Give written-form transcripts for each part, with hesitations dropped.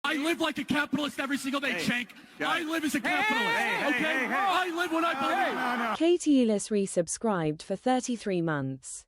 I live like a capitalist every single day, Chank. I live as a capitalist, okay? I live when I believe. Katie Ellis resubscribed for 33 months.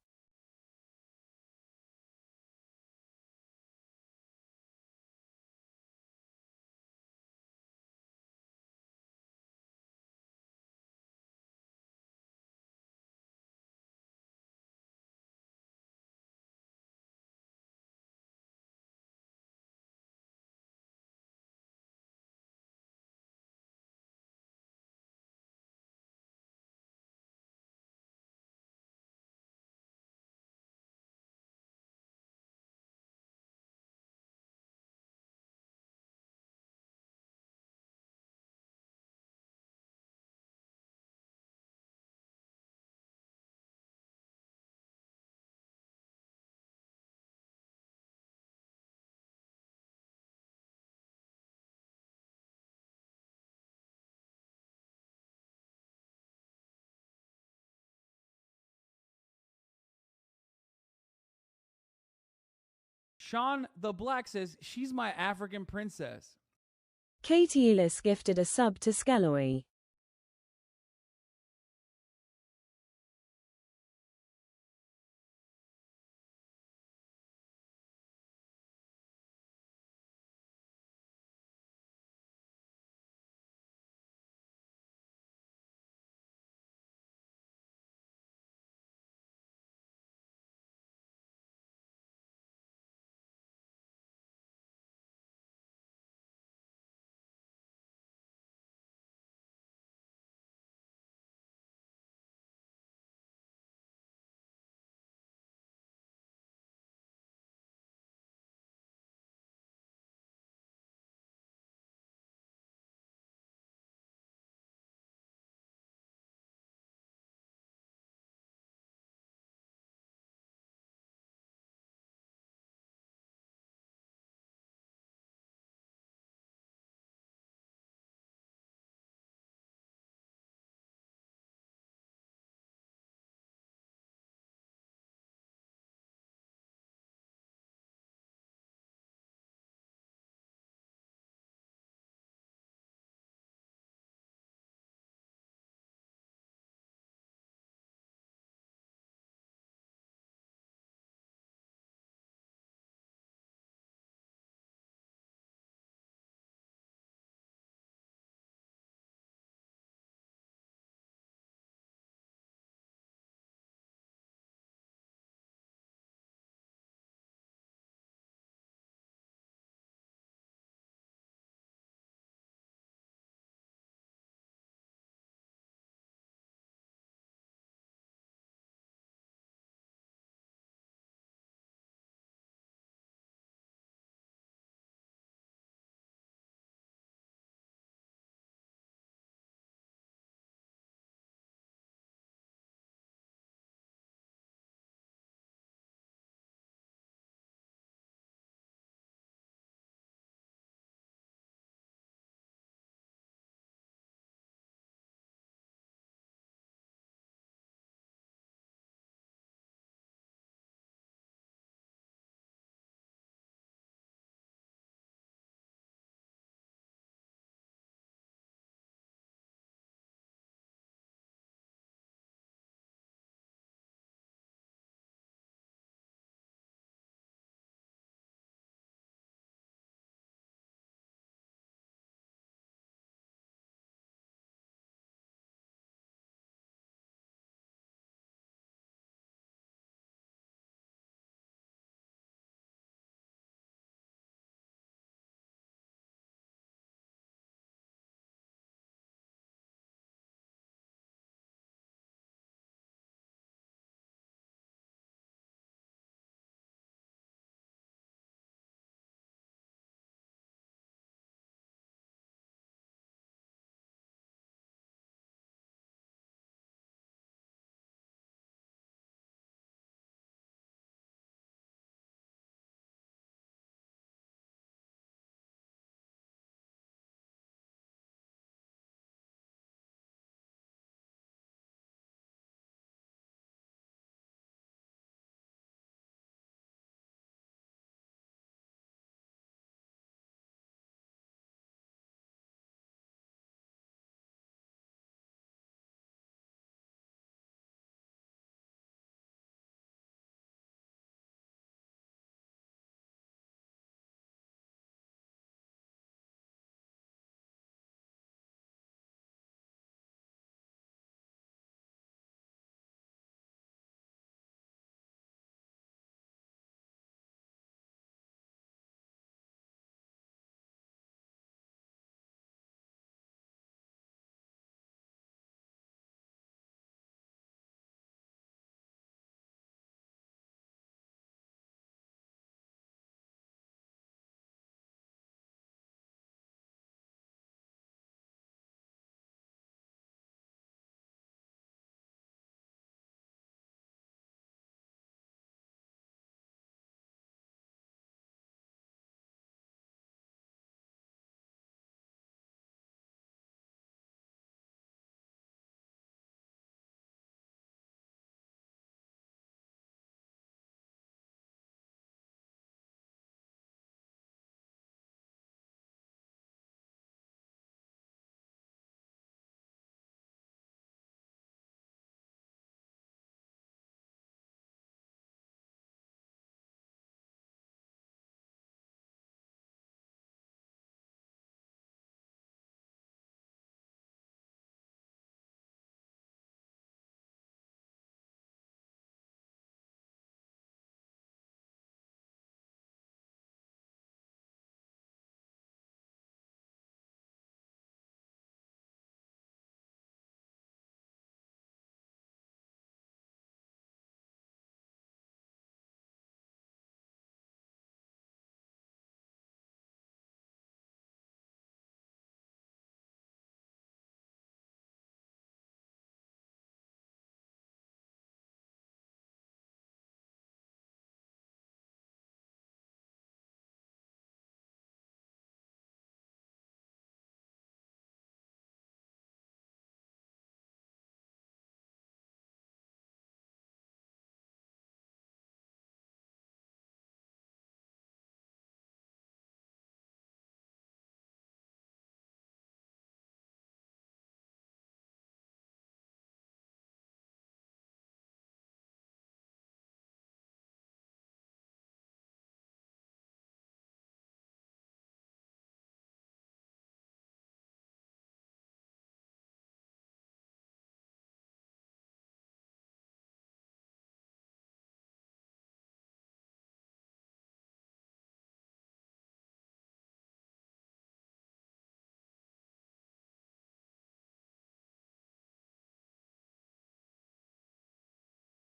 Sean the Black says, she's my African princess. Katie Ellis gifted a sub to Skelloy.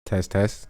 Test, test.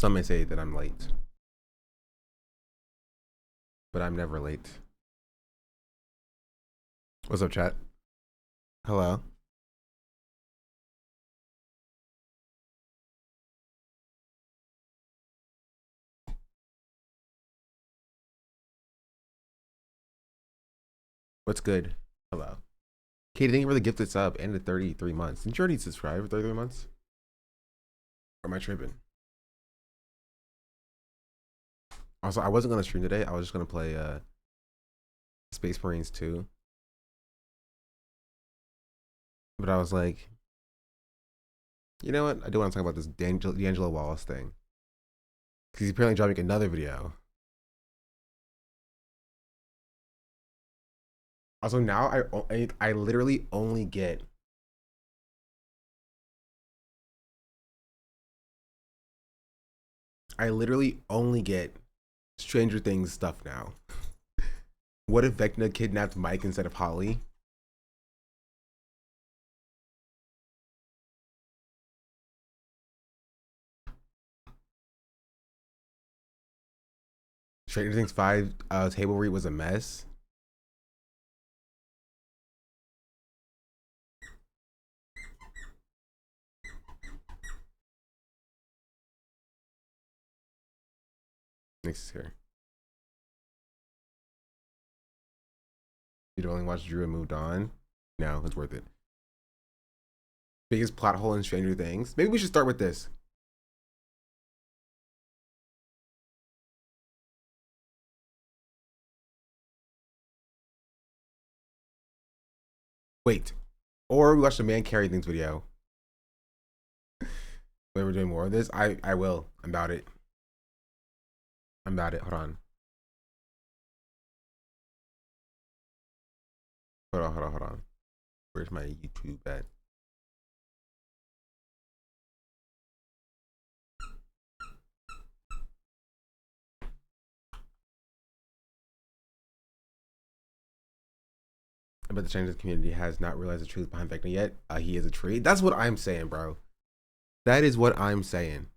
Some may say that I'm late, but I'm never late. What's up, chat? Hello. What's good? Hello. Katie, thank you for the gifted sub and the 33 months. Didn't you already subscribe for 33 months? Or am I tripping? Also, I wasn't going to stream today. I was just going to play Space Marines 2. But I was like, you know what? I do want to talk about this D'Angelo Wallace thing. Because he's apparently dropping another video. Also, now I literally only get Stranger Things stuff now. What if Vecna kidnapped Mike instead of Holly? Stranger Things 5 table read was a mess. Next is here. You'd only watch Drew and moved on? No, it's worth it. Biggest plot hole in Stranger Things? Maybe we should start with this. Wait. Or we watch the Man Carry Things video. When we're doing more of this, I will. I'm about it. I'm about it. Hold on. Hold on. Where's my YouTube at? I bet the Chinese community has not realized the truth behind Vecna yet. He is a tree. That's what I'm saying, bro. That is what I'm saying.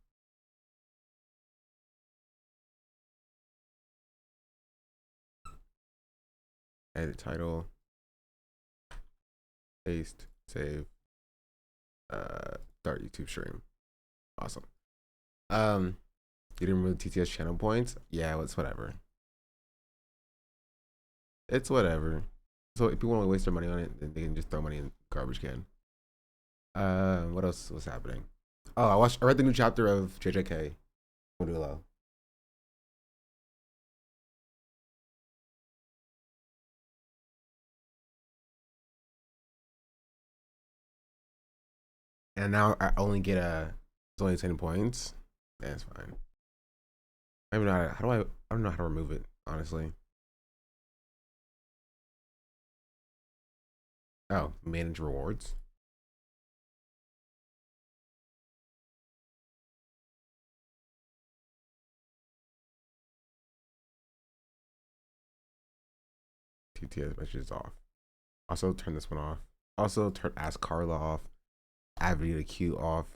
Edit title. Paste. Save. Start YouTube stream. Awesome. You didn't remove TTS channel points? Yeah, it's whatever. It's whatever. So if people want to waste their money on it, then they can just throw money in the garbage can. What else was happening? Oh, I read the new chapter of JJK. Modulo. And now I only get it's only 10 points. Yeah, it's fine. I don't know I don't know how to remove it, honestly. Oh, manage rewards. TTS messages off. Also turn this one off. Also turn Ask Carla off. Add video to queue off.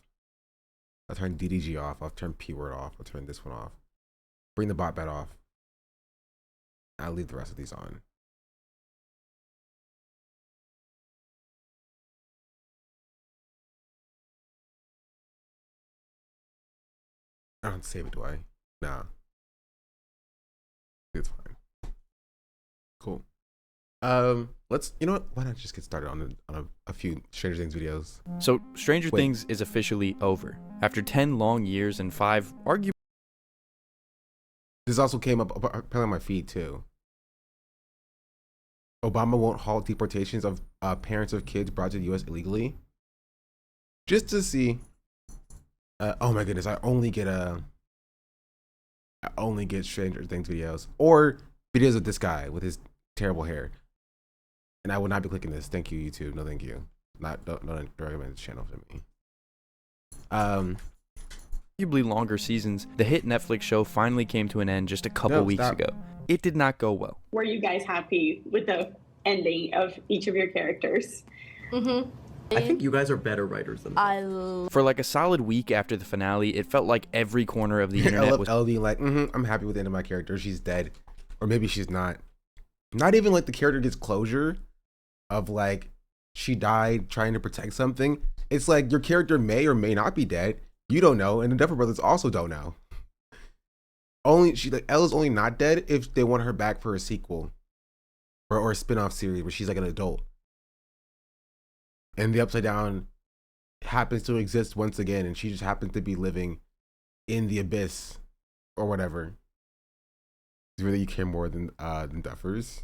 I'll turn DDG off. I'll turn P word off. I'll turn this one off. Bring the bot bet off. I'll leave the rest of these on. I don't save it, do I? Nah. It's fine. Cool. Let's, you know what? Why not just get started on a few Stranger Things videos? So Stranger Things is officially over. After 10 long years and 5 arguably. This also came up apparently on my feed too. Obama won't halt deportations of parents of kids brought to the U.S. illegally. Just to see. Oh my goodness! I only get Stranger Things videos or videos of this guy with his terrible hair. And I will not be clicking this. Thank you, YouTube. No, thank you. Don't recommend this channel to me. Arguably longer seasons, the hit Netflix show finally came to an end just a couple weeks ago. It did not go well. Were you guys happy with the ending of each of your characters? Mm-hmm. I think you guys are better writers than me. For like a solid week after the finale, it felt like every corner of the I internet love was Elle being like, I'm happy with the end of my character. She's dead. Or maybe she's not. Not even like the character gets closure of like, she died trying to protect something. It's like your character may or may not be dead. You don't know. And the Duffer Brothers also don't know. Elle's only not dead if they want her back for a sequel. Or a spin-off series where she's like an adult. And the Upside Down happens to exist once again, and she just happens to be living in the abyss or whatever. It's really you care more than Duffers.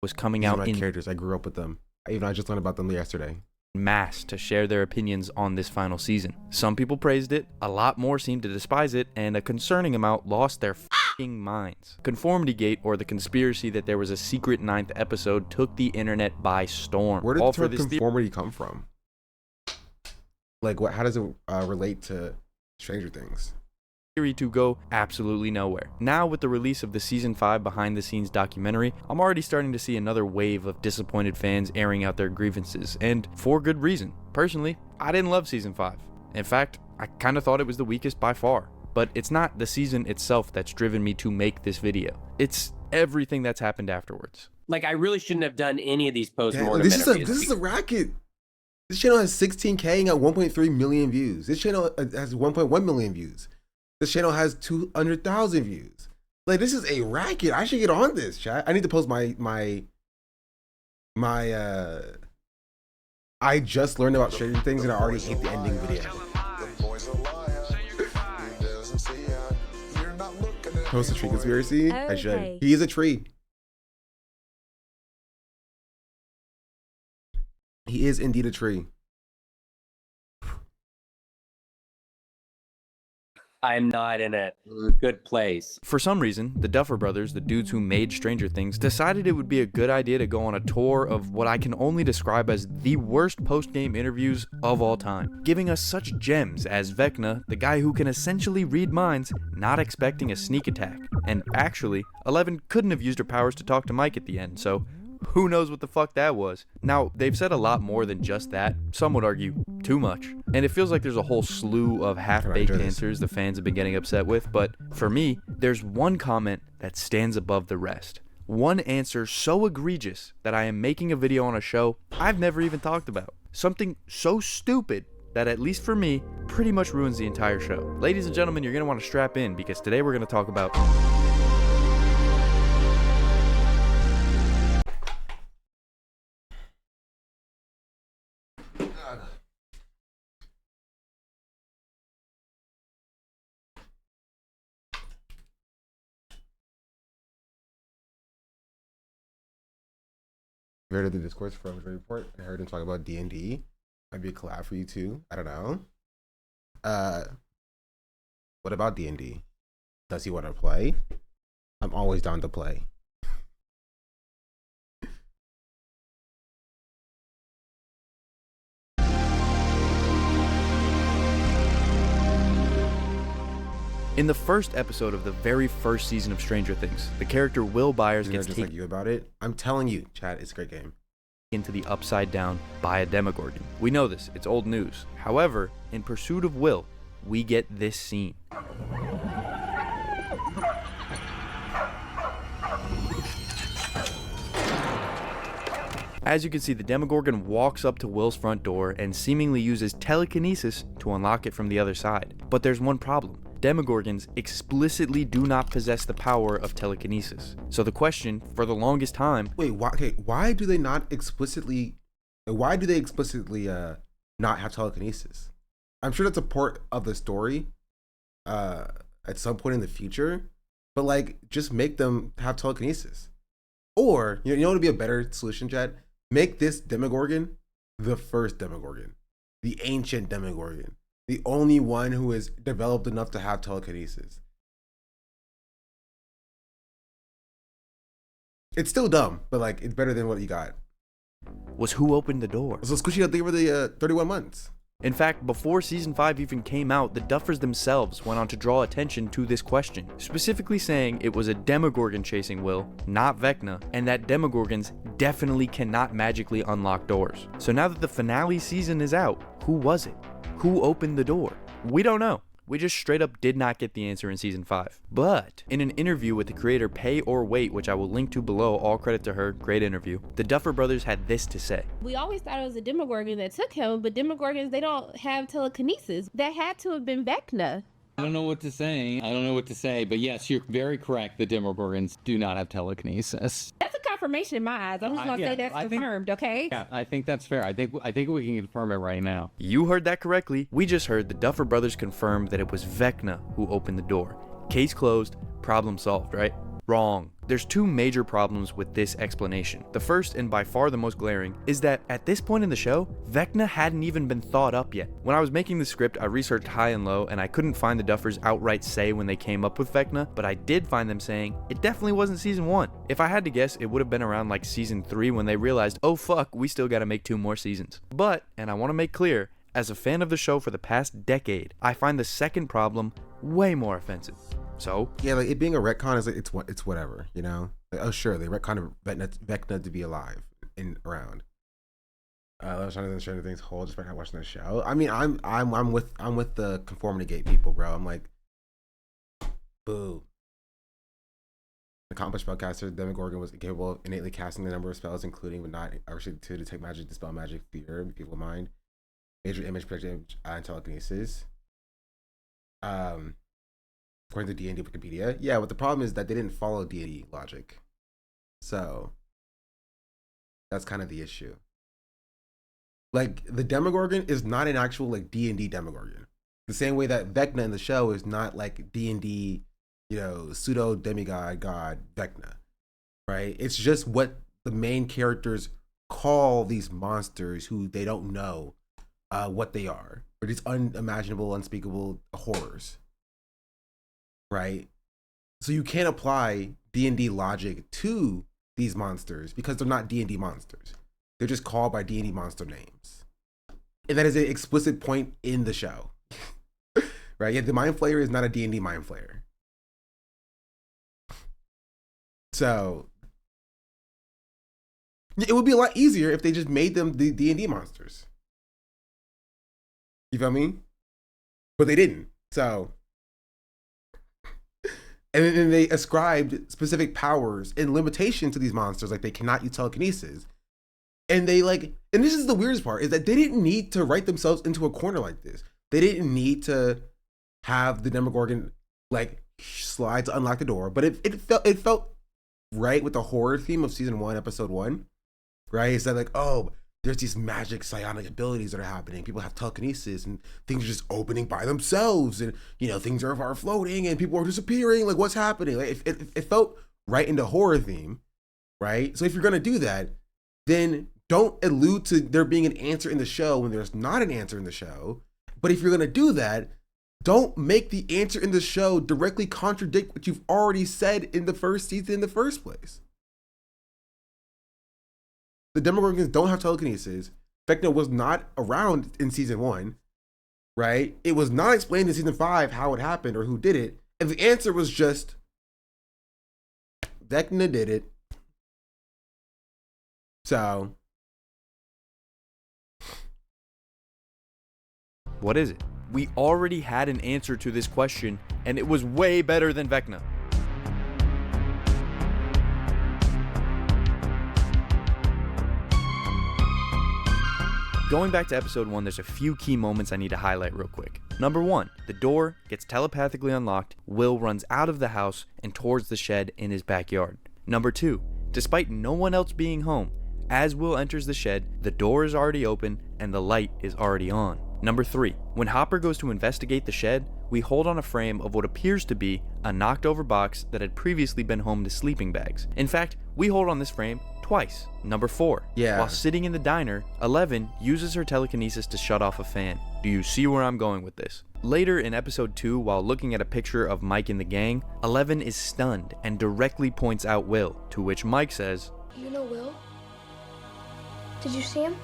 was coming These are out my in characters. I grew up with them. I just learned about them yesterday. mass to share their opinions on this final season. Some people praised it, a lot more seemed to despise it, and a concerning amount lost their f***ing minds. Conformity Gate, or the conspiracy that there was a secret 9th episode, took the internet by storm. Where did the term conformity come from? Like, how does it relate to Stranger Things? Theory to go absolutely nowhere. Now, with the release of the season 5 behind the scenes documentary, I'm already starting to see another wave of disappointed fans airing out their grievances, and for good reason. Personally, I didn't love season 5. In fact, I kind of thought it was the weakest by far. But it's not the season itself that's driven me to make this video. It's everything that's happened afterwards. Like, I really shouldn't have done any of these post-mortem This interviews. is a racket. This channel has 16K and got 1.3 million views. This channel has 1.1 million views. This channel has 200,000 views. Like, this is a racket. I should get on this, chat. I need to post my I just learned about Stranger Things and I already hate the ending video. Post a tree conspiracy? I should. Okay. He is a tree. He is indeed a tree. I'm not in a good place. For some reason, the Duffer Brothers, the dudes who made Stranger Things, decided it would be a good idea to go on a tour of what I can only describe as the worst post-game interviews of all time, giving us such gems as Vecna, the guy who can essentially read minds, not expecting a sneak attack. And actually, Eleven couldn't have used her powers to talk to Mike at the end, so who knows what the fuck that was. Now, they've said a lot more than just that. Some would argue too much. And it feels like there's a whole slew of half-baked answers the fans have been getting upset with, but for me, there's one comment that stands above the rest. One answer so egregious that I am making a video on a show I've never even talked about. Something so stupid that, at least for me, pretty much ruins the entire show. Ladies and gentlemen, you're going to want to strap in because today we're going to talk about You heard of the discourse from the report? I heard him talk about D&D. Might be a collab for you too. I don't know. What about D&D? Does he want to play? I'm always down to play. in the first episode of the very first season of Stranger Things, the character Will Byers gets just taken like you about it. I'm telling you, chat, it's a great game. into the Upside Down by a Demogorgon. We know this, it's old news. However, in pursuit of Will, we get this scene. As you can see, the Demogorgon walks up to Will's front door and seemingly uses telekinesis to unlock it from the other side. But there's one problem. Demogorgons explicitly do not possess the power of telekinesis. So the question, for the longest time... Wait, why do they explicitly not have telekinesis? I'm sure that's a part of the story at some point in the future, but like, just make them have telekinesis. Or, you know what would be a better solution, Chad? Make this Demogorgon the first Demogorgon, the ancient Demogorgon, the only one who is developed enough to have telekinesis. It's still dumb, but like, it's better than what you got. was who opened the door. So Squishy got there for the 31 months. In fact, before season 5 even came out, the Duffers themselves went on to draw attention to this question, specifically saying it was a Demogorgon chasing Will, not Vecna, and that Demogorgons definitely cannot magically unlock doors. So now that the finale season is out, who was it? Who opened the door? We don't know. We just straight up did not get the answer in season 5. But in an interview with the creator Pay or Wait, which I will link to below, all credit to her, great interview, the Duffer Brothers had this to say. We always thought it was a Demogorgon that took him, but Demogorgons, they don't have telekinesis. That had to have been Vecna. I don't know what to say. But yes, you're very correct. The Demogorgons do not have telekinesis. That's a confirmation in my eyes. I'm just gonna say that's confirmed, okay? Yeah, I think that's fair. I think we can confirm it right now. You heard that correctly. We just heard the Duffer Brothers confirm that it was Vecna who opened the door. Case closed, problem solved, right? Wrong. There's two major problems with this explanation. The first, and by far the most glaring, is that at this point in the show, Vecna hadn't even been thought up yet. When I was making the script, I researched high and low, and I couldn't find the Duffers outright say when they came up with Vecna, but I did find them saying it definitely wasn't season 1. If I had to guess, it would have been around like season 3 when they realized, oh fuck, we still gotta make 2 more seasons. But, and I want to make clear, as a fan of the show for the past decade, I find the second problem way more offensive. So yeah, like it being a retcon is like, it's whatever, you know. Like, oh sure, they retconned Vecna to be alive and around. I was trying to understand things whole just by not watching the show. I mean, I'm with the conformity gate people, bro. I'm like, boo. Accomplished spellcaster, Demogorgon was capable of innately casting a number of spells, including but not actually to detect magic, dispel magic, fear, people mind, major image, projection, and telekinesis. According to D&D Wikipedia. Yeah, but the problem is that they didn't follow D&D logic. So that's kind of the issue. Like the Demogorgon is not an actual like D&D Demogorgon. The same way that Vecna in the show is not like D&D, you know, pseudo demigod god Vecna. Right? It's just what the main characters call these monsters who they don't know what they are. Or these unimaginable, unspeakable horrors. Right? So you can't apply D&D logic to these monsters because they're not D&D monsters. They're just called by D&D monster names. And that is an explicit point in the show. Right? Yeah, the Mind Flayer is not a D&D Mind Flayer. So it would be a lot easier if they just made them the D&D monsters. You feel me? But they didn't. So and then they ascribed specific powers and limitations to these monsters, like they cannot use telekinesis. And they like, and this is the weirdest part, is that they didn't need to write themselves into a corner like this. They didn't need to have the Demogorgon like slide to unlock the door, but it felt right with the horror theme of season 1, episode 1, right? It's like, oh, there's these magic psionic abilities that are happening. People have telekinesis and things are just opening by themselves, and you know things are floating and people are disappearing. Like what's happening? Like it felt right into horror theme, right? So if you're gonna do that, then don't allude to there being an answer in the show when there's not an answer in the show. But if you're gonna do that, don't make the answer in the show directly contradict what you've already said in the first season in the first place. The Demogorgons don't have telekinesis. Vecna was not around in season 1, right? It was not explained in season 5 how it happened or who did it. And the answer was just, Vecna did it. So. what is it? We already had an answer to this question, and it was way better than Vecna. Going back to episode 1, there's a few key moments I need to highlight real quick. Number 1, the door gets telepathically unlocked, Will runs out of the house and towards the shed in his backyard. Number 2, despite no one else being home, as Will enters the shed, the door is already open and the light is already on. Number 3, when Hopper goes to investigate the shed, we hold on a frame of what appears to be a knocked over box that had previously been home to sleeping bags. In fact, we hold on this frame twice. Number 4, while sitting in the diner, 11 uses her telekinesis to shut off a fan. Do you see where I'm going with this? Later in episode 2, while looking at a picture of Mike and the gang, 11 is stunned and directly points out Will, to which Mike says, "You know Will? Did you see him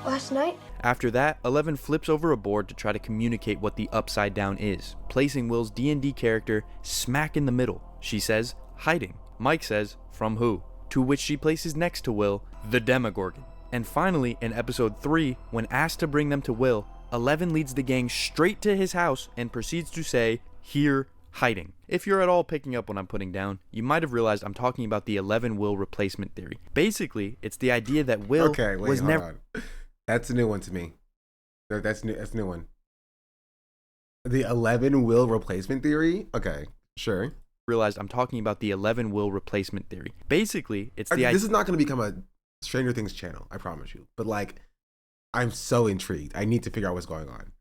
last night?" After that, 11 flips over a board to try to communicate what the upside down is, placing Will's D&D character smack in the middle. She says, hiding. Mike says, from who? To which she places next to Will, the Demogorgon. And finally, in episode 3, when asked to bring them to Will, 11 leads the gang straight to his house and proceeds to say, here, hiding. If you're at all picking up what I'm putting down, you might have realized I'm talking about the 11 Will replacement theory. Basically, it's the idea that Will was never... That's a new one to me. That's new. That's a new one. The 11 Will replacement theory? Okay, sure. Realized I'm talking about the 11 Will replacement theory. Basically, it's the idea... This is not going to become a Stranger Things channel, I promise you. But like, I'm so intrigued. I need to figure out what's going on.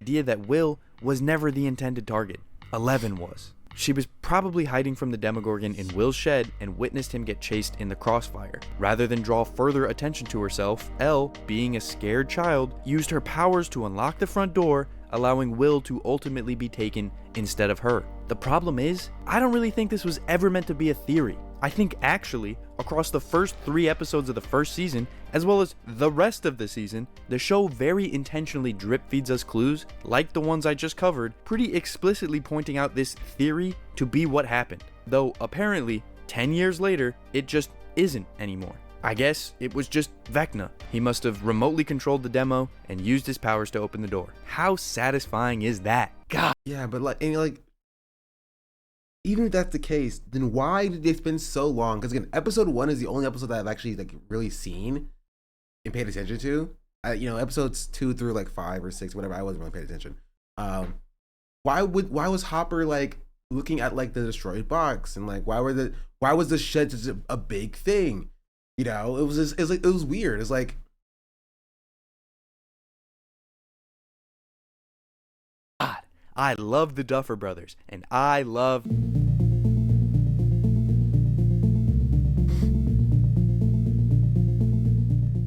Idea that Will was never the intended target. 11 was. She was probably hiding from the Demogorgon in Will's shed and witnessed him get chased in the crossfire. Rather than draw further attention to herself, Elle, being a scared child, used her powers to unlock the front door, allowing Will to ultimately be taken instead of her. The problem is, I don't really think this was ever meant to be a theory. I think actually, across the first 3 episodes of the first season, as well as the rest of the season, the show very intentionally drip feeds us clues, like the ones I just covered, pretty explicitly pointing out this theory to be what happened. Though apparently, 10 years later, it just isn't anymore. I guess it was just Vecna. He must have remotely controlled the demo and used his powers to open the door. How satisfying is that? God. Yeah, but like, even if that's the case, then why did they spend so long? Because again, episode 1 is the only episode that I've actually like really seen and paid attention to. Episodes 2 through like 5 or 6, whatever, I wasn't really paying attention. Why was Hopper like looking at like the destroyed box, and like why was the shed such a big thing? It was weird. It's like, God, I love the Duffer Brothers, and I love...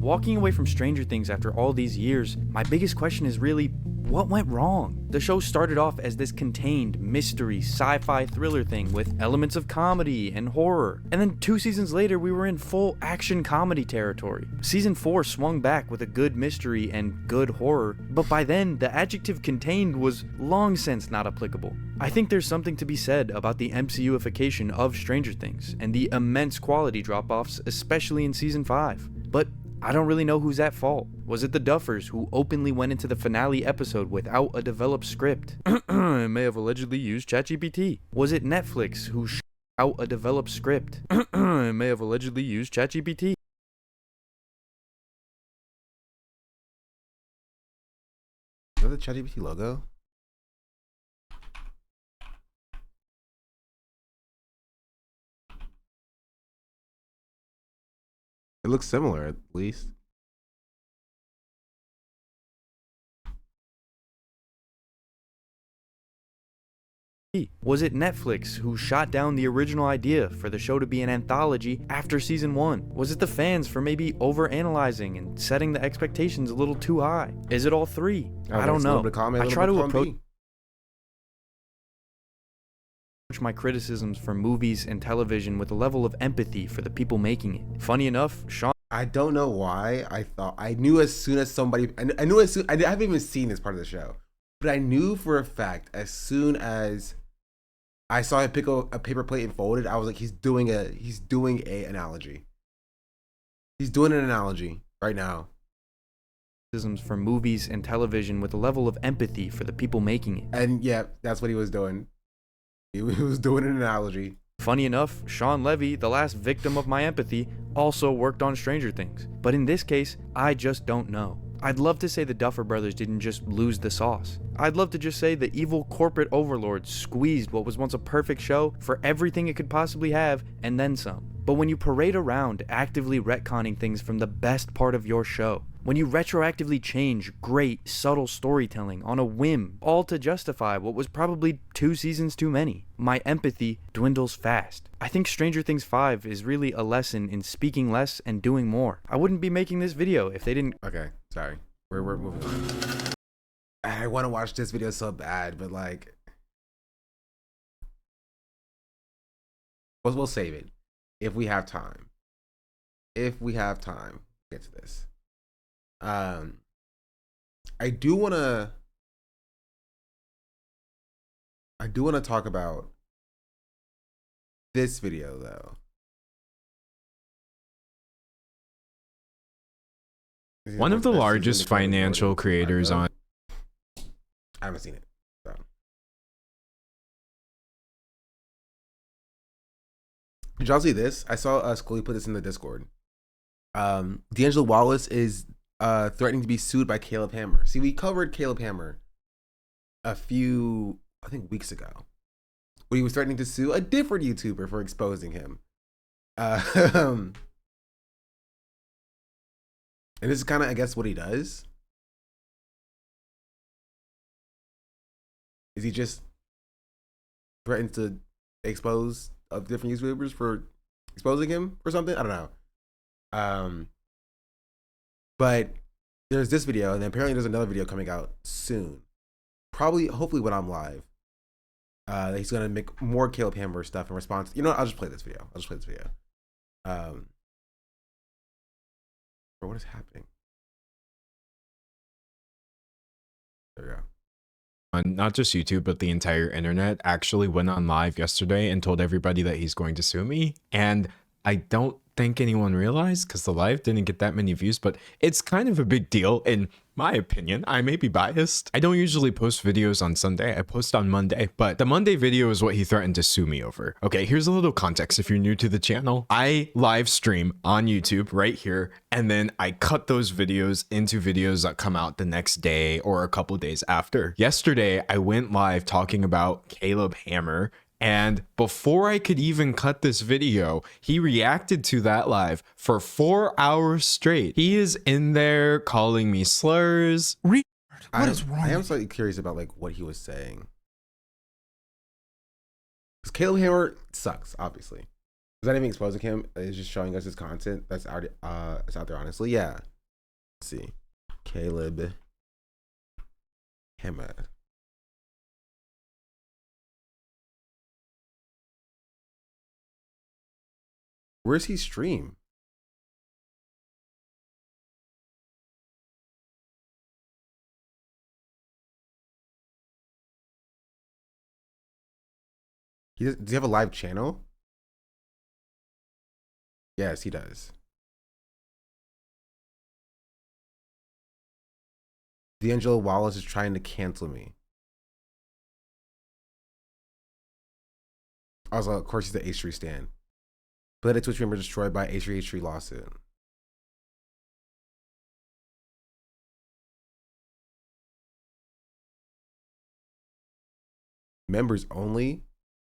Walking away from Stranger Things after all these years, my biggest question is really, what went wrong? The show started off as this contained mystery sci-fi thriller thing with elements of comedy and horror, and then 2 seasons later we were in full action comedy territory. Season 4 swung back with a good mystery and good horror, but by then the adjective contained was long since not applicable. I think there's something to be said about the MCUification of Stranger Things and the immense quality drop-offs, especially in season 5. But I don't really know who's at fault. Was it the Duffers who openly went into the finale episode without a developed script? It may have allegedly used ChatGPT. Was it Netflix who out a developed script? It may have allegedly used ChatGPT. Is that the ChatGPT logo? It looks similar, at least. Was it Netflix who shot down the original idea for the show to be an anthology after season 1? Was it the fans for maybe overanalyzing and setting the expectations a little too high? Is it all 3? I don't know. I try to approach my criticisms for movies and television with a level of empathy for the people making it. Funny enough, Sean... I don't know why I knew as soon as somebody... I knew as soon... I haven't even seen this part of the show. But I knew for a fact as soon as I saw him pick a paper plate and fold it, I was like, he's doing a analogy. He's doing an analogy right now. For movies and television with a level of empathy for the people making it. And yeah, that's what he was doing. He was doing an analogy. Funny enough, Sean Levy, the last victim of my empathy, also worked on Stranger Things. But in this case, I just don't know. I'd love to say the Duffer Brothers didn't just lose the sauce. I'd love to just say the evil corporate overlords squeezed what was once a perfect show for everything it could possibly have, and then some. But when you parade around actively retconning things from the best part of your show, when you retroactively change great, subtle storytelling on a whim, all to justify what was probably 2 seasons too many, my empathy dwindles fast. I think Stranger Things 5 is really a lesson in speaking less and doing more. I wouldn't be making this video if they didn't... Okay, sorry. We're moving on. I want to watch this video so bad, but like... We'll save it. If we have time. If we have time, get to this. I do wanna talk about this video though. One of the largest financial creators on. I haven't seen it. So. Did y'all see this? I saw Scully put this in the Discord. D'Angelo Wallace is threatening to be sued by Caleb Hammer. See, we covered Caleb Hammer a few, I think, weeks ago, when he was threatening to sue a different YouTuber for exposing him. And this is kind of, I guess, what he does. Is he just threatens to expose different YouTubers for exposing him or something? I don't know. But there's this video, and then apparently there's another video coming out soon. Probably, hopefully when I'm live. He's gonna make more Caleb Hammer stuff in response. You know what? I'll just play this video. Bro, what is happening? There we go. On not just YouTube, but the entire internet actually went on live yesterday and told everybody that he's going to sue me. And I don't think anyone realized because the live didn't get that many views, but it's kind of a big deal in my opinion. I may be biased. I don't usually post videos on Sunday. I post on Monday, but the Monday video is what he threatened to sue me over. Okay, here's a little context if you're new to the channel. I live stream on YouTube right here, and then I cut those videos into videos that come out the next day or a couple days after. Yesterday, I went live talking about Caleb Hammer, and before I could even cut this video, he reacted to that live for 4 hours straight. He is in there calling me slurs. What is wrong? I am slightly curious about like what he was saying. Because Caleb Hammer sucks, obviously. Is that even exposing him? Is just showing us his content that's out, it's out there, honestly. Yeah. Let's see. Caleb Hammer. Where's he stream? Does he have a live channel? Yes, he does. D'Angelo Wallace is trying to cancel me. Also, of course, he's the H3 stan. But Twitch member destroyed by H3 lawsuit. Members only?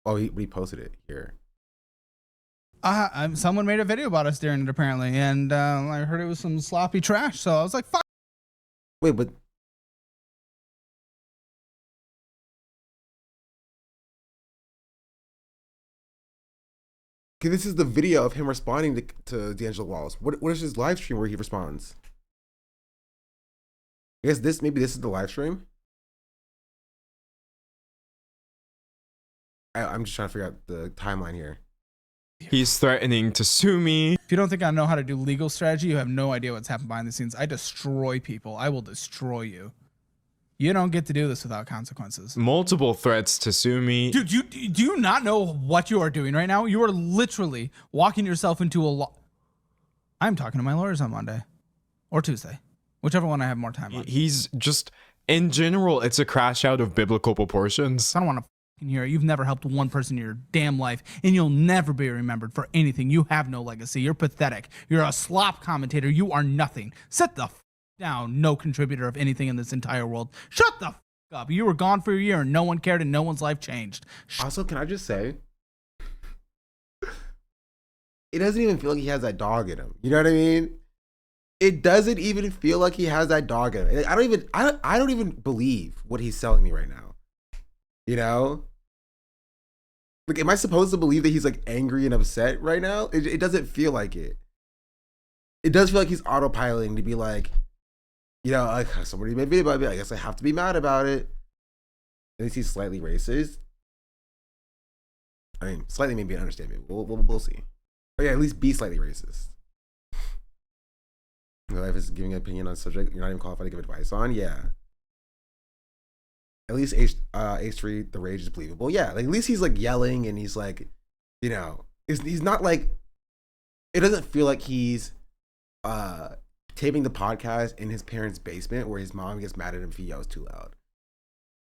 Oh, he reposted it here. Someone made a video about us during it apparently, and I heard it was some sloppy trash, so I was like, fuck. Wait, but okay, this is the video of him responding to D'Angelo Wallace. What is his live stream where he responds? I guess maybe this is the live stream. I'm just trying to figure out the timeline here. He's threatening to sue me. If you don't think I know how to do legal strategy, you have no idea what's happened behind the scenes. I destroy people. I will destroy you. You don't get to do this without consequences. Multiple threats to sue me. Dude, do you not know what you are doing right now? You are literally walking yourself into a law. I'm talking to my lawyers on Monday or Tuesday, whichever one I have more time on. He's just, in general, it's a crash out of biblical proportions. I don't want to hear it. You've never helped one person in your damn life, and you'll never be remembered for anything. You have no legacy. You're pathetic. You're a slop commentator. You are nothing. Sit the down, no contributor of anything in this entire world. Shut the up. You were gone for a year and no one cared and no one's life changed. Also, can I just say, it doesn't even feel like he has that dog in him. You know what I mean? It doesn't even feel like he has that dog in him. I don't even believe what he's selling me right now. You know? Like, am I supposed to believe that he's like angry and upset right now? It doesn't feel like it. It does feel like he's autopiloting to be like, you know, like somebody made a video about me. I guess I have to be mad about it. At least he's slightly racist. I mean, slightly maybe understand me. We'll see. But yeah, at least be slightly racist. Your life is giving an opinion on a subject you're not even qualified to give advice on. Yeah. At least H3, the rage is believable. Yeah, like at least he's like yelling and he's like, you know, he's not like, it doesn't feel like he's taping the podcast in his parents' basement where his mom gets mad at him if he yells too loud.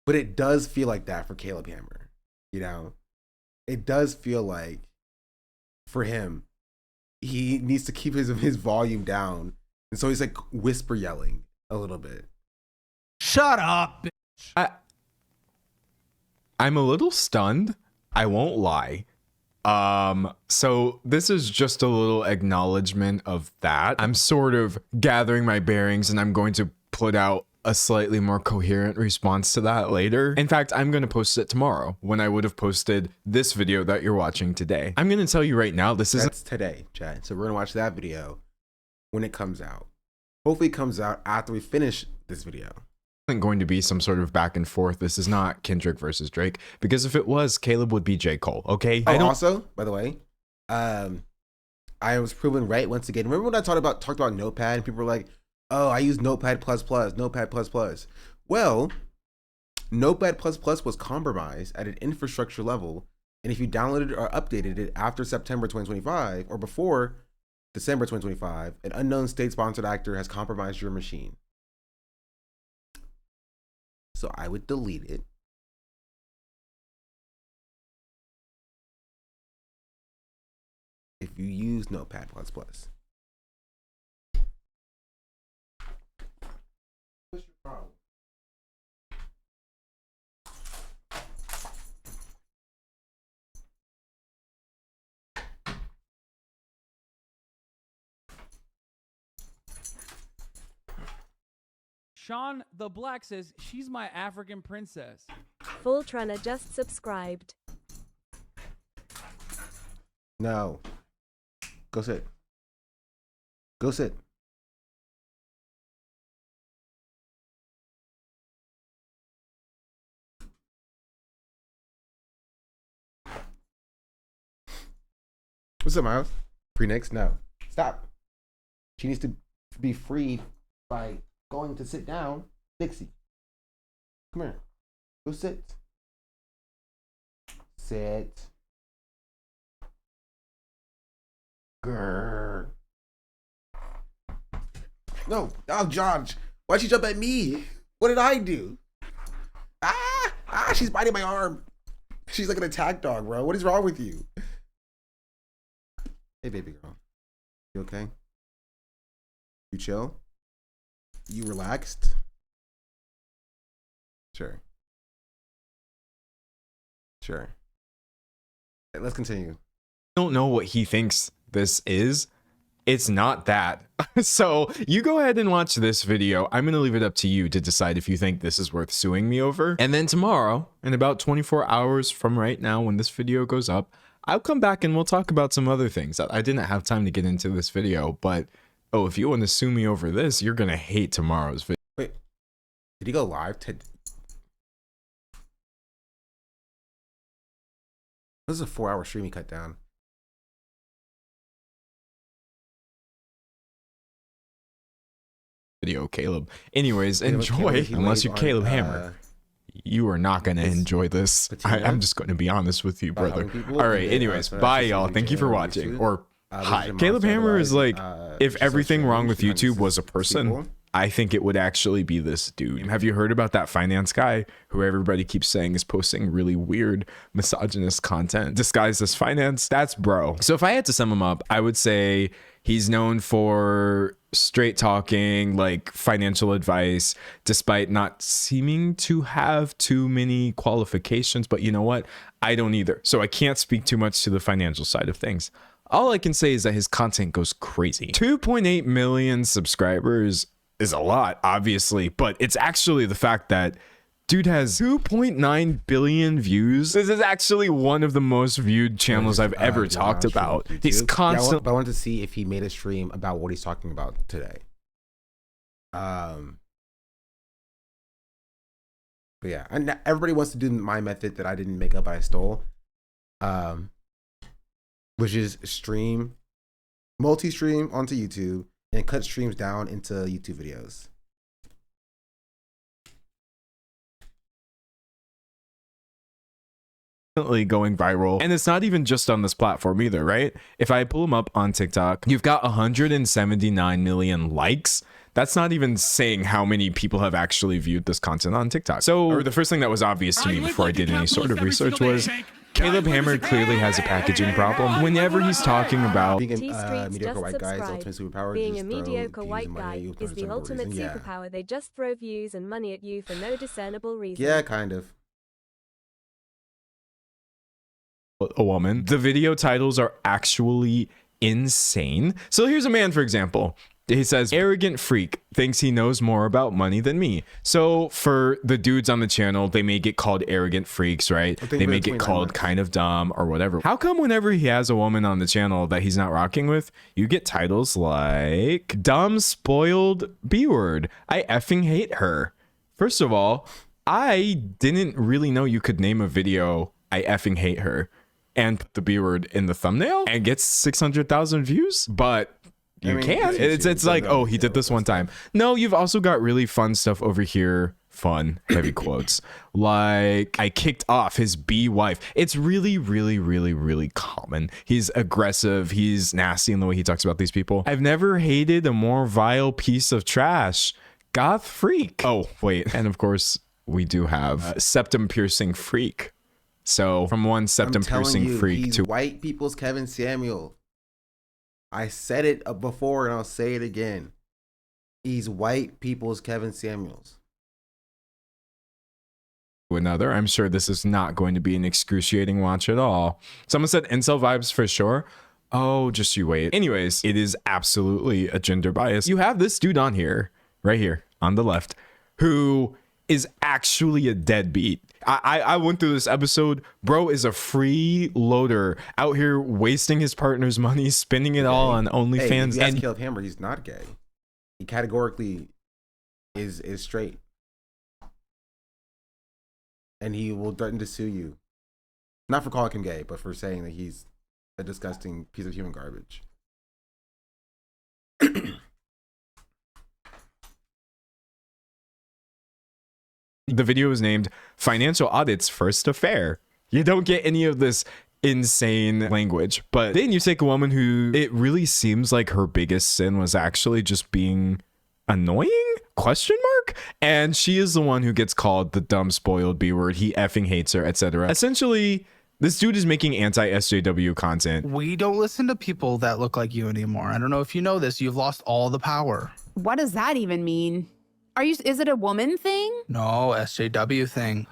But it does feel like that for Caleb Hammer, you know? It does feel like for him, he needs to keep his volume down. And so he's like whisper yelling a little bit. Shut up, bitch. I'm a little stunned. I won't lie. So this is just a little acknowledgement of that. I'm sort of gathering my bearings and I'm going to put out a slightly more coherent response to that later. In fact, I'm going to post it tomorrow when I would have posted this video that you're watching today. I'm going to tell you right now, that's today, Chad. So we're going to watch that video when it comes out. Hopefully it comes out after we finish this video. Isn't going to be some sort of back and forth. This is not Kendrick versus Drake, because if it was, Caleb would be J. Cole, okay? Also, by the way, I was proven right once again. Remember when I talked about Notepad and people were like, oh, I use Notepad++, Notepad++. Well, Notepad++ was compromised at an infrastructure level, and if you downloaded or updated it after September 2025 or before December 2025, an unknown state-sponsored actor has compromised your machine. So I would delete it. If you use Notepad++. What's your problem? Sean the Black says, she's my African princess. Voltrunner just subscribed. No. Go sit. Go sit. What's up, Miles? Pre-Nix? No. Stop. She needs to be freed by going to sit down. Dixie. Come here. Go sit. Sit. Grrr. No. Oh, George. Why'd she jump at me? What did I do? She's biting my arm. She's like an attack dog, bro. What is wrong with you? Hey, baby girl. You okay? You chill? You relaxed? Sure. Sure. Okay, let's continue. I don't know what he thinks this is. It's not that. So you go ahead and watch this video. I'm going to leave it up to you to decide if you think this is worth suing me over. And then tomorrow, in about 24 hours from right now when this video goes up, I'll come back and we'll talk about some other things. I didn't have time to get into this video, but oh, if you want to sue me over this, you're going to hate tomorrow's video. Wait, did he go live? This is a 4-hour stream he cut down. Video, Caleb. Anyways, enjoy. Unless you're Caleb Hammer. You are not going to enjoy this. I'm just going to be honest with you, brother. All right, anyways, bye, y'all. Thank you for watching. Or hi. Caleb Hammer is like, if everything wrong with YouTube was a person, I think it would actually be this dude. Have you heard about that finance guy who everybody keeps saying is posting really weird misogynist content disguised as finance? That's bro. So if I had to sum him up, I would say he's known for straight talking, like financial advice, despite not seeming to have too many qualifications. But you know what? I don't either. So I can't speak too much to the financial side of things. All I can say is that his content goes crazy. 2.8 million subscribers is a lot, obviously, but it's actually the fact that dude has 2.9 billion views. This is actually one of the most viewed channels I've ever talked about. He's constantly. I wanted to see if he made a stream about what he's talking about today. But yeah, and everybody wants to do my method that I didn't make up, I stole. Which is multi-stream onto YouTube, and cut streams down into YouTube videos. Going viral, and it's not even just on this platform either, right? If I pull them up on TikTok, you've got 179 million likes. That's not even saying how many people have actually viewed this content on TikTok. So the first thing that was obvious to me before I did any sort of research was Caleb Hammer clearly has a packaging problem. Whenever he's talking about being a mediocre white guy is the ultimate superpower. Being a mediocre white guy is the ultimate superpower. They just throw views and money at you for no discernible reason. Yeah, kind of. a woman, the video titles are actually insane. So here's a man, for example. He says, arrogant freak thinks he knows more about money than me. So for the dudes on the channel, they may get called arrogant freaks, right? They may get called kind of dumb or whatever. How come whenever he has a woman on the channel that he's not rocking with, you get titles like dumb, spoiled B-word? I effing hate her. First of all, I didn't really know you could name a video I effing hate her and put the B-word in the thumbnail and gets 600,000 views, but you can. It's like, oh, he did this one time. No, you've also got really fun stuff over here. Fun, heavy quotes. Like, I kicked off his B-wife. It's really, really, really, really common. He's aggressive. He's nasty in the way he talks about these people. I've never hated a more vile piece of trash. Goth freak. Oh, wait. And of course, we do have septum piercing freak. So from one septum piercing freak he's to white people's Kevin Samuel. I said it before and I'll say it again. He's white people's Kevin Samuels. Another. I'm sure this is not going to be an excruciating watch at all. Someone said incel vibes for sure. Oh, just you wait. Anyways, it is absolutely a gender bias. You have this dude on here, right here on the left, who is actually a deadbeat. I went through this episode. Bro is a freeloader out here wasting his partner's money, spending it all on OnlyFans. Hey, and Caleb Hammer, he's not gay. He categorically is straight. And he will threaten to sue you. Not for calling him gay, but for saying that he's a disgusting piece of human garbage. The video is named Financial Audit's First Affair. You don't get any of this insane language, but then you take a woman who it really seems like her biggest sin was actually just being annoying? Question mark? And she is the one who gets called the dumb spoiled B word. He effing hates her, etc. Essentially, this dude is making anti-SJW content. We don't listen to people that look like you anymore. I don't know if you know this. You've lost all the power. What does that even mean? Is it a woman thing? No, SJW thing.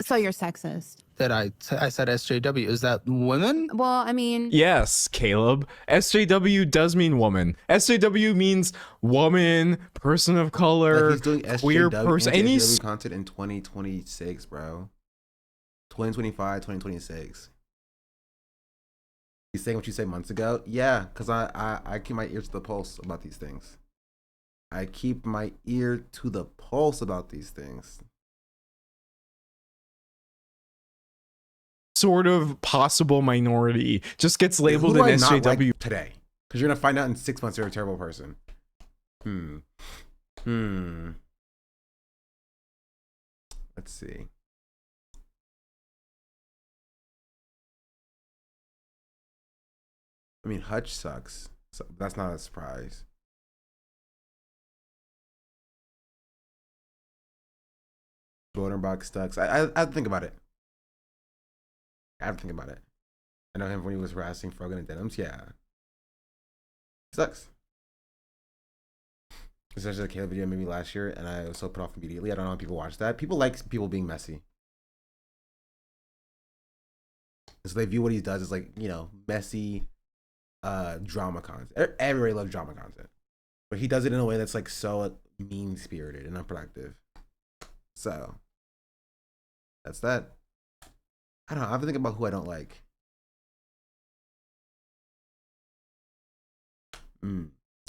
So you're sexist. I said SJW. Is that women? Well, I mean... Yes, Caleb. SJW does mean woman. SJW means woman, person of color, he's doing queer person. Any content in 2026, bro. 2025, 2026. He's saying what you said months ago? Yeah, because I keep my ears to the pulse about these things. I keep my ear to the pulse about these things. Sort of possible minority just gets labeled an SJW like today, because you're gonna find out in 6 months you're a terrible person. Let's see. I mean, Hutch sucks, so that's not a surprise. Box sucks. I have to think about it. I have to think about it. I know him when he was harassing Frogan and Denims. Yeah. Sucks. Especially the Caleb video maybe last year, and I was so put off immediately. I don't know how people watch that. People like people being messy. So they view what he does as like, you know, messy drama content. Everybody loves drama content. But he does it in a way that's like so mean-spirited and unproductive. So that's that. I don't know. I have to think about who I don't like.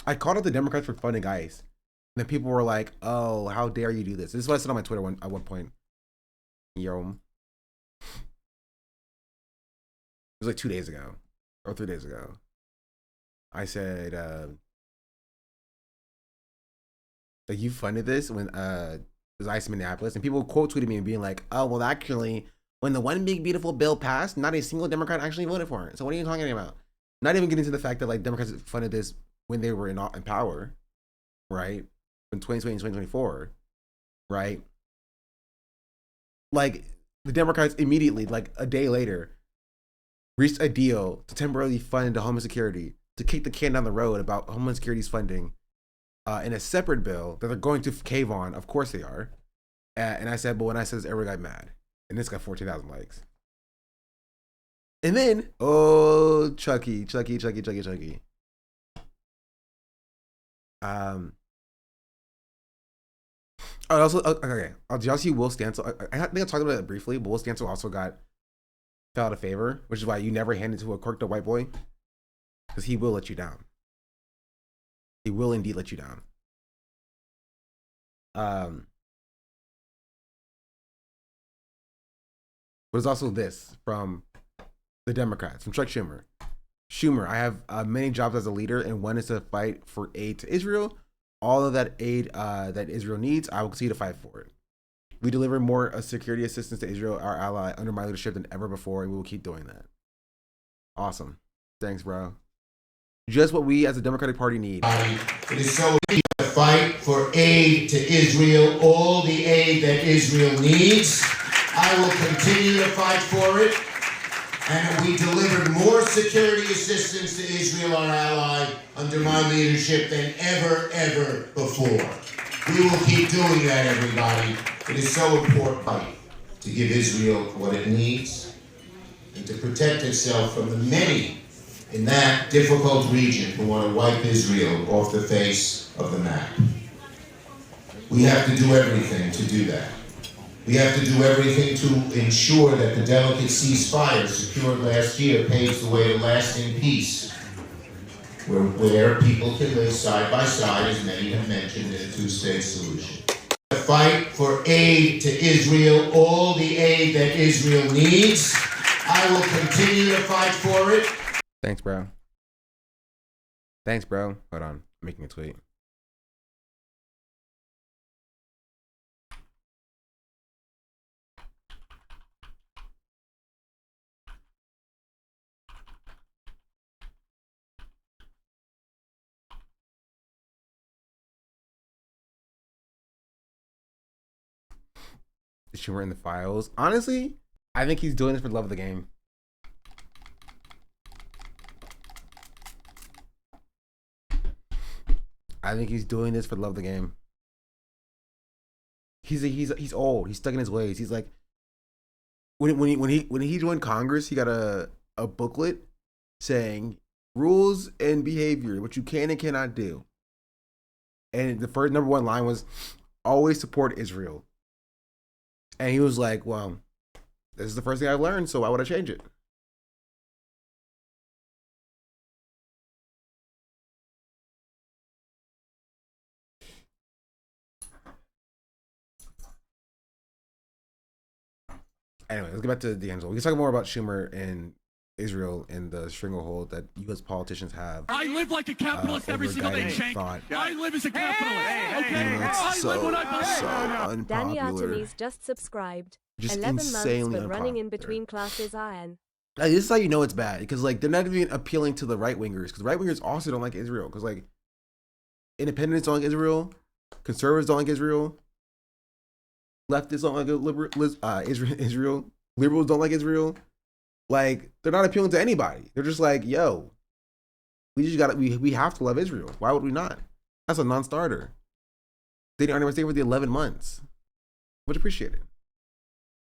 I called out the Democrats for funding ICE. And then people were like, oh, how dare you do this? This is what I said on my Twitter at one point. Yo. It was like 2 days ago. Or 3 days ago. I said, Like, you funded this when it was ICE Minneapolis, and people quote tweeted me and being like, "Oh, well, actually, when the one big beautiful bill passed, not a single Democrat actually voted for it. So what are you talking about?" Not even getting to the fact that like Democrats funded this when they were in power, right? In 2020 and 2024, right? Like, the Democrats immediately, like a day later, reached a deal to temporarily fund the Homeland Security, to kick the can down the road about Homeland Security's funding in a separate bill that they're going to cave on. Of course they are. And I said, but when I said this, everyone got mad. And this got 14,000 likes. And then, oh, Chucky. Oh, also, okay. Did y'all see Will Stancil? I think I talked about it briefly, but Will Stancil also fell out of favor, which is why you never hand it to a quirked up white boy, because he will let you down. He will indeed let you down. But it's also this from the Democrats, from Chuck Schumer. Schumer, I have many jobs as a leader, and one is to fight for aid to Israel. All of that aid that Israel needs, I will continue to fight for it. We deliver more security assistance to Israel, our ally, under my leadership than ever before, and we will keep doing that. Awesome. Thanks, bro. Just what we as a Democratic Party need. It is so easy to fight for aid to Israel, all the aid that Israel needs. I will continue to fight for it. And we delivered more security assistance to Israel, our ally, under my leadership than ever before. We will keep doing that, everybody. It is so important to give Israel what it needs and to protect itself from the many in that difficult region who want to wipe Israel off the face of the map. We have to do everything to do that. We have to do everything to ensure that the delicate ceasefire secured last year paves the way to lasting peace, where people can live side by side, as many have mentioned, in a two-state solution. The fight for aid to Israel, all the aid that Israel needs. I will continue to fight for it. Thanks, bro. Thanks, bro. Hold on. I'm making a tweet. Is Schumer in the files? Honestly, I think he's doing this for the love of the game. I think he's doing this for the love of the game. He's old. He's stuck in his ways. He's like, when he joined Congress, he got a booklet saying rules and behavior, what you can and cannot do. And the first number one line was always support Israel. And he was like, well, this is the first thing I've learned, so why would I change it? Anyway, let's get back to D'Angelo. We can talk more about Schumer and Israel and the stranglehold that U.S. politicians have. I live like a capitalist every single day, Shank. I live as a capitalist. Okay? I live when I believe. Danny Artemis just subscribed. Just 11 months, insanely but running in unpopular. between classes iron. Like, this is how you know it's bad, because like they're not even appealing to the right wingers, because right wingers also don't like Israel, because like independents don't like Israel, conservatives don't like Israel, leftists don't like Israel, liberals don't like Israel. Like, they're not appealing to anybody. They're just like, yo, we have to love Israel. Why would we not? That's a non-starter. They didn't stay for the 11 months. Much appreciated.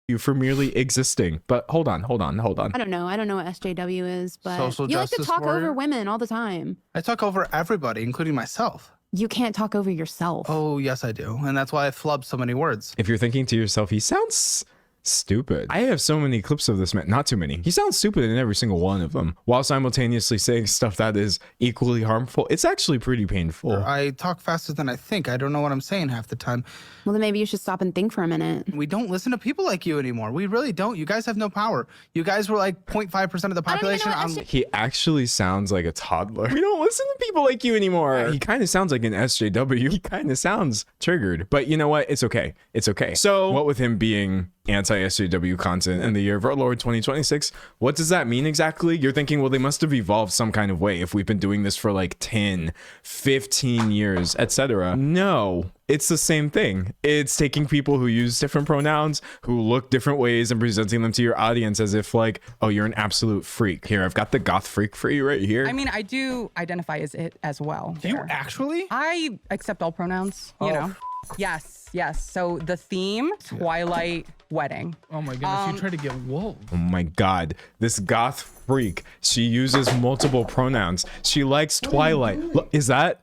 You for merely existing. But hold on. I don't know what SJW is, but Social you like to justice talk warrior? over women all the time. I talk over everybody, including myself. You can't talk over yourself. Oh, yes, I do. And that's why I flubbed so many words. If you're thinking to yourself, he sounds stupid. I have so many clips of this man, not too many. He sounds stupid in every single one of them, while simultaneously saying stuff that is equally harmful. It's actually pretty painful. I talk faster than I think. I don't know what I'm saying half the time. Well, then maybe you should stop and think for a minute. We don't listen to people like you anymore. We really don't. You guys have no power. You guys were like 0.5% of the population. He actually sounds like a toddler. We don't listen to people like you anymore. He kind of sounds like an SJW. He kind of sounds triggered, but you know what? It's okay. It's okay. So what with him being anti-SJW content in the year of our Lord 2026, what does that mean exactly? You're thinking, well, they must have evolved some kind of way if we've been doing this for like 10, 15 years, etc. No, it's the same thing. It's taking people who use different pronouns, who look different ways, and presenting them to your audience as if like, oh, you're an absolute freak. Here, I've got the goth freak for you right here. I mean, I do identify as it as well. Do you actually? I accept all pronouns, you know. Yes, yes. So the theme, Twilight Wedding. Oh my goodness, you tried to get woke. Oh my god, this goth freak. She uses multiple pronouns. She likes Twilight. Look, is that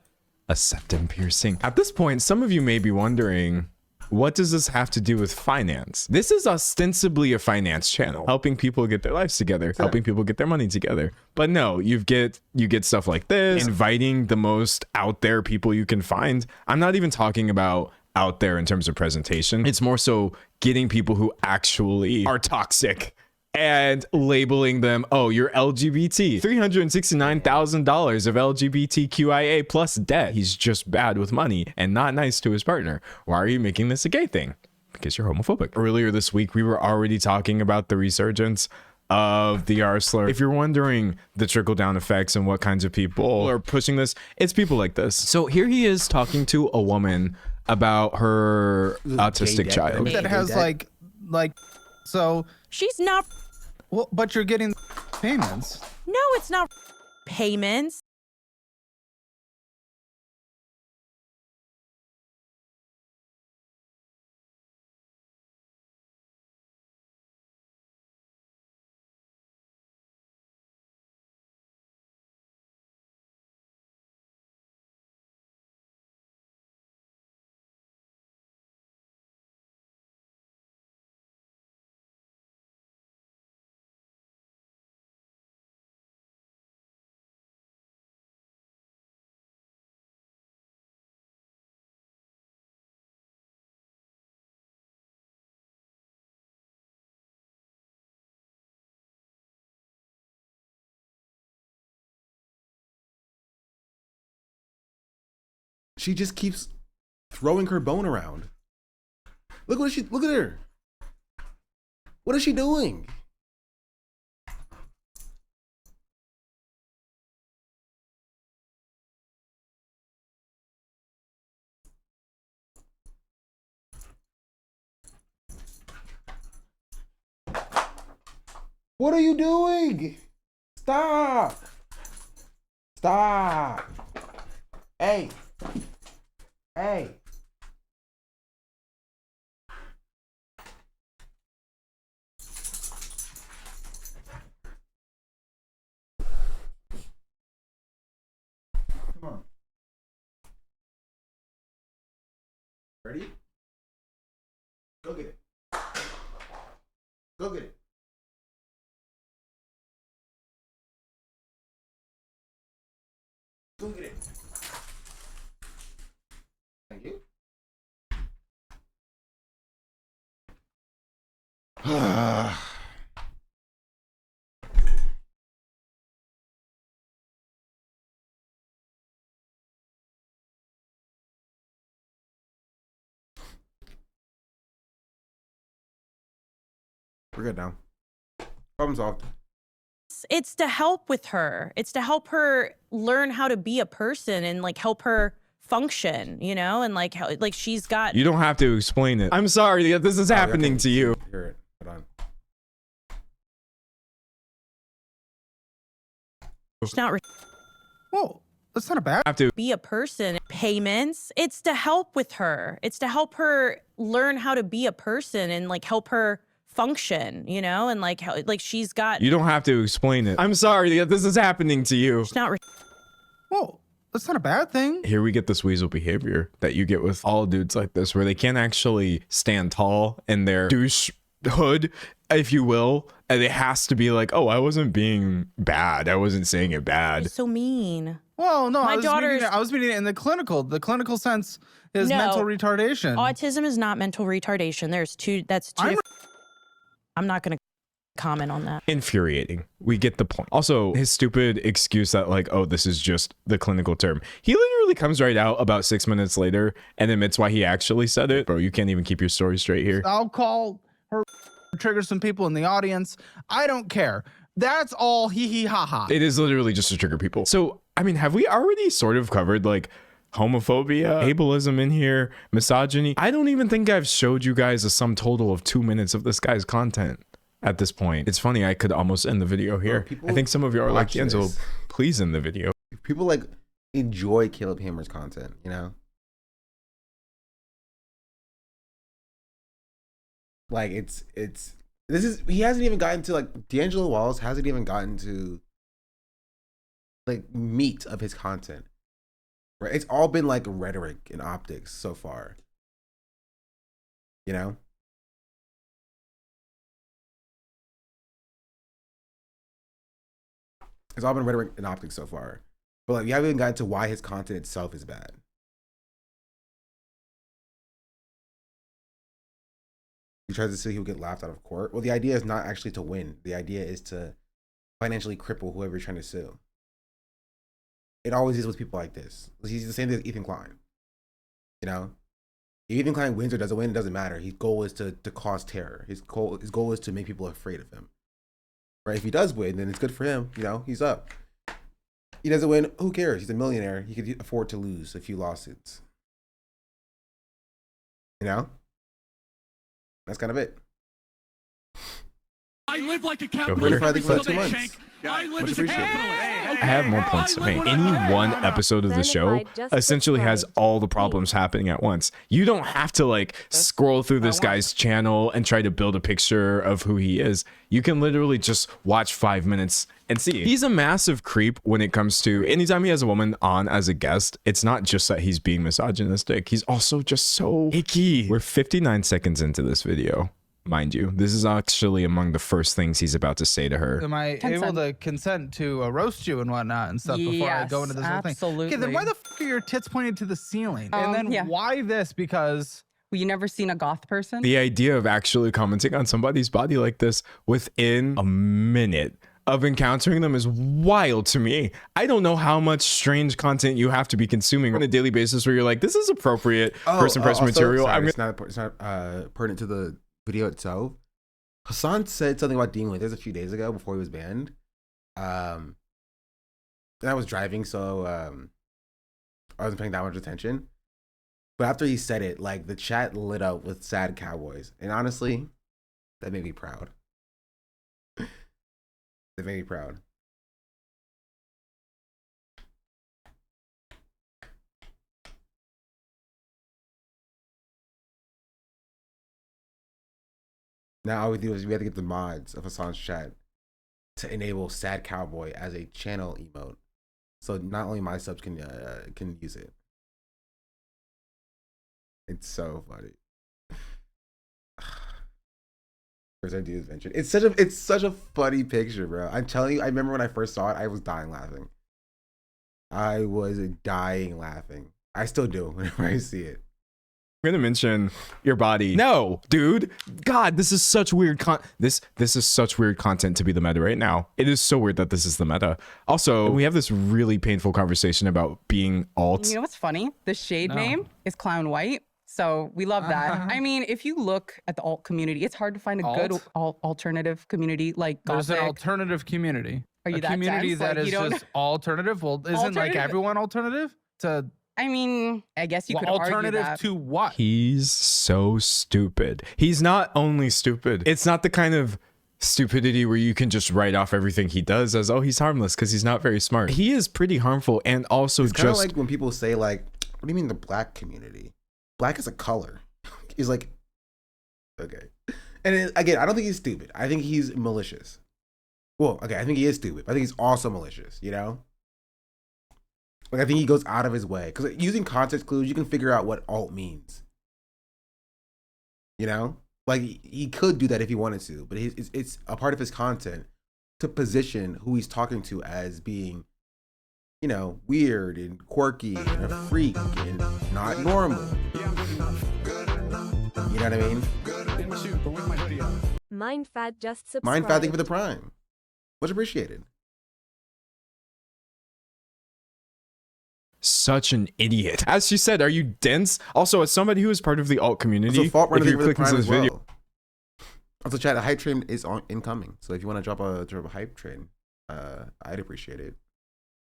a septum piercing? At this point, some of you may be wondering, what does this have to do with finance? This is ostensibly a finance channel, helping people get their lives together, helping people get their money together. But no, you get stuff like this, inviting the most out there people you can find. I'm not even talking about out there in terms of presentation. It's more so getting people who actually are toxic and labeling them, oh, you're LGBT. $369,000 of LGBTQIA plus debt. He's just bad with money and not nice to his partner. Why are you making this a gay thing? Because you're homophobic. Earlier this week, we were already talking about the resurgence of the R slur. If you're wondering the trickle-down effects and what kinds of people are pushing this, it's people like this. So here he is talking to a woman about her autistic child. That has like, so she's not. Well, but you're getting payments. No, it's not payments. She just keeps throwing her bone around. Look at her. What is she doing? What are you doing? Stop. Stop. Hey. Hey. Come on. Ready? Go get it. Go get it. Go get it. Thank you. We're good now. Problem solved. It's to help with her. It's to help her learn how to be a person and like help her function, you know, and like how like she's got. You don't have to explain it. I'm sorry that this is happening to you. Hear it. Hold on. It's not. Whoa, that's not a bad. Have to be a person. Payments. It's to help with her. It's to help her learn how to be a person and like help her function, you know, and like how like she's got. You don't have to explain it. I'm sorry that this is happening to you. It's not. Whoa, that's not a bad thing. Here we get this weasel behavior that you get with all dudes like this, where they can't actually stand tall in their douche hood, if you will, and it has to be like, oh, I wasn't being bad. I wasn't saying it bad. It's so mean. Well, no, My I was meaning it in the clinical. The clinical sense is mental retardation. Autism is not mental retardation. There's two. That's two. I'm not going to comment on that. Infuriating. We get the point. Also, his stupid excuse that like, oh, this is just the clinical term. He literally comes right out about 6 minutes later and admits why he actually said it. Bro, you can't even keep your story straight here. I'll call her, trigger some people in the audience. I don't care. That's all hee hee ha ha. It is literally just to trigger people. So, I mean, have we already sort of covered like homophobia, ableism in here, misogyny? I don't even think I've showed you guys a sum total of 2 minutes of this guy's content at this point. It's funny, I could almost end the video here. I think some of you are like, D'Angelo, please end the video. People like enjoy Caleb Hammer's content, you know? Like he hasn't even gotten to like D'Angelo Wallace hasn't even gotten to like meat of his content. Right? It's all been like rhetoric and optics so far. You know? It's all been rhetoric and optics so far. But like, we haven't even gotten to why his content itself is bad. He tries to say he'll get laughed out of court. Well, the idea is not actually to win. The idea is to financially cripple whoever you're trying to sue. It always is with people like this. He's the same thing as Ethan Klein. You know? If Ethan Klein wins or doesn't win, it doesn't matter. His goal is to cause terror. His goal is to make people afraid of him. Right? If he does win, then it's good for him. You know, he's up. He doesn't win, who cares? He's a millionaire. He could afford to lose a few lawsuits. You know? That's kind of it. I live like a capitalist every single day, Shank. I live as a capitalist. I have more points to make. Any one episode of the show essentially has all the problems happening at once. You don't have to like scroll through this guy's channel and try to build a picture of who he is. You can literally just watch 5 minutes and see. He's a massive creep when it comes to anytime he has a woman on as a guest. It's not just that he's being misogynistic. He's also just so icky. We're 59 seconds into this video. Mind you, this is actually among the first things he's about to say to her. Am I able to consent to roast you and whatnot and stuff before I go into this whole thing? Absolutely. Okay, then why the f are your tits pointed to the ceiling? And then why this? Because well, you never seen a goth person? The idea of actually commenting on somebody's body like this within a minute of encountering them is wild to me. I don't know how much strange content you have to be consuming on a daily basis where you're like, this is appropriate first-impression material. Sorry, it's not pertinent to the video itself. Hasan said something about Dean Winters a few days ago before he was banned. And I was driving, so I wasn't paying that much attention. But after he said it, like the chat lit up with sad cowboys. And honestly, that made me proud. That made me proud. Now all we do is we have to get the mods of Hasan's chat to enable sad cowboy as a channel emote. So not only my subs can use it. It's so funny. First I do this mention. It's such a funny picture, bro. I'm telling you, I remember when I first saw it, I was dying laughing. I was dying laughing. I still do whenever I see it. I'm gonna mention your body. No, dude. God, this is such weird this is such weird content to be the meta right now. It is so weird that this is the meta. Also, we have this really painful conversation about being alt. You know what's funny? The shade name is Clown White. So we love that. I mean, if you look at the alt community, it's hard to find a good alternative community like Gothic. There's an alternative community. Are you a that community dense? that Like, is you don't just alternative? Well, isn't like everyone alternative? I mean, I guess you could alternative argue that. to what? He's so stupid. He's not only stupid. It's not the kind of stupidity where you can just write off everything he does as, oh, he's harmless because he's not very smart. He is pretty harmful and also it's kind of like when people say like, what do you mean the black community? Black is a color. He's like, okay. And again, I don't think he's stupid. I think he's malicious. Well, okay, I think he is stupid. But I think he's also malicious, you know? Like, I think he goes out of his way. Because using context clues, you can figure out what alt means. You know? Like he could do that if he wanted to, but it's a part of his content to position who he's talking to as being, you know, weird and quirky and a freak and not normal. You know what I mean? MindFad just subscribed. MindFad, thank you for the prime. Much appreciated. Such an idiot. As she said, are you dense? Also, as somebody who is part of the alt community, Also, Fault Runner, if thank you you for the click into prime this as well. video, Also, chat, the hype train is incoming. So if you want to drop a hype train, I'd appreciate it.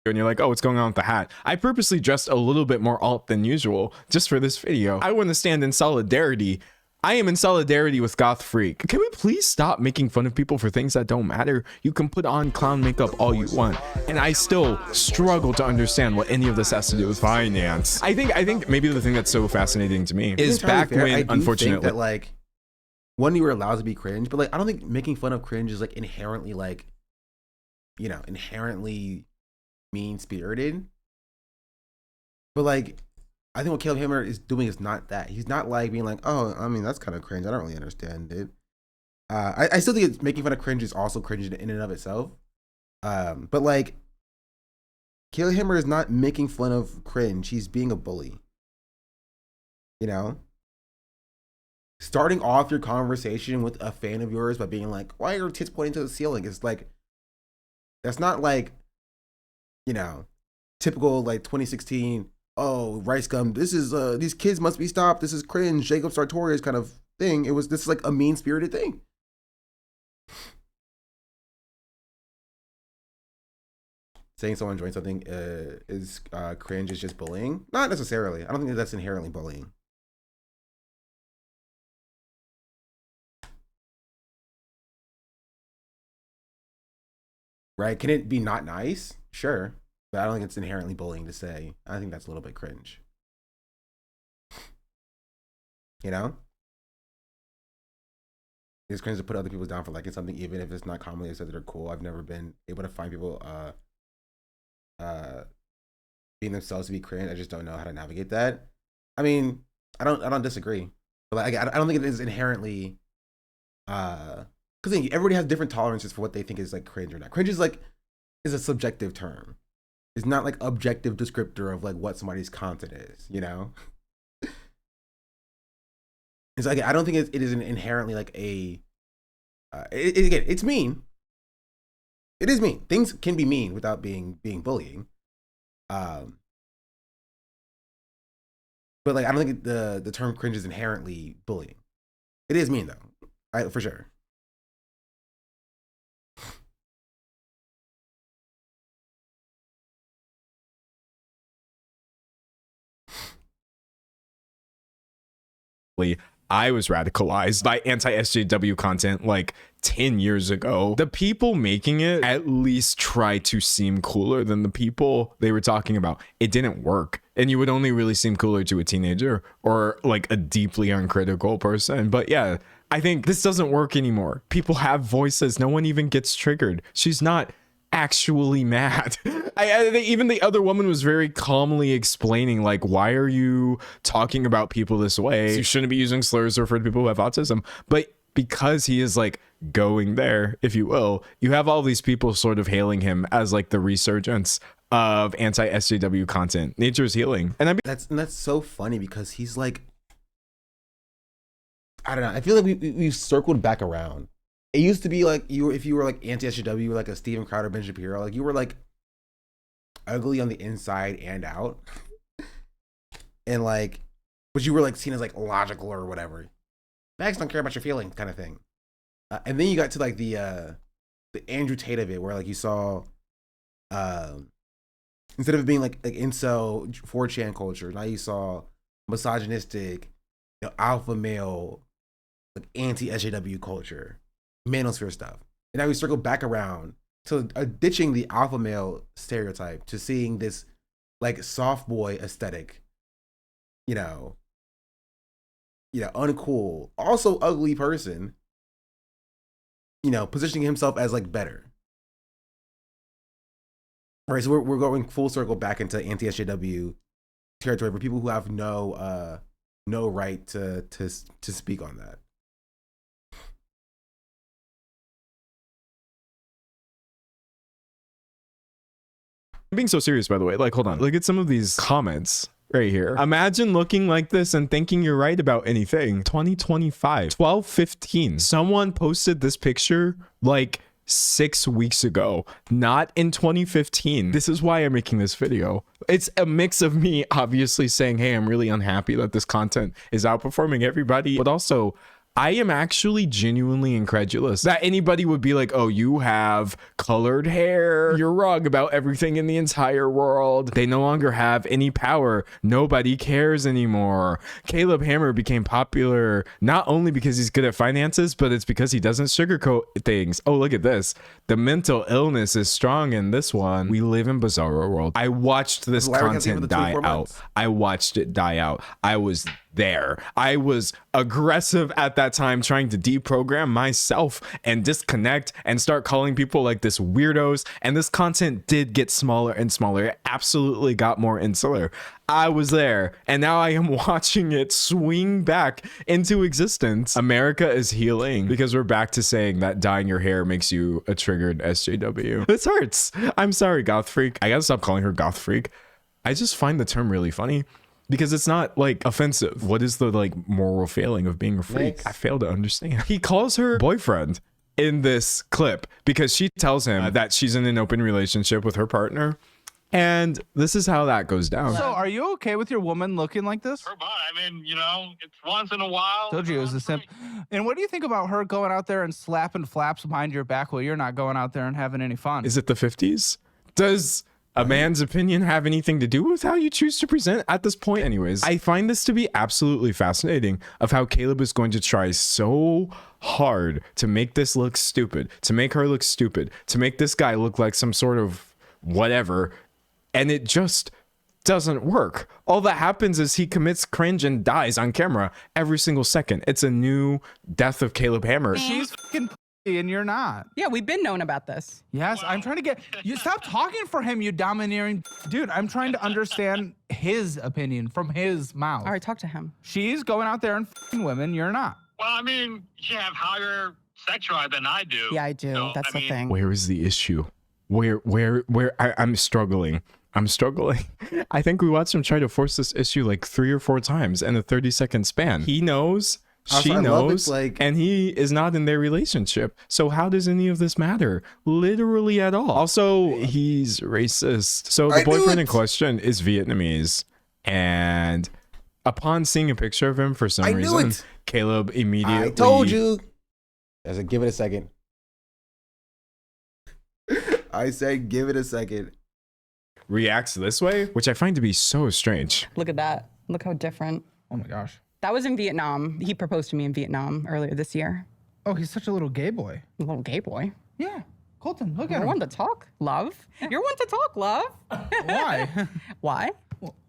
and you're like, oh, what's going on with the hat? I purposely dressed a little bit more alt than usual just for this video. I want to stand in solidarity. I am in solidarity with Goth Freak. Can we please stop making fun of people for things that don't matter? You can put on clown makeup all you want, and I still struggle to understand what any of this has to do with finance. I think maybe the thing that's so fascinating to me is back when, I do unfortunately, think that, like, one, you were allowed to be cringe, but like I don't think making fun of cringe is like inherently like, you know, inherently mean-spirited. But like, I think what Caleb Hammer is doing is not that. He's not like being like, oh, I mean, that's kind of cringe. I don't really understand it. I still think it's making fun of cringe is also cringe in and of itself. But like, Caleb Hammer is not making fun of cringe. He's being a bully. You know? Starting off your conversation with a fan of yours by being like, why are your tits pointing to the ceiling? It's like, that's not like, you know, typical like 2016, oh, Rice Gum, this is, these kids must be stopped. This is cringe, Jacob Sartorius kind of thing. This is like a mean-spirited thing. Saying someone joined something is cringe is just bullying? Not necessarily. I don't think that's inherently bullying. Right? Can it be not nice? Sure. But I don't think it's inherently bullying to say. I think that's a little bit cringe. You know? It's cringe to put other people down for liking something, even if it's not commonly accepted or cool. I've never been able to find people being themselves to be cringe. I just don't know how to navigate that. I mean, I don't disagree. But like, I don't think it is inherently because everybody has different tolerances for what they think is like cringe or not. Cringe is like a subjective term. It's not like objective descriptor of like what somebody's content is, you know? It's like, I don't think it is inherently like a again, it's mean. It is mean. Things can be mean without being bullying. But like, I don't think the term cringe is inherently bullying. It is mean though, for sure. I was radicalized by anti-SJW content like 10 years ago. The people making it at least try to seem cooler than the people they were talking about. It didn't work. And you would only really seem cooler to a teenager or like a deeply uncritical person. But yeah, I think this doesn't work anymore. People have voices. No one even gets triggered. She's not actually mad. Even the other woman was very calmly explaining, like, why are you talking about people this way? You shouldn't be using slurs to refer to people who have autism. But because he is like going there, if you will, you have all these people sort of hailing him as like the resurgence of anti-SJW content. Nature's healing. And that's so funny because he's like, I don't know. I feel like we've circled back around. It used to be like if you were like anti-SJW, you were like a Steven Crowder, Ben Shapiro, like you were like ugly on the inside and out, and like, but you were like seen as like logical or whatever. Mags don't care about your feelings, kind of thing. And then you got to like the Andrew Tate of it, where like you saw, instead of it being like incel 4chan culture, now you saw misogynistic, you know, alpha male, like anti-SJW culture. Manosphere stuff. And now we circle back around to ditching the alpha male stereotype to seeing this like soft boy aesthetic, you know, uncool, also ugly person, you know, positioning himself as like better. All right, so we're going full circle back into anti-SJW territory for people who have no right to speak on that. being so serious, by the way. Like, hold on. Look at some of these comments right here. Imagine looking like this and thinking you're right about anything. 2025, 12/15. Someone posted this picture like 6 weeks ago, not in 2015. This is why I'm making this video. It's a mix of me obviously saying, hey, I'm really unhappy that this content is outperforming everybody, but also I am actually genuinely incredulous that anybody would be like, oh, you have colored hair. You're wrong about everything in the entire world. They no longer have any power. Nobody cares anymore. Caleb Hammer became popular not only because he's good at finances, but it's because he doesn't sugarcoat things. Oh, look at this. The mental illness is strong in this one. We live in bizarro world. I watched this content die out. I watched it die out. I was there. I was aggressive at that time, trying to deprogram myself and disconnect and start calling people like this weirdos. And this content did get smaller and smaller. It absolutely got more insular. I was there, and now I am watching it swing back into existence. America is healing because we're back to saying that dyeing your hair makes you a triggered SJW. This hurts. I'm sorry, goth freak. I gotta stop calling her goth freak. I just find the term really funny because it's not like offensive. What is the like moral failing of being a freak? I fail to understand. He calls her boyfriend in this clip because she tells him that she's in an open relationship with her partner. And this is how that goes down. So are you okay with your woman looking like this? I mean, you know, it's once in a while. Told you it was a simp. And what do you think about her going out there and slapping flaps behind your back while you're not going out there and having any fun? Is it the 50s? Does a man's opinion have anything to do with how you choose to present at this point? Anyways, I find this to be absolutely fascinating of how Caleb is going to try so hard to make this look stupid, to make her look stupid, to make this guy look like some sort of whatever. And it just doesn't work. All that happens is he commits cringe and dies on camera every single second. It's a new death of Caleb Hammer. She's fucking pussy and you're not. Yeah, we've been knowing about this. Yes, I'm trying to get you. Stop talking for him, you domineering dude. I'm trying to understand his opinion from his mouth. All right, talk to him. She's going out there and fucking women. You're not. Well, I mean, you have higher sex drive than I do. Yeah, I do. So, That's the thing. Where is the issue? I'm struggling. I think we watched him try to force this issue like 3 or 4 times in a 30-second span. He knows, she knows, and he is not in their relationship. So how does any of this matter? Literally at all. Also, he's racist. So the boyfriend in question is Vietnamese. And upon seeing a picture of him for some reason, Caleb immediately... I told you. I said, give it a second. I said, give it a second. Reacts this way, which I find to be so strange. Look at that. Look how different. Oh my gosh. That was in Vietnam. He proposed to me in Vietnam earlier this year. Oh, he's such a little gay boy. A little gay boy. Yeah. Colton, look at him. You're one to talk, love. You're one to talk, love. Why? Why?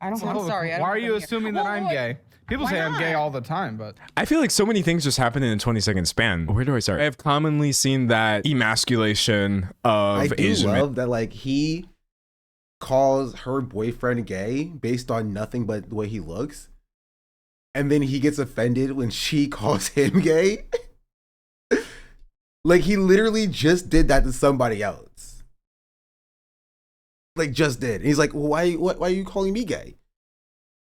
I don't know. I'm sorry. Why are you assuming that I'm gay? People say I'm gay all the time, but I feel like so many things just happen in a 20-second span. Where do I start? I've commonly seen that emasculation of Asian men. I love that, like, he calls her boyfriend gay based on nothing but the way he looks, and then he gets offended when she calls him gay. Like, he literally just did that to somebody else. Like, just did. And he's like, well, why are you calling me gay?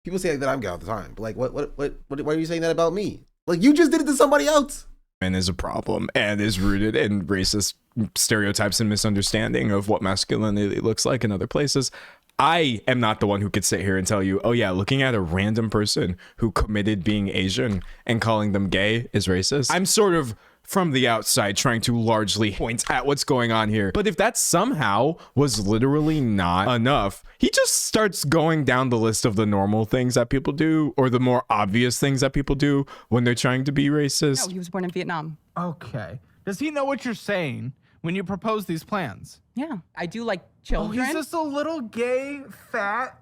People say that I'm gay all the time, but like, why are you saying that about me? Like, you just did it to somebody else. And is a problem and is rooted in racist stereotypes and misunderstanding of what masculinity looks like in other places. I am not the one who could sit here and tell you, oh yeah, looking at a random person who committed being Asian and calling them gay is racist. I'm sort of from the outside trying to largely point at what's going on here. But if that somehow was literally not enough, he just starts going down the list of the normal things that people do, or the more obvious things that people do when they're trying to be racist. No, he was born in Vietnam. Okay. Does he know what you're saying when you propose these plans? Yeah. I do like children. Oh, he's just a little gay, fat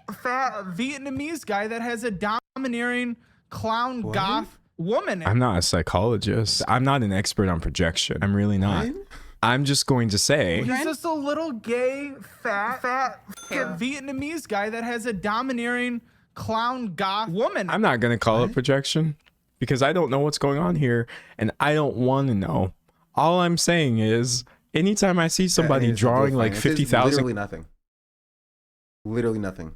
Vietnamese guy that has a domineering clown goth woman. I'm not a psychologist. I'm not an expert on projection. I'm really not. What? I'm just going to say he's just a little gay, fat Vietnamese guy that has a domineering clown goth woman. I'm not going to call it projection because I don't know what's going on here and I don't want to know. All I'm saying is anytime I see somebody drawing like 50,000, literally nothing. Literally nothing.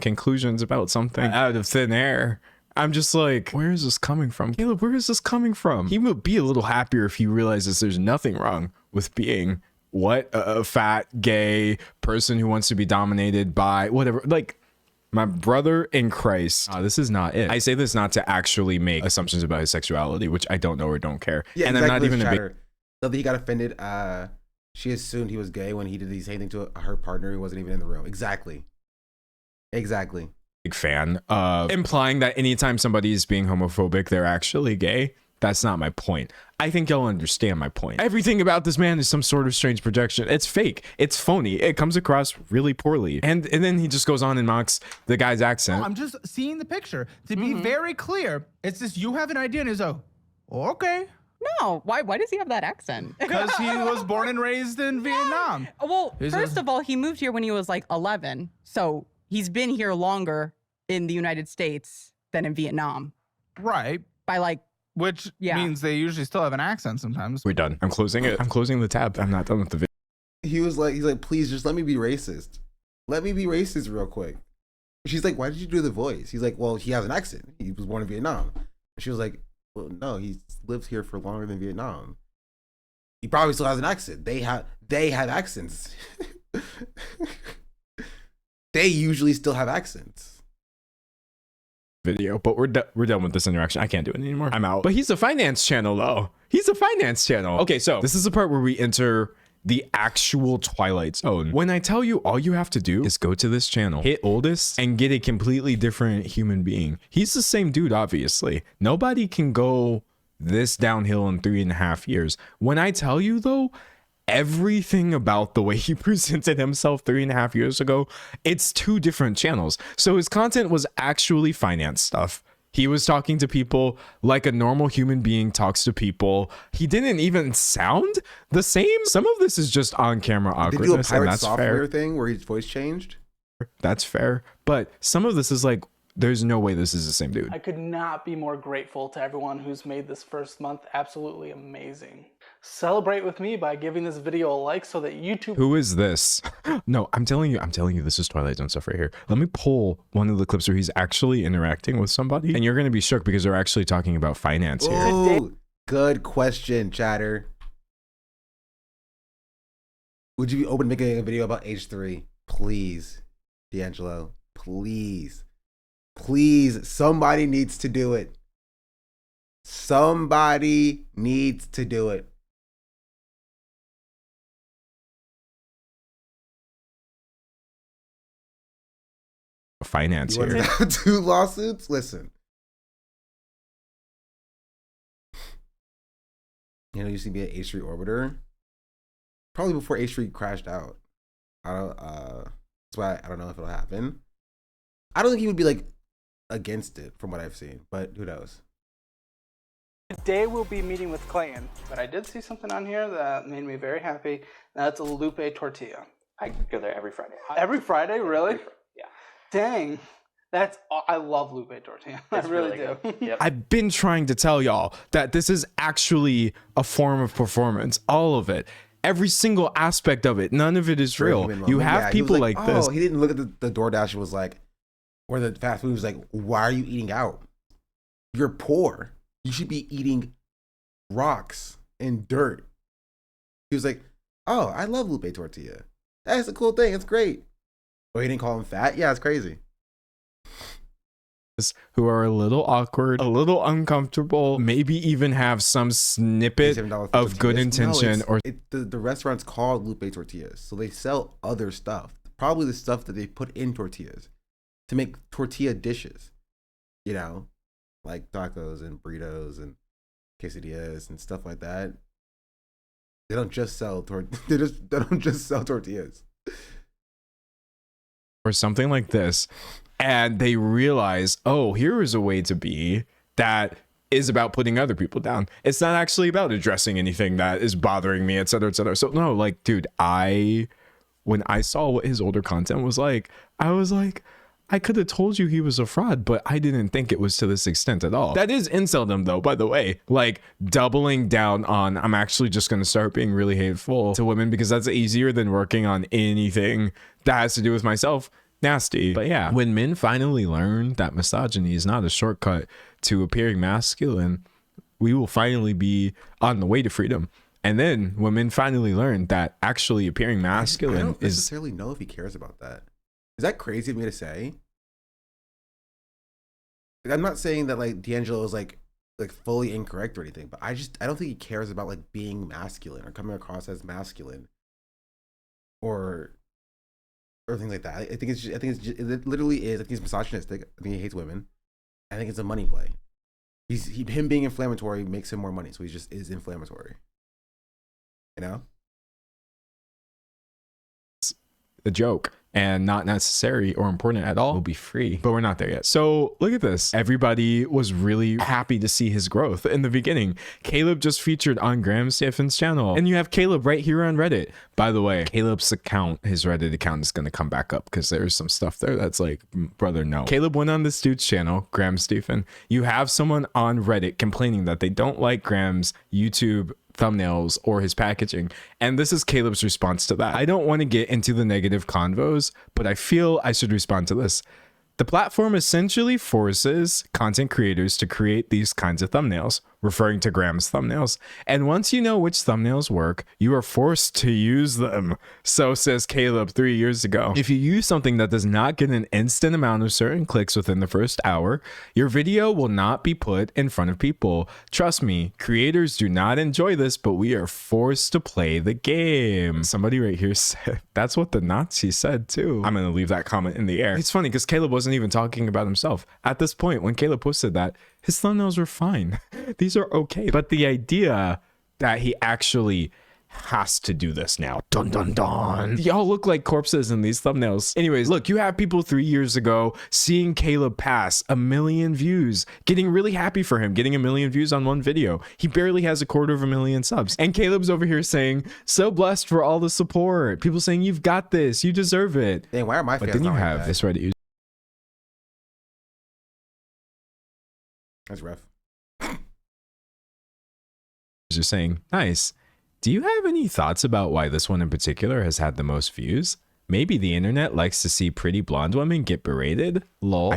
Conclusions about something out of thin air. I'm just like, where is this coming from? Caleb, where is this coming from? He would be a little happier if he realizes there's nothing wrong with being a fat, gay person who wants to be dominated by whatever. Like, my brother in Christ, this is not it. I say this not to actually make assumptions about his sexuality, which I don't know or don't care. Yeah, and exactly. I'm not even a big... Love that he got offended. She assumed he was gay when he did the same thing to her partner who wasn't even in the room. Exactly. Big fan of implying that anytime somebody is being homophobic, they're actually gay. That's not my point. I think y'all understand my point. Everything about this man is some sort of strange projection. It's fake. It's phony. It comes across really poorly. And then he just goes on and mocks the guy's accent. I'm just seeing the picture. To be very clear, it's just you have an idea and he's like, okay. No, why does he have that accent? Because he was born and raised in Vietnam. Well, first of all, he moved here when he was like 11. So he's been here longer in the United States than in Vietnam. Right. By like, which means they usually still have an accent sometimes. We're done. I'm closing it. I'm closing the tab. I'm not done with the video. He's like, please just let me be racist. Let me be racist real quick. She's like, why did you do the voice? He's like, well, he has an accent. He was born in Vietnam. She was like, well, no, he's lived here for longer than Vietnam. He probably still has an accent. They have accents. They usually still have accents. Video, but we're done with this interaction. I can't do it anymore. I'm out. But he's a finance channel though. He's a finance channel. Okay, so this is the part where we enter the actual Twilight Zone. When I tell you all you have to do is go to this channel, hit oldest, and get a completely different human being. He's the same dude, obviously. Nobody can go this downhill in 3.5 years. When I tell you though, everything about the way he presented himself 3.5 years ago, it's 2 different channels. So his content was actually finance stuff. He was talking to people like a normal human being talks to people. He didn't even sound the same. Some of this is just on-camera awkwardness, Did you do a pirate and that's software fair. thing where his voice changed? That's fair. But some of this is like, there's no way this is the same dude. I could not be more grateful to everyone who's made this first month absolutely amazing. Celebrate with me by giving this video a like so that YouTube... Who is this? No, I'm telling you, this is Twilight Zone stuff right here. Let me pull one of the clips where he's actually interacting with somebody, and you're going to be shook because they're actually talking about finance here. Ooh, good question, chatter. Would you be open to making a video about H3? Please, D'Angelo, please. Please, somebody needs to do it. Somebody needs to do it. Finance here. 2 lawsuits? Listen. You know, you used to be an H3 orbiter. Probably before H3 crashed out. That's why I don't know if it'll happen. I don't think he would be like against it from what I've seen, but who knows? Today we'll be meeting with Clayton, but I did see something on here that made me very happy. That's a lupe tortilla. I go there every Friday. Every Friday, really? Yeah. Dang. I love lupe tortilla. I really do. Yep. I've been trying to tell y'all that this is actually a form of performance. All of it. Every single aspect of it. None of it is real. You have people like this. He didn't look at the DoorDash and was like, or the fast food was like, why are you eating out? You're poor. You should be eating rocks and dirt. He was like, oh, I love lupe tortilla. That's a cool thing. It's great. Oh, he didn't call him fat? Yeah, it's crazy. Who are a little awkward, a little uncomfortable, maybe even have some snippet of good intention. The restaurant's called lupe tortillas, so they sell other stuff. Probably the stuff that they put in tortillas to make tortilla dishes. You know, like tacos and burritos and quesadillas and stuff like that. They don't just sell they don't just sell tortillas. Or something like this. And they realize, oh, here is a way to be that is about putting other people down. It's not actually about addressing anything that is bothering me, et cetera, et cetera. So no, like, dude, when I saw what his older content was like, I was like, I could have told you he was a fraud, but I didn't think it was to this extent at all. That is inceldom though, by the way, like doubling down on, I'm actually just going to start being really hateful to women because that's easier than working on anything that has to do with myself. nasty. But yeah, when men finally learn that misogyny is not a shortcut to appearing masculine, we will finally be on the way to freedom. And then when men finally learn that actually appearing masculine I don't necessarily know if he cares about that. Is that crazy of me to say? Like, I'm not saying that like D'Angelo is like fully incorrect or anything, but I don't think he cares about like being masculine or coming across as masculine or things like that. I think it literally is. I think he's misogynistic. I think he hates women. I think it's a money play. Him being inflammatory makes him more money, so he just is inflammatory. You know? A joke and not necessary or important at all will be free, but we're not there yet. So look at this. Everybody was really happy to see his growth in the beginning. Caleb just featured on Graham Stephan's channel, and you have Caleb right here on Reddit. By the way, Caleb's account, his Reddit account, is going to come back up because there's some stuff there that's like, brother, no. Caleb went on this dude's channel, Graham Stephan. You have someone on Reddit complaining that they don't like Graham's YouTube thumbnails or his packaging, and this is Caleb's response to that. I don't want to get into the negative convos, but I feel I should respond to this. The platform essentially forces content creators to create these kinds of thumbnails, referring to Graham's thumbnails. And once you know which thumbnails work, you are forced to use them. So says Caleb 3 years ago. If you use something that does not get an instant amount of certain clicks within the first hour, your video will not be put in front of people. Trust me, creators do not enjoy this, but we are forced to play the game. Somebody right here said, that's what the Nazi said too. I'm going to leave that comment in the air. It's funny because Caleb wasn't even talking about himself. At this point, when Caleb posted that, his thumbnails were fine. These are okay. But the idea that he actually has to do this now. Dun dun dun. Y'all look like corpses in these thumbnails. Anyways, look, you have people 3 years ago seeing Caleb pass 1 million views, getting really happy for him, getting 1 million views on one video. He barely has 250,000 subs. And Caleb's over here saying, so blessed for all the support. People saying, you've got this, you deserve it. Dang, why are my fans But then you not like have that? this Reddit user. That's rough. You're saying, nice. Do you have any thoughts about why this one in particular has had the most views? Maybe the internet likes to see pretty blonde women get berated? Lol.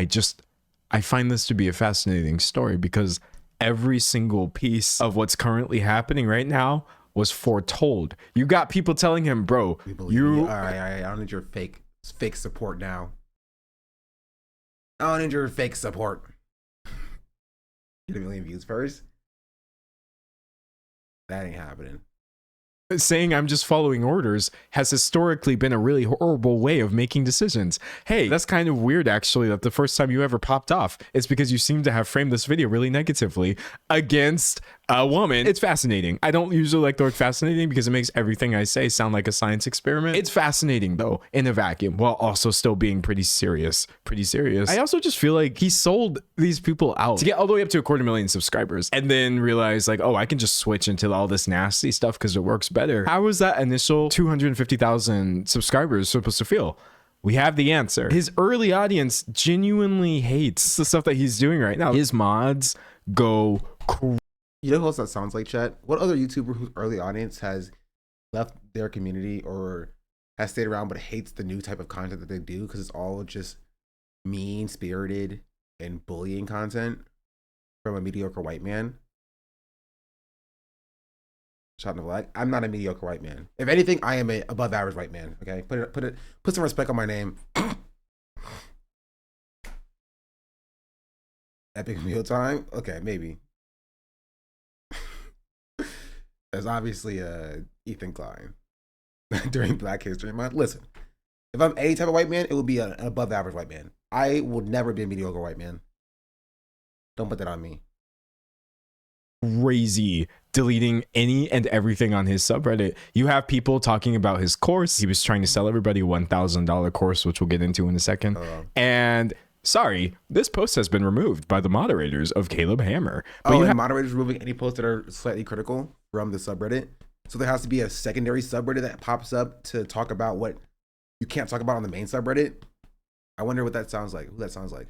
I find this to be a fascinating story because every single piece of what's currently happening right now was foretold. You got people telling him, bro, you... All right, I don't need your fake support now. I don't need your fake support. Get 1 million views first? That ain't happening. Saying I'm just following orders has historically been a really horrible way of making decisions. Hey, that's kind of weird actually that the first time you ever popped off is because you seem to have framed this video really negatively against a woman. It's fascinating. I don't usually like the word fascinating because it makes everything I say sound like a science experiment. It's fascinating though, in a vacuum, while also still being pretty serious. I also just feel like he sold these people out to get all the way up to 250,000 subscribers and then realize like, oh, I can just switch into all this nasty stuff because it works better. How was that initial 250,000 subscribers supposed to feel? We have the answer. His early audience genuinely hates the stuff that he's doing right now. His mods go crazy. You know who else that sounds like, chat? What other YouTuber whose early audience has left their community or has stayed around but hates the new type of content that they do because it's all just mean-spirited and bullying content from a mediocre white man? Shot in the flag. I'm not a mediocre white man. If anything, I am a above average white man. Okay, put some respect on my name. Epic meal time. Okay, maybe. There's obviously Ethan Klein during Black History Month. Listen, if I'm any type of white man, it would be an above average white man. I will never be a mediocre white man. Don't put that on me. Crazy deleting any and everything on his subreddit. You have people talking about his course. He was trying to sell everybody a $1,000 course, which we'll get into in a second. And sorry, this post has been removed by the moderators of Caleb Hammer. But and moderators removing any posts that are slightly critical from the subreddit. So there has to be a secondary subreddit that pops up to talk about what you can't talk about on the main subreddit. I wonder what that sounds like. Who that sounds like.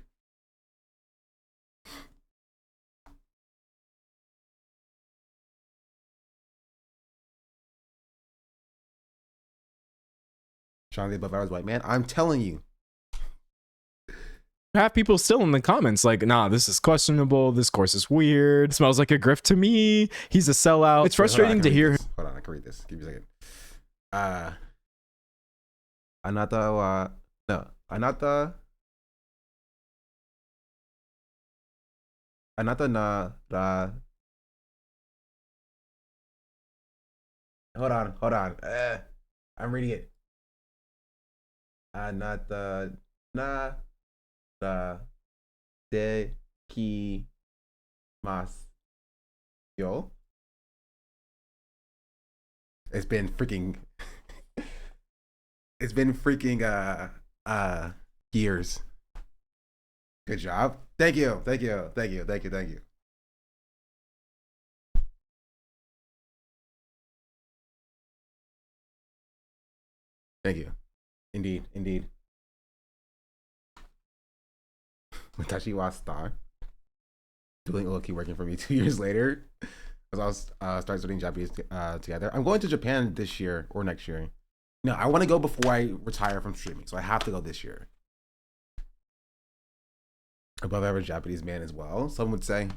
Sean the above average white man. I'm telling you. have people still in the comments like, nah, this is questionable. This course is weird. Smells like a grift to me. He's a sellout. It's frustrating to hear. Hold on, I can read this. Give me a second. Anata na ra. Hold on. I'm reading it. Anata na ra de ki mas yo. It's been freaking years. Good job. Thank you. Thank you. Indeed. Matashi wa star. Doing low-key working for me 2 years later. Because I'll start studying Japanese together. I'm going to Japan this year or next year. No, I want to go before I retire from streaming, so I have to go this year. Above average Japanese man as well, some would say.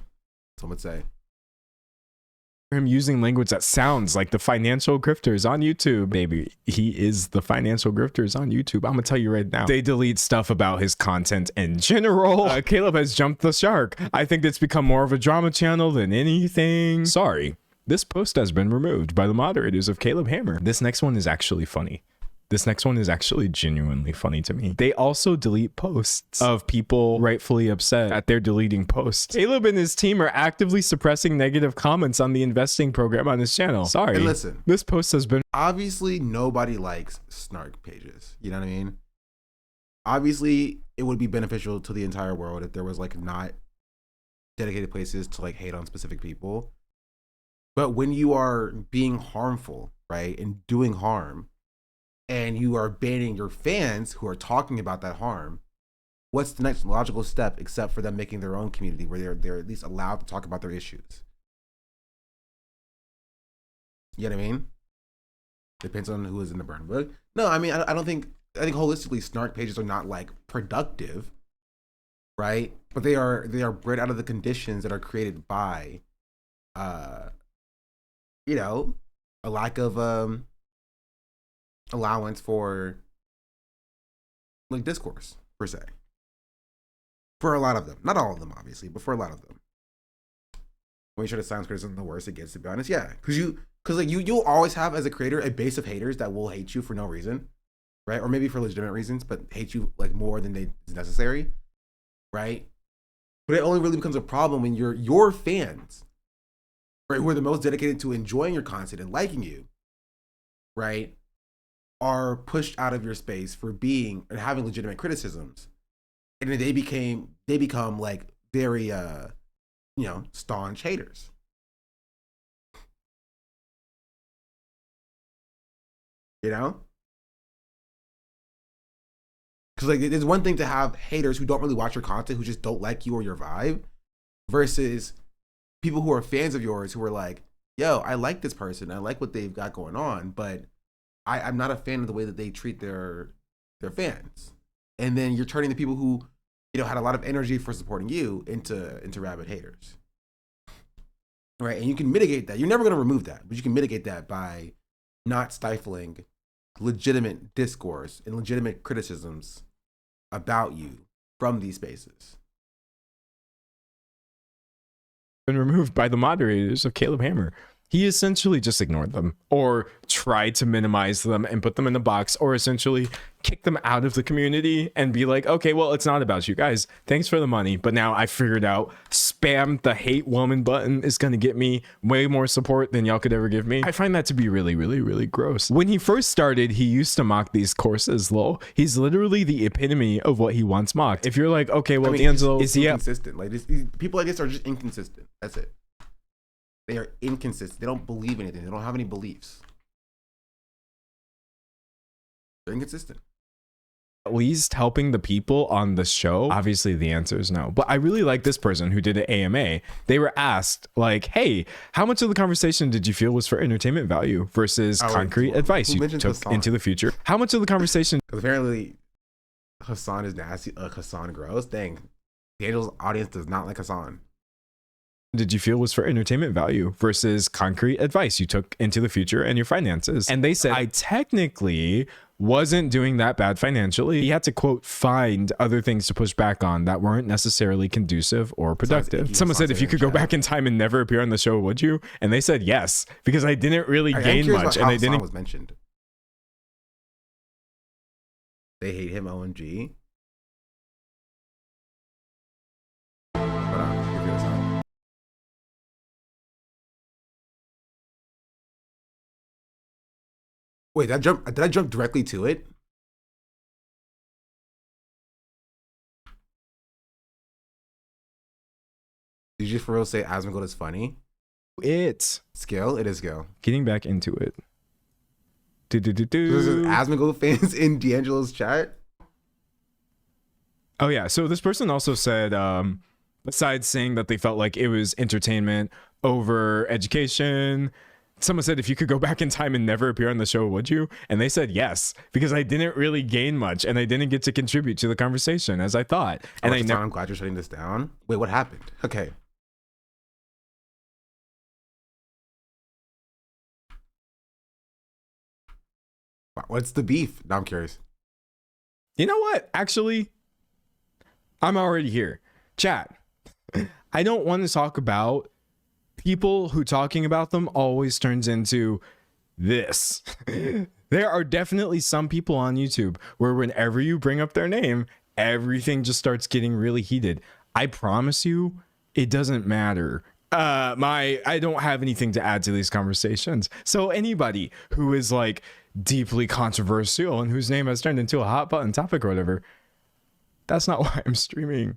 Him using language that sounds like the financial grifters on YouTube. Baby, he is the financial grifters on YouTube. I'm gonna tell you right now. They delete stuff about his content in general. Caleb has jumped the shark. I think it's become more of a drama channel than anything. Sorry, this post has been removed by the moderators of Caleb Hammer. This next one is actually funny. This next one is actually genuinely funny to me. They also delete posts of people rightfully upset at their deleting posts. Caleb and his team are actively suppressing negative comments on the investing program on his channel. Sorry. And listen, this post has been... Obviously, nobody likes snark pages. You know what I mean? Obviously, it would be beneficial to the entire world if there was like not dedicated places to like hate on specific people. But when you are being harmful, right, and doing harm, and you are banning your fans who are talking about that harm, what's the next logical step except for them making their own community where they're at least allowed to talk about their issues? You know what I mean? Depends on who is in the burn book. No, I mean, I think holistically snark pages are not like productive, right? But they are bred out of the conditions that are created by, you know, a lack of allowance for like discourse per se, for a lot of them. Not all of them obviously, but for a lot of them. When you try to silence criticism, the worse it gets, to be honest. Yeah, because you'll always have as a creator a base of haters that will hate you for no reason, right? Or maybe for legitimate reasons, but hate you like more than is necessary, right? But it only really becomes a problem when your fans, right, who are the most dedicated to enjoying your content and liking you, right, are pushed out of your space for being and having legitimate criticisms, and then they become like very you know, staunch haters. You know, because like there's one thing to have haters who don't really watch your content, who just don't like you or your vibe, versus people who are fans of yours who are like, yo, I like this person, I like what they've got going on, but I'm not a fan of the way that they treat their fans. And then you're turning the people who, you know, had a lot of energy for supporting you into rabid haters. Right? And you can mitigate that. You're never going to remove that, but you can mitigate that by not stifling legitimate discourse and legitimate criticisms about you from these spaces. Been removed by the moderators of Caleb Hammer. He essentially just ignored them or tried to minimize them and put them in a box, or essentially kick them out of the community and be like, okay, well, it's not about you guys. Thanks for the money. But now I figured out spam the hate woman button is going to get me way more support than y'all could ever give me. I find that to be really, really, really gross. When he first started, he used to mock these courses, lol. He's literally the epitome of what he once mocked. If you're like, okay, well, I mean, D'Angelo, is he inconsistent? Like people like this are just inconsistent. That's it. They are inconsistent. They don't believe anything. They don't have any beliefs. They're inconsistent. At least helping the people on the show? Obviously the answer is no. But I really like this person who did an AMA. They were asked like, hey, how much of the conversation did you feel was for entertainment value versus concrete advice you took into the future? How much of the conversation? Because apparently Hasan is nasty. Hasan gross. Dang, Daniel's audience does not like Hasan. Did you feel was for entertainment value versus concrete advice you took into the future and your finances? And they said, I technically wasn't doing that bad financially. He had to, quote, find other things to push back on that weren't necessarily conducive or productive. Someone said, if you could go back in time and never appear on the show, would you? And they said, yes, because I didn't really gain much. And I didn't. Was mentioned. They hate him, OMG. Wait, did I jump directly to it? Did you just for real say Asmongold is funny? It's skill. It is skill. Getting back into it. This is Asmongold fans in D'Angelo's chat. Oh yeah. So this person also said, besides saying that they felt like it was entertainment over education, someone said, if you could go back in time and never appear on the show, would you? And they said, yes, because I didn't really gain much and I didn't get to contribute to the conversation as I thought. And I'm glad you're shutting this down. Wait, what happened? Okay. What's the beef? Now I'm curious. You know what? Actually, I'm already here. Chat. I don't want to talk about people who talking about them always turns into this. There are definitely some people on YouTube where whenever you bring up their name, everything just starts getting really heated. I promise you, it doesn't matter. I don't have anything to add to these conversations. So anybody who is like deeply controversial and whose name has turned into a hot button topic or whatever, that's not why I'm streaming.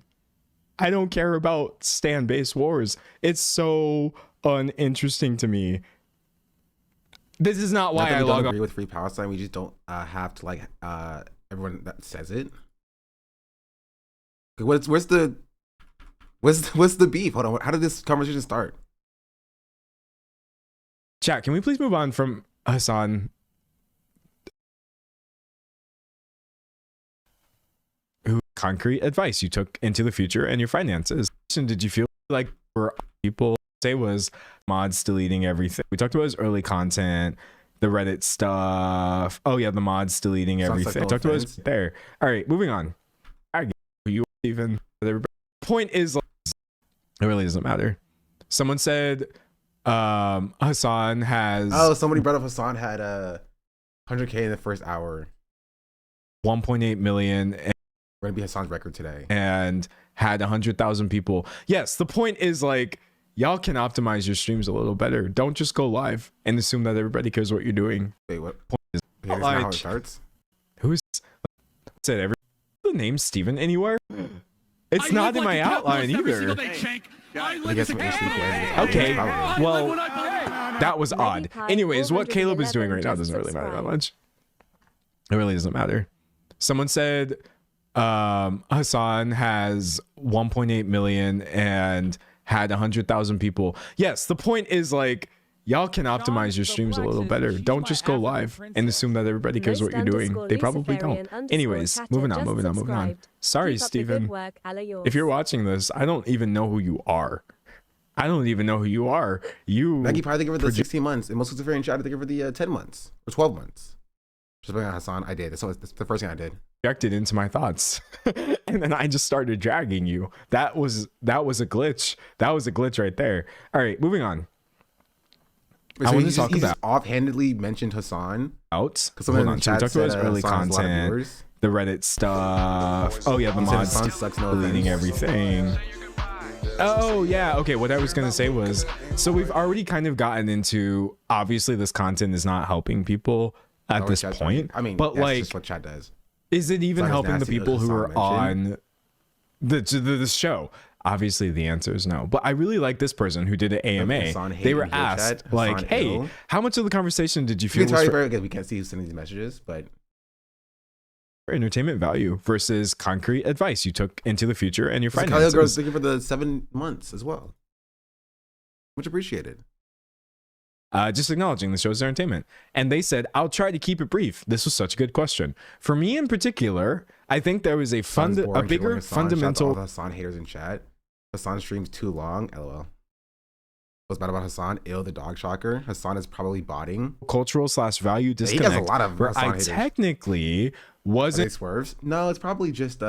I don't care about stand-based wars. It's so uninteresting to me. This is not why I log on. Agree with Free Palestine. We just don't have to like everyone that says it. What's the beef? Hold on. How did this conversation start? Chat, can we please move on from Hasan? Concrete advice you took into the future and your finances. Did you feel like for people say was mods deleting everything? We talked about his early content, the Reddit stuff. Oh yeah, the mods deleting everything. Talked about his there. All right, moving on. I get who you even. The point is, like, it really doesn't matter. Someone said Hasan has. Oh, somebody brought up Hasan had 100K in the first hour. 1.8 million. We're gonna be Hasan's record today. And had 100,000 people. Yes, the point is, like, y'all can optimize your streams a little better. Don't just go live and assume that everybody cares what you're doing. Wait, what? That's not how it starts. Who's said every the name Steven anywhere? It's not in my outline either. Okay, well, that was odd. Anyways, what Caleb is doing right now doesn't really matter that much. It really doesn't matter. Someone said Hasan has 1.8 million and had 100,000 people. Yes, the point is, like, y'all can optimize your streams a little better. Don't just go live and assume that everybody cares what you're doing. They probably don't. Anyways, moving on. Sorry, Steven. If you're watching this, I don't even know who you are. You Maggie probably think of it the 16 months, and most Luciferian chat to think of it the 10 months or 12 months. Just bring on Hasan, I did. That's the first thing I did. Projected into my thoughts, and then I just started dragging you. That was a glitch. That was a glitch right there. All right, moving on. Wait, so I want to talk about offhandedly mentioned Hasan. Hold on. So we talked about his early content, the Reddit stuff. Oh yeah, the mods deleting everything. Oh yeah, okay. What I was gonna say was, so we've already kind of gotten into, obviously this content is not helping people at this point. I mean, but that's like, just what chat does. Is it even helping the people who are on the show? Obviously, the answer is no. But I really like this person who did an AMA. They were asked, like, hey, how much of the conversation did you feel was for we can't see who's sending these messages, but entertainment value versus concrete advice you took into the future and your finances? Kyle Girl's thinking for the 7 months as well. Much appreciated. Just acknowledging the show's entertainment. And they said, I'll try to keep it brief. This was such a good question. For me in particular, I think there was a bigger fundamental. All the Hasan haters in chat. Hasan streams too long. LOL. What's bad about Hasan? Ew, the dog shocker. Hasan is probably botting. Cultural/value disconnect. He has a lot of where Hasan I haters. technically wasn't. Are they swerves? No, it's probably just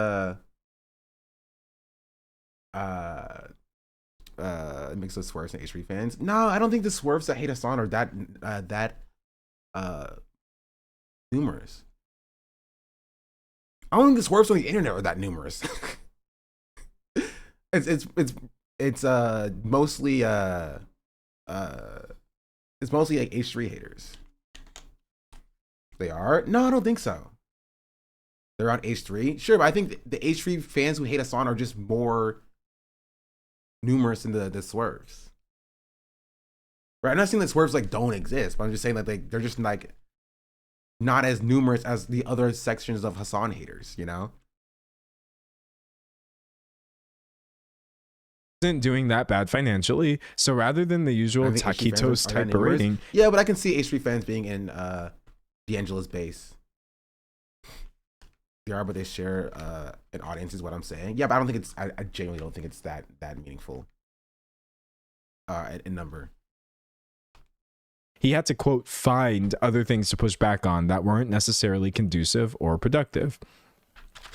mix of swerves and H3 fans. No, I don't think the swerves that hate Hasan are that numerous. I don't think the swerves on the internet are that numerous. it's mostly like H3 haters. They are? No, I don't think so. They're on H3? Sure, but I think the H3 fans who hate Hasan are just more numerous than the swerves. Right? I'm not saying that swerves like don't exist, but I'm just saying that they're just like not as numerous as the other sections of Hasan haters, you know? Isn't doing that bad financially, so rather than the usual taquitos type of rating. Yeah, but I can see H3 fans being in D'Angelo's base. They are, but they share an audience, is what I'm saying. Yeah, but I don't think it's. I genuinely don't think it's that meaningful. In number. He had to, quote, find other things to push back on that weren't necessarily conducive or productive.